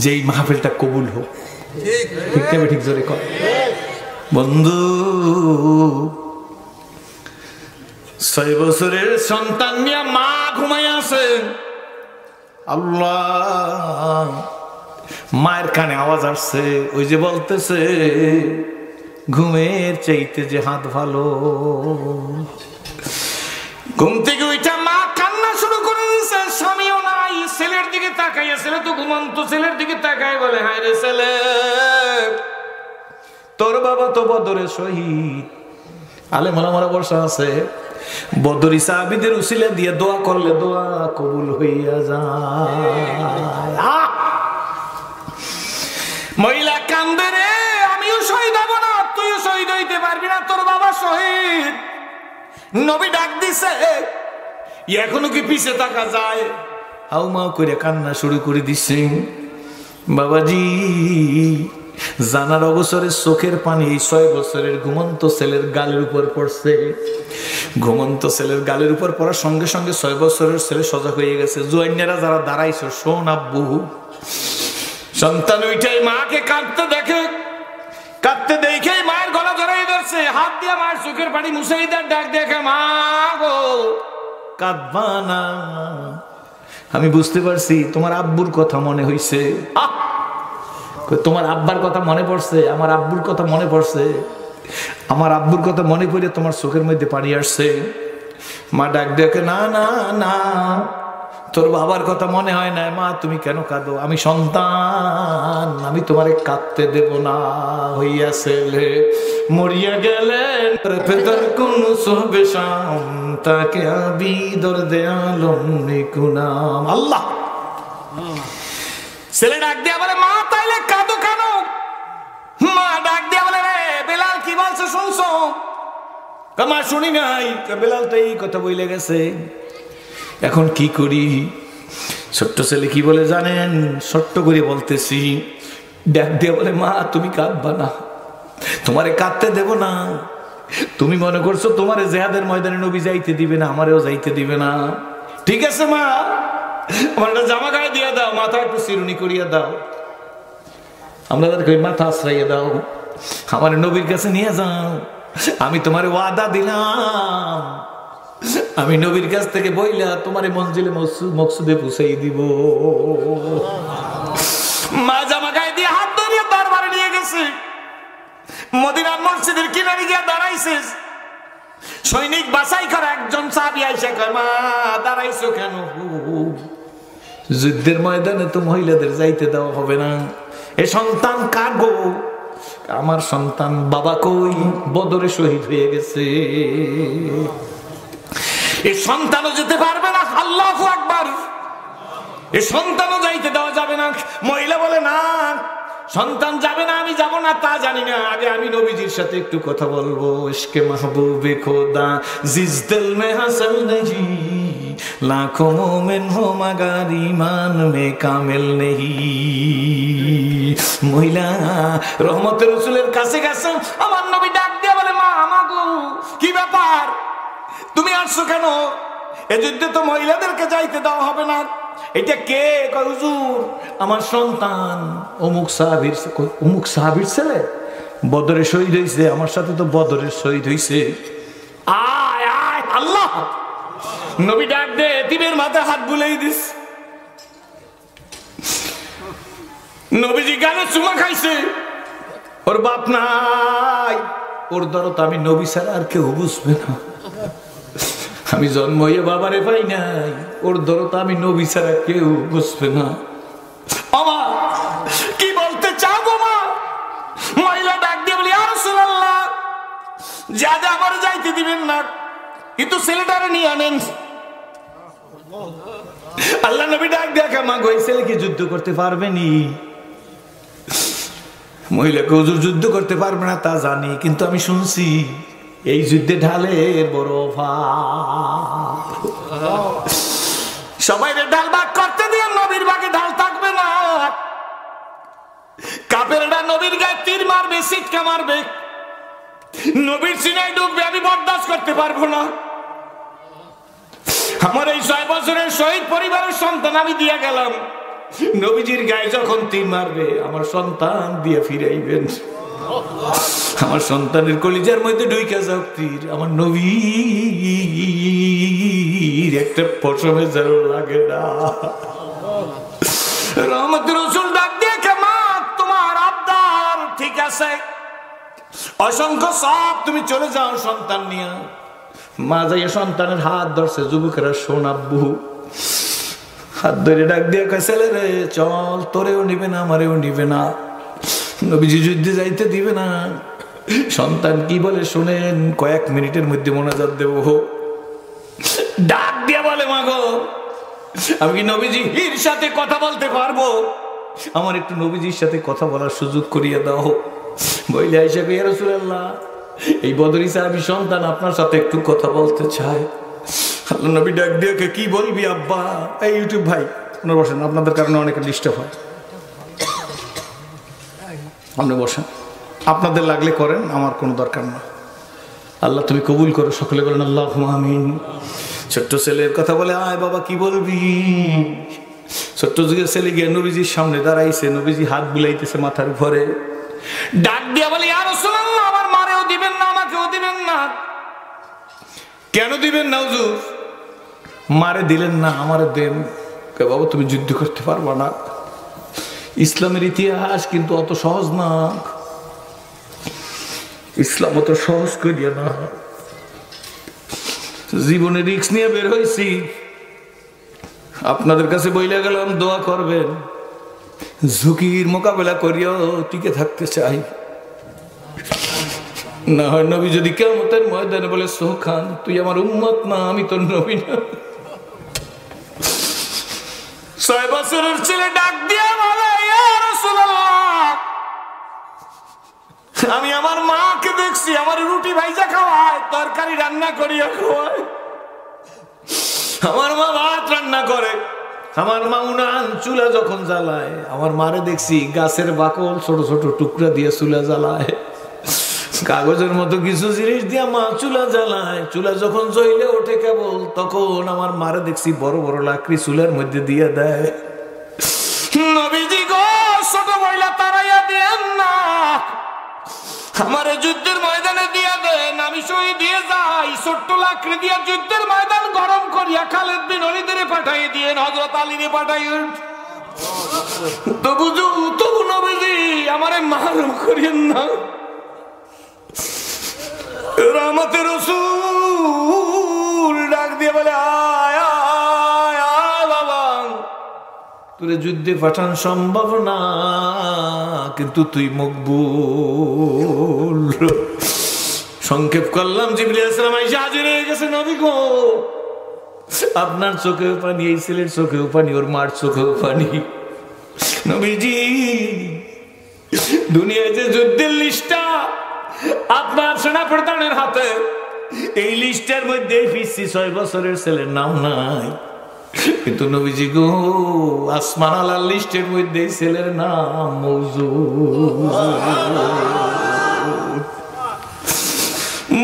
Speaker 1: যে এই মাহফিলটা কবুল হোক। ঠিক নেবে ঠিক জোরে কর। বন্ধু, 6 বছরের সন্তান নিয়ে মা ঘুমাই আছে। আল্লাহ, মায়ের কানে আওয়াজ আসছে, ওই যে বলতেছে ঘুমের চাইতে জিহাদ ভালো। ঘুম থেকে ওইটা মা কান্না শুরু করে দিয়েছে। স্বামীও নাই, ছেলের দিকে তাকাইয়া, ছেলে তো ঘুমন্ত, ছেলের দিকে তাকাই বলে, হায় রে ছেলে, তোর বাবা তো বদরে শহীদ। আলেম ওলামারা বসা আছে, বদরি সাহাবীদের উসিলা দিয়ে দোয়া করলে দোয়া কবুল হইয়া যায়। মহিলা কান্দে, রে আমিও শহীদ হব না, তুইও শহীদ হইতে পারবি না, তোর বাবা শহীদ। নবী ডাক দিছে, এখনো কি পিছে তাকা যায়? হাউমাউ করে কান্না শুরু করে দিছে। বাবাজি, জানার অবসরে চোখের পানি এই 6 বছরের ঘুমন্ত ছেলের গালের উপর পড়ছে। ঘুমন্ত ছেলের গালের উপর পড়ার সঙ্গে সঙ্গে 6 বছরের ছেলে সজাগ হয়ে গেছে। জোয়াইনেরা যারা দাঁড়াইছো, শোন আব্বু। সন্তান ওইটাই মাকে কাঁদতে দেখে, কাঁদতে দেখে মায়ের গলা জড়াই ধরছে, হাত দিয়ে মায়ের চোখের পানি মুছে দেয়। ডাক দেখে, মা গো কাঁদবা না, আমি বুঝতে পারছি তোমার আব্বুর কথা মনে হইছে। তোমার আব্বার কথা মনে পড়ছে, আমার আব্বুর কথা মনে পড়ছে, আমার আব্বুর কথা মনে পড়ে তোমার চোখের মধ্যে পানি আসছে। মা ডাক দেখে, না না না, তোর বাবার কথা মনে হয় না। মা তুমি কেন কাঁদো? আমি সন্তান, আমি তোমারে কাঁদতে দেব না। হইয়া ছেলে মরিয়া গেলেন, পেতার কোন সবে শাম তাকে আবি দরদে আলম নিকুনাম। আল্লাহ, ছেলে ডাক দিয়া বলে, মা তাইলে কাঁদো কেন? মা ডাক দিয়া বলে, রে বেলাল কি বলছে শুনছো? মা শুনি নাই। বেলাল তো এই কথা বইলে গেছে, এখন কি করি? ছোট্ট ছেলে কি বলে জানেন? ছোট্ট করে বলতেছি। ডাক দিয়ে বলে, মা তুমি কাঁদবা না, তোমারে কাঁদতে দেব না। তুমি মনে করছো তোমারে জিহাদের ময়দানে নবী যাইতে দিবে না, আমারেও যাইতে দিবে না। ঠিক আছে মা, আমার একটা জামা গায়ে দিয়ে দাও, মাথা একটু চিরুনি করিয়া দাও, আমরা মাথা আশ্রাইয়া দাও, আমার নবীর কাছে নিয়ে যাও। আমি তোমার ওয়াদা দিলাম, আমি নবীর কাছ থেকে বইলা তোমারে মঞ্জিলে মকসুদে পৌঁছাই দিব। মা জামা গায়ে দিয়ে হাত ধরিয়ে দরবারে নিয়ে গেছে। মদিনার মসজিদের কিনারে গিয়ে দাঁড়াইছে। সৈনিক বাছাই করা একজন সাহাবী আইসা কয়, মা দাঁড়াইছো কেন? যুদ্ধের ময়দানে তো মহিলাদের যাইতে দেওয়া হবে না। এ সন্তান কার গো? আমার সন্তান। বাবা কই? বদরে শহীদ হয়ে গেছে। এ সন্তানও যেতে পারবে না। আল্লাহু আকবার। এ সন্তানও যাইতে দেওয়া যাবে না। মহিলা বলে, না সন্তান যাবে না আমি যাব না তা জানি না, আগে আমি নবীজির সাথে একটু কথা বলবো। ইশকে মাহবুবে খোদা জিস দিল মে হাসল নেহি, লাখো মোমেন হো মগার ঈমান মে কামিল নেহি। মহিলা রহমতের রাসূলের কাছে গেছে, আমার নবী ডাক দিয়ে বলে, মা আমাগো কি ব্যাপার, তুমি আসছো কেন? এই যুদ্ধে তো মহিলাদেরকে যাইতে দেওয়া হবে না। এটা কে? কয় হুজুর আমার সন্তান অমুক সাহাবীর ছেলে বদরে শহীদ হয়েছে, আমার সাথে তো বদরের শহীদ হয়েছে। আয় আয় আল্লাহ। নবী ডাক দে, এতিমের মাথায় হাত বুলাই দিস। নবীজি গালে চুমা খাইছে, ওর বাপ নাই, ওর দরদ আমি নবী ছাড়া আর কেউ বুঝবে না। আমি জন্ম হয়ে বাবারে পাই নাই, ওর দরদ আমি নবী ছাড়া কেউ বুঝবে না। আমা কি বলতে চাও গো মা? মহিলা ডাক দিয়ে বলি, ইয়া রাসূলুল্লাহ, যা আমার যাইতে দিবেন না, কিন্তু ছেলেটারে নিয়ে আনেন। আল্লাহ নবী ডাক দেখা, মা গো এই ছেলে কি যুদ্ধ করতে পারবে নি? মহিলাকে হুজুর যুদ্ধ করতে পারবে না তা জানি, কিন্তু আমি শুনছি এই যুদ্ধে ঢালের বড় অভাব। সবাই ঢাল ভাগ করতে দিয়ে নবীর ভাগে ঢাল থাকবে না। কাফেররা নবীর গায়ে তীর মারবে, সিটকা মারবে, নবীর সিনায় ঢুকবে, আমি বরদাস্ত করতে পারবো না। আমার এই 6 বছরের শহীদ পরিবারের সন্তান আমি দিয়ে গেলাম, নবীজির গায়ে যখন তীর মারবে আমার সন্তান দিয়ে ফিরাইবেন। আমার সন্তানের কলিজার মধ্যে ঢুইকা যাও তীর, আমার নবীর একটা পশমে যেন লাগে না। রহমতের রাসূল ডাক দিয়ে, মা তোমার আবদার ঠিক আছে, অসংখ্য সব, তুমি চলে যাও সন্তান নিয়ে। মা যাইয়া সন্তানের হাত ধরছে, যুবকেরা শোন আব্বু, হাত ধরে ডাক দিয়ে কয়, ছেলে রে চল, তোরেও নিবে না আমারেও নিবে না, নবীজি যুদ্ধে যাইতে দিবে না। সন্তান কি বলে শোনেন, কয়েক মিনিটের মধ্যে মোনাজাত দেব। ডাক দিয়ে বলে, মা গো আমি কি নবীজির সাথে কথা বলতে পারবো? আমার একটু নবীজির সাথে কথা বলার সুযোগ করিয়ে দাও। বইলে হিসেবে, ইয়া রাসূলুল্লাহ, এই বদরি সাহাবী সন্তান আপনার সাথে একটু কথা বলতে চায়। আল্লাহ নবী ডাক দিয়ে, কি বলবি আব্বা? এই ইউটিউব ভাই আপনারা বসেন, আপনাদের কারণে অনেকে ডিস্টার্ব হয়, আপনি বসেন, আপনাদের লাগলে করেন, আমার কোনো দরকার না। আল্লাহ তুমি কবুল করো, সকলে বলেন আল্লাহুম্মা আমিন। ছোট্ট ছেলের কথা বলে, আয় বাবা কি বলবি? ছোট্ট যুগের ছেলে গিয়ে নবীজির সামনে দাঁড়াইছে, নবীজি হাত বুলাইতেছে মাথার উপরে, ডাক দিয়া বলে, ইয়া রাসূলুল্লাহ, আমার মারেও দিবেন না আমাকেও দিবেন না। কেন দিবেন না হুজুর? মারে দিলেন না, আমারে দেন। বাবা তুমি যুদ্ধ করতে পারবা না, ইসলামের ইতিহাস কিন্তু অত সহজ না, ইসলাম অত সহজ করিয়া না। জীবনে রিস্ক নিয়ে বের হয়েছি, আপনাদের কাছে বইলে গেলাম দোয়া করবেন, ঝুঁকির মোকাবেলা করিয়াও টিকে থাকতে চাই। না হয় নবী যদি কিয়ামতের ময়দানে বলে, সোখান তুই আমার উম্মত না, আমি তোর নবী না। 6 বছরের ছেলে ডাক দিয়ে বলে, ইয়া রাসূলুল্লাহ, আমি আমার মাকে দেখছি আমার রুটি ভাইজা খাওয়ায়, তরকারি রান্না করিয়া খাওয়ায়, আমার মা ভাত রান্না করে, আমার মা উনান চুলা যখন জ্বালায়, আমার মারে দেখছি গাছের বাকল ছোট ছোট টুকরা দিয়ে চুলা জ্বালায়, কাগজের মতো কিছু জিনিস দিয়ে মা চুলা জ্বালায়। চুলা যখন জ্বলে ওঠে কেবল, তখন আমার মারে দেখছি বড় বড় লাকড়ি চুলার মধ্যে দিয়ে দেয়। নবীজি গো, ছোট মহিলা তারাইয়া দেন না, আমার যুদ্ধের ময়দানে দিয়ে দেন, আমি শহীদ দিয়ে যাই। ছোট্ট লাকড়ি দিয়ে যুদ্ধের ময়দান গরম করিয়া খালেদ বিন ওলীদের পাঠাইয়ে দিয়ে, হযরত আলীরে পাঠাইয়েন। তবু নবীজি আমারে মারুম করিয়েন না। রহমতের রাসূল ডাক দিয়ে বলে, আয় আয় আয় বাবা, তোরে যুদ্ধে পাঠান সম্ভব না, কিন্তু তুই মকবুল। সংক্ষেপ করলাম, জিবরিল আলাইহিস সালাম এসে হাজির হয়ে গেছে। নবী গো, আপনার চোখেও পানি, এই ছেলের চোখেও পানি, ওর মার চোখেও পানি। নবীজি দুনিয়ায় যে যুদ্ধের লিস্টটা আপনার সেনাপ্রধানের হাতে, এই লিস্টের মধ্যে ফিরছি 6 বছরের ছেলের নাম নাই, কিন্তু নবীজি গো আসমান আলার লিস্টের মধ্যে ছেলের নাম মওজুদ।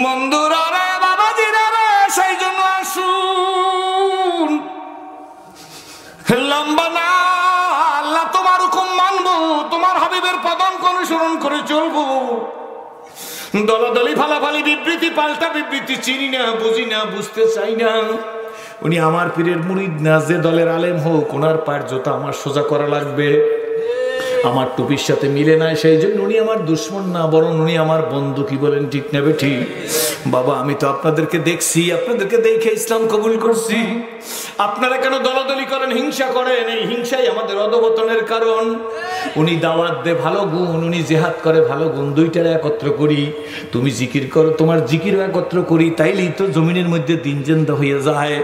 Speaker 1: বন্ধুরা রে, বাবাজিরা রে, সেই জন্য আসুন লম্বা না, আল্লাহ তোমার হুকুম মানবো, তোমার হাবিবের পদাঙ্ক অনুসরণ করে চলবো। দলাদলি ফালাফালি বিবৃতি পাল্টা বিবৃতি চিনি না, বুঝি না, বুঝতে চাই না। উনি আমার পীরের মুরিদ না, যে দলের আলেম হোক ওনার পায়ের জোতা আমার সোজা করা লাগবে। আমার টুপির সাথে মিলে না, সেই জন্য উনি আমার দুশ্মন না, বরং উনি আমার বন্ধু। কি বলেন ঠিক না বেঠি? বাবা আমি তো আপনাদেরকে দেখছি, আপনাদেরকে দেখে ইসলাম কবুল করছি। আপনারা কেন দলাদলি করেন, হিংসা করেন? এই হিংসাই আমাদের অধঃপতনের কারণ। উনি দাওয়াত দে ভালো গুণ, উনি জেহাদ করে ভালো গুণ, দুইটার একত্র করি। তুমি জিকির করো, তোমার জিকিরও একত্র করি, তাইলেই তো জমিনের মধ্যে দিন জেন্দা হয়ে যায়।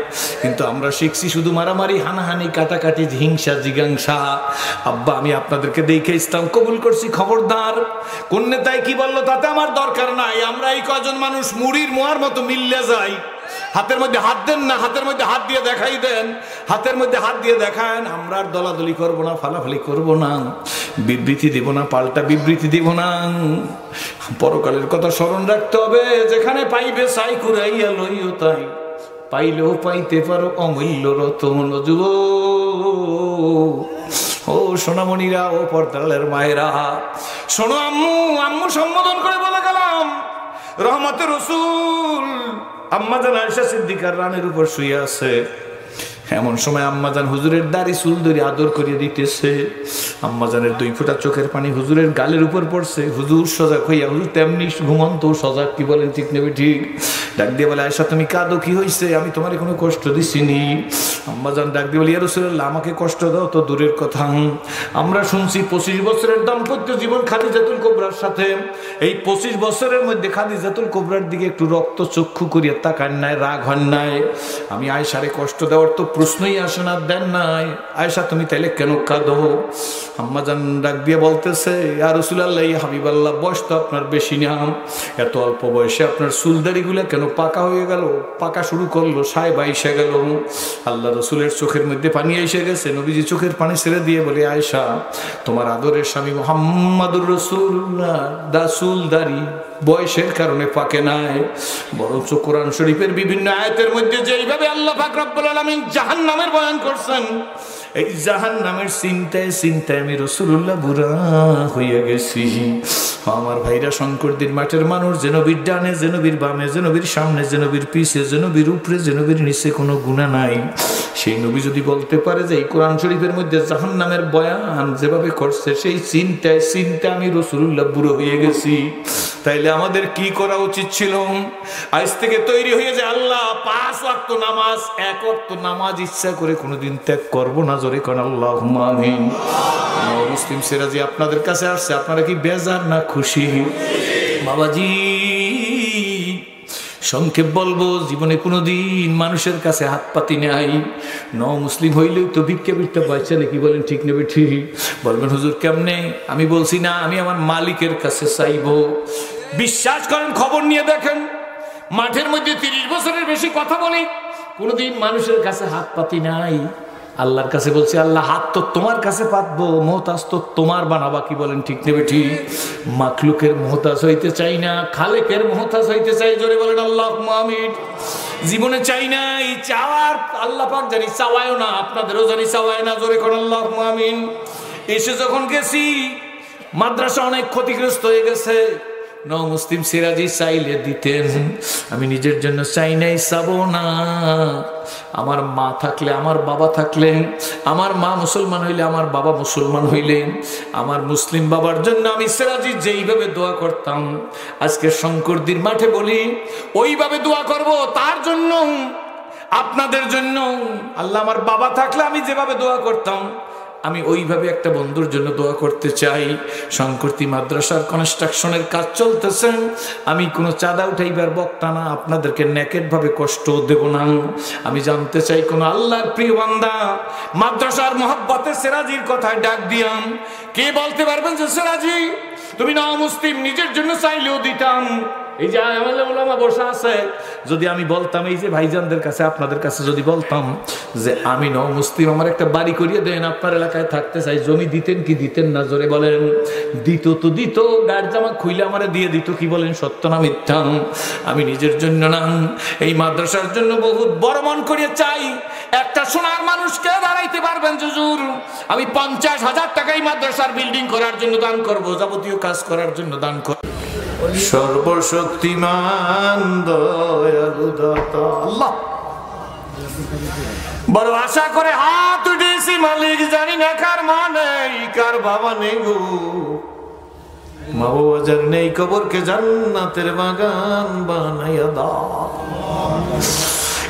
Speaker 1: কিন্তু আমরা শিখছি শুধু মারামারি, হানাহানি, কাটাকাটি, হিংসা, জিজ্ঞাসা। আব্বা আমি আপনাদেরকে দেখে ইসলাম কবুল করছি, খবরদার। কোন নেতায় কি বললো তাতে আমার দরকার নাই। আমরা এই কজন মানুষ মুড়ির মোয়ার মতো মিললে যাই। হাতের মধ্যে হাত দেন না, হাতের মধ্যে হাত দিয়ে দেখাই দেন, হাতের মধ্যে হাত দিয়ে দেখান। আমরা আর দলাদলি করবো না, ফালাফালি করবো না, বিবৃতি দিব না, পাল্টা বিবৃতি দিব না। পরকালের কথা স্মরণ রাখতে হবে। যেখানে পাইবে সাই কুরাইয়া লইও তাই, পাইলেও পাইতে পারো অমূল্য রতন। ও সোনামণিরা, ও পর্দালের মায়েরা, শোনো আম্মু, আম্মু সম্বোধন করে বলে গেলাম রহমতের রসুল আম্মাজান আয়েশা সিদ্দিকার রানের উপর শুয়ে আছে। এমন সময় আম্মাজান হুজুরের দাড়ি চুল ধরে আদর করিয়ে দিতেছে। আম্মাজানের 2 ফোঁটা চোখের পানি হুজুরের গালের উপর পড়ছে। হুজুর সজাগ হইয়া, হুজুর তেমনি ঘুমন্ত সজাগ। কি বলেন ঠিক নেবে? ঠিক। ডাক দিয়ে বলে আয়েশা তুমি কাঁদো, কি হয়েছে? আমি তোমার কোনো কষ্ট দিছিনি। আম্মাজান ডাক দিয়ে বলে ইয়া রাসূলুল্লাহ, আমাকে কষ্ট দাও তো দূরের কথা, আমরা শুনছি 25 বছরের দাম্পত্য জীবন খাদিজাতুল কুবরার সাথে। এই 25 বছরের মধ্যে খাদিজাতুল কুবরার দিকে একটু রক্ত চক্ষু করিয়া তাকান নাই, রাগ হন নাই। আমি আয়েশারে কষ্ট দেওয়ার তো প্রশ্নই আসে না, দেন নাই। আয়েশা তুমি তাইলে কেন কাঁদো? আম্মাজান ডাক দিয়ে বলতেছে ইয়া রাসূলুল্লাহ, ইয়া হাবিবাল্লাহ, বয়স তো আপনার বেশি না, এত অল্প বয়সে আপনার চুলদাড়িগুলো কেন পাকা হয়ে গেল, পাকা শুরু করলো, সাহেব এসে গেল। আল্লাহ রসুলের চোখের মধ্যে পানি এসে গেছে। নবীজি চোখের পানি ছেড়ে দিয়ে বলে আয়েশা, তোমার আদরের স্বামী মুহাম্মাদুর রাসূলুল্লাহ দা চুলদাড়ি বয়সের কারণে পাকে নাই, বরঞ্চ কোরআন শরীফের বিভিন্ন আয়াতের মধ্যে যেইভাবে আল্লাহ পাক রব্বুল আলামিন জাহান্নামের বয়ান করছেন, এই জাহান্নামের চিন্তায় চিন্তায় আমি রাসূলুল্লাহ বুড়া হইয়া গেছি। আমার ভাইরা, শঙ্করদের মাঠের মানুষ, যে নবীর ডানে, যে নবীর বামে, যে নবীর সামনে, যে নবীর পিছে, যে নবীর উপরে, যে নবীর নিচে কোনো গুনাহ নাই, সেই নবী যদি বলতে পারে যে এই কোরআন শরীফের মধ্যে জাহান্নামের বয়ান যেভাবে করছে, সেই চিন্তায় চিন্তায় আমি রাসূলুল্লাহ বুড়ো হয়ে গেছি, তাইলে আমাদের কি করা উচিত ছিল? আজ থেকে তৈরি হয়ে যায় আল্লাহ 5 ওয়াক্ত নামাজ, 1 ওয়াক্ত নামাজ ইচ্ছা করে কোনোদিন ত্যাগ করবো না। জোরে কোন আল্লাহুম্মা আমিন। মুসলিম সিরাজি আপনাদের কাছে আসছে, আপনারা কি বেজার না খুশি? বাবাজি সংক্ষেপ বলবো, জীবনে কোনোদিন মানুষের কাছে হাত পাতি নাই। মুসলিম হইলেও তো ভিক্ষা ভিক্ষা পাইছে নাকি? বলেন ঠিক নেবে? ঠিক। বলবেন হুজুর কেমনে? আমি বলছি না, আমি আমার মালিকের কাছে চাইবো। বিশ্বাস করেন, খবর নিয়ে দেখেন, মাঠের মধ্যে 30 বছরের বেশি কথা বলি, কোনোদিন মানুষের কাছে হাত পাতি নাই। আল্লাহর কাছে বলছি, আল্লাহ হাত তো তোমার কাছে পাতবো, মোহতাজ তো তোমার বানাবা। কি বলেন ঠিক নেবে? ঠিক। মাখলুকের মোহতাজ হইতে চাই না, খালেকের মোহতাজ হইতে চাই। জোরে বলেন আল্লাহুম্মা আমিন। জীবনে চাই না এই চাওয়ার, আল্লাহ পাক জানি চাওয়ায়ও না, আপনাদেরও জানি চাওয়ায় না। জোরে কোন আল্লাহুম্মা আমিন। এসে যখন গেছি, মাদ্রাসা অনেক ক্ষতিগ্রস্ত হয়ে গেছে। মুসলিম সিরাজি চাইলে দিতেন, আমি নিজের জন্য চাই নাই, চাবো না। আমার মা থাকলে, আমার বাবা থাকলে, আমার মা মুসলমান হইলে, আমার বাবা মুসলমান হইলে, আমার মুসলিম বাবার জন্য আমি সিরাজি যেইভাবে দোয়া করতাম, আজকে শঙ্করদির মাঠে বলি ওইভাবে দোয়া করব তার জন্য, আপনাদের জন্য। আল্লাহ, আমার বাবা থাকলে আমি যেভাবে দোয়া করতাম, আমি ওইভাবে একটা বন্ধুর জন্য দোয়া করতে চাই। শঙ্করতি মাদ্রাসার কনস্ট্রাকশনের কাজ চলতেছে, আমি কোনো চাঁদা উঠাইবার বক্তা না, আপনাদেরকে নেকেট ভাবে কষ্ট দেব না। আমি জানতে চাই, কোন আল্লাহর প্রিয় বান্দা মাদ্রাসার মহব্বতে সিরাজির কথায় ডাক দিয়াম, কে বলতে পারবেন যে সিরাজি তুমি না মুসলিম, নিজের জন্য চাইলেও দিতাম। এই যে আমাদের ওলামা বসা আছে, যদি আমি বলতাম, এই যে ভাইজানদের কাছে, আপনাদের কাছে যদি বলতাম যে আমি ন মুসলিম, আমার একটা বাড়ি করিয়ে দেন, আপনার এলাকায় থাকতে চাই, জমি দিতেন কি দিতেন না? জোরে বলেন। দিত তো দিত, গাড় জামা খুইলে আমারে দিয়ে দিত। কি বলেন, সত্য না মিথ্যা? আমি নিজের জন্য না, এই মাদ্রাসার জন্য বহুত বড় মন করিয়ে চাই। একটা সোনার মানুষকে দাঁড়াইতে পারবেন হুজুর, আমি 50,000 টাকা এই মাদ্রাসার বিল্ডিং করার জন্য দান করব, যাবতীয় কাজ করার জন্য দান করব। সর্বশক্তিমান দয়ালু দাতা আল্লাহ, বড় আশা করে হাত উঠেছি মালিক, জানি না কার মা নেই, কার বাবা নেই গো, মা বাবা যার নেই, কবরকে জান্নাতের বাগান বানাইয়া দাও।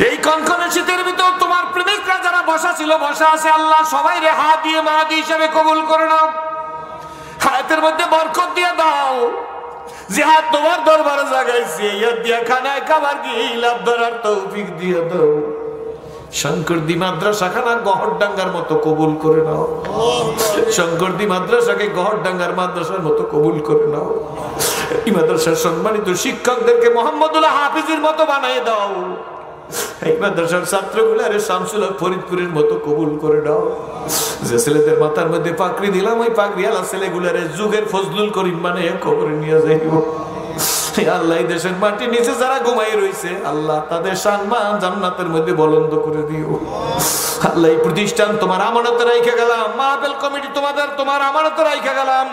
Speaker 1: এই কনকনে শীতের ভিতর তোমার প্রেমিকরা যারা বসা ছিল, বসা আছে, আল্লাহ সবাই রে হাত দিয়ে মাহাদি হিসেবে কবুল করে নাও। হায়াতের মধ্যে বরকত দিয়ে দাও। যে হাত তোমার দরবারে জাগাইছি, এই হাত দিয়া খানায় খাবার গিয়ে লাভ ধরার তৌফিক দিয়ে দাও। শঙ্করদি মাদ্রাসা খানা গহরডাঙ্গার মতো কবুল করে নাও। শঙ্করদি মাদ্রাসাকে গহরডাঙ্গার মাদ্রাসার মতো কবুল করে নাও। এই মাদ্রাসার সম্মানিত শিক্ষকদেরকে মোহাম্মদুল্লাহ হাফিজের মতো বানিয়ে দাও। এই মাদ্রাসার ছাত্রগুলারে শামসুল হক ফরিদপুরের মতো কবুল করে দাও। যে ছেলেদের মাথার মধ্যে পাগড়ি দিলাম, ওই পাগড়িওয়ালা ছেলেগুলারে যুগের ফজলুল করিম বানিয়ে কবরে নিয়ে যাইব। আল্লাহ এই দেশের মাটির নিচে যারা ঘুমাই রয়েছে, আল্লাহ তাদের সম্মান জান্নাতের মধ্যে বুলন্দ করে দিও। আল্লাহ এই প্রতিষ্ঠান তোমার আমানতে রাইখা গেলাম, মাহফিল কমিটি তোমার আমানতে রাইখা গেলাম।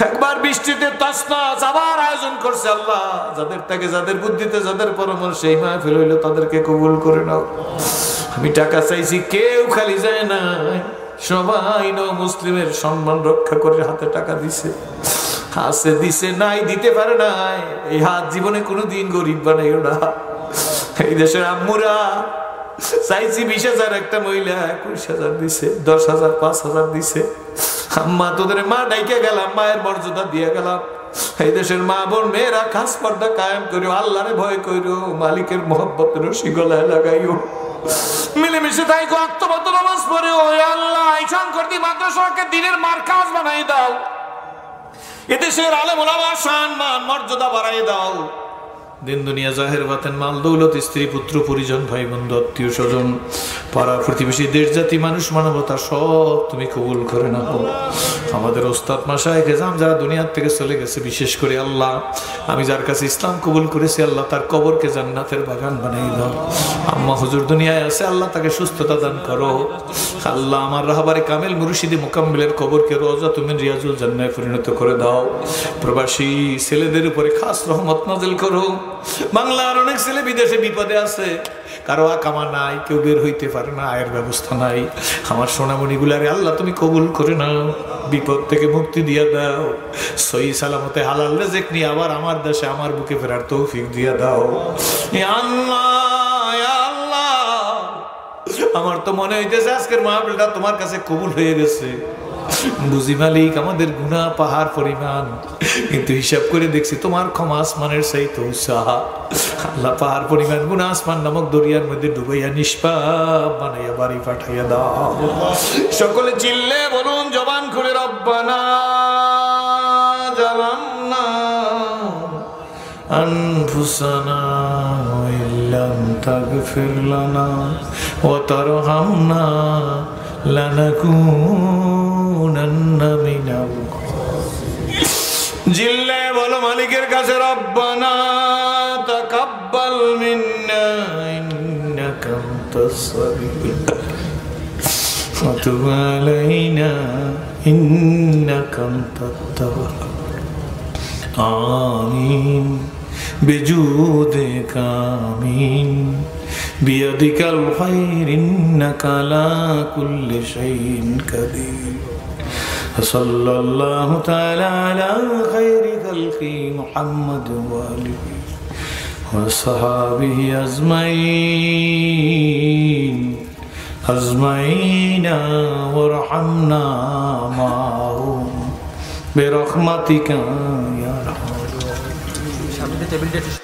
Speaker 1: একবার বৃষ্টিতে তছনছ আবার আয়োজন করছে, আল্লাহ যাদের থেকে, যাদের বুদ্ধিতে, যাদের পরামর্শে এই মাহফিল হইলো, তাদেরকে কবুল করে নাও। আমি টাকা চাইছি, কেউ খালি যায় না, সবাই ন মুসলিমের সম্মান রক্ষা করে হাতে টাকা দিছে, হাসে দিছে, নাই দিতে পারে নাই। এই হাত জীবনে কোনোদিন গরিব বানাইও না। এই দেশের আম্মুরা চাইছি 20,000, একটা মহিলা 21,000 দিছে, 10,000, 5,000 দিছে। আম্মা তোদের মা ডাইকে গেলাম, মায়ের মর্যাদা দিয়ে গেলাম। এই দেশের মা বোন মেয়েরা খাস পর্দা কায়েম করিও, আল্লাহরে ভয় করিও, মালিকের মহব্বতের রশি গলায় লাগাইও, মিলেমিশে তাই অক্তবত নামাজ পড়ে। ও আল্লাহ, এই শঙ্করদি মাদ্রাসাকে দিনের মার্কাজ বানাই দাও। এদেশের আলেম ওলামার সম্মান মর্যাদা বাড়াই দাও। দিন দুনিয়া জাহের বাতেন মাল দৌলত, স্ত্রী পুত্র পরিজন, ভাই বন্ধু, আত্মীয় স্বজন, পাড়া প্রতিবেশী, দেশ জাতি, মানুষ মানবতা সব তুমি কবুল করে নাও। আমাদের ওস্তাদ মাশায়েখ এজাম যারা দুনিয়ার থেকে চলে গেছে, বিশেষ করে আল্লাহ আমি যার কাছে ইসলাম কবুল করেছি, আল্লাহ তার কবরকে জান্নাতের বাগান বানাই দাও। আম্মা হুজুর দুনিয়ায় আছে, আল্লাহ তাকে সুস্থতা দান করো। আল্লাহ আমার রাহবারে কামেল মুর্শিদি মুকাম্মিলের কবরকে রওজা তুমি রিয়াজুল জান্নাতে পরিণত করে দাও। প্রবাসী ছেলেদের উপরে খাস রহমত নাযিল করো। বাংলার অনেক ছেলে বিদেশে বিপদে আছে, কারো আকামা নাই, কেউ বের হইতে পারে না, আয়ের ব্যবস্থা নাই। আমার সোনামণিগুলারে আল্লাহ তুমি কবুল করে নাও, বিপদ থেকে মুক্তি দিয়ে দাও। সহি সালামতে হালাল রিজিক নিয়ে আবার আমার দেশে, আমার বুকে ফেরার তৌফিক দিয়ে দাও। আল্লাহ, আল্লাহ, আমার তো মনে হইতেছে আজকের মাহফিলটা তোমার কাছে কবুল হয়ে গেছে। বুঝি মালিক আমাদের গুনাহ পাহাড় পরিমাণ, কিন্তু হিসাব করে দেখছি তোমার ক্ষমা আসমানের চাইতে উৎসাহ। আল্লাহ পাহাড় পরিমাণ গুনাহ আসমান নামক দরিয়ার মধ্যে ডুবাইয়া নিষ্পাপ বানাইয়া বাড়ি পাঠাইয়া দাও। সকলে চিল্লে বলুন জবান খুলে, রব্বানা জালামনা আনফুসানা ওয়া ইল্লাম তাগফির লানা ওয়া তারহামনা লানাকুনান্না মিনাল জিল্লে বলো মালিকের কাছে, রব্বানা তাকাব্বাল মিন্না ইন্নাকা আনতাস সামিউল ওয়া তুব আলাইনা ইন্নাকা আনতাত তাওয়াব। আমিন বিজুদিকা, আমিন বিয়াদিকাল খায়র, ইন্নাকা আলা কুল্লি শাইইন কাদির। সাল্লাল্লাহু তাআলা আলা খায়রি খালকি মুহাম্মদ ওয়া আলিহি ওয়া সাহাবিহি আজমাইন আজমাইনা ওয়ারহামনা মাহুম বিরহমাতিকা ইয়া আরহামার রাহিমিন।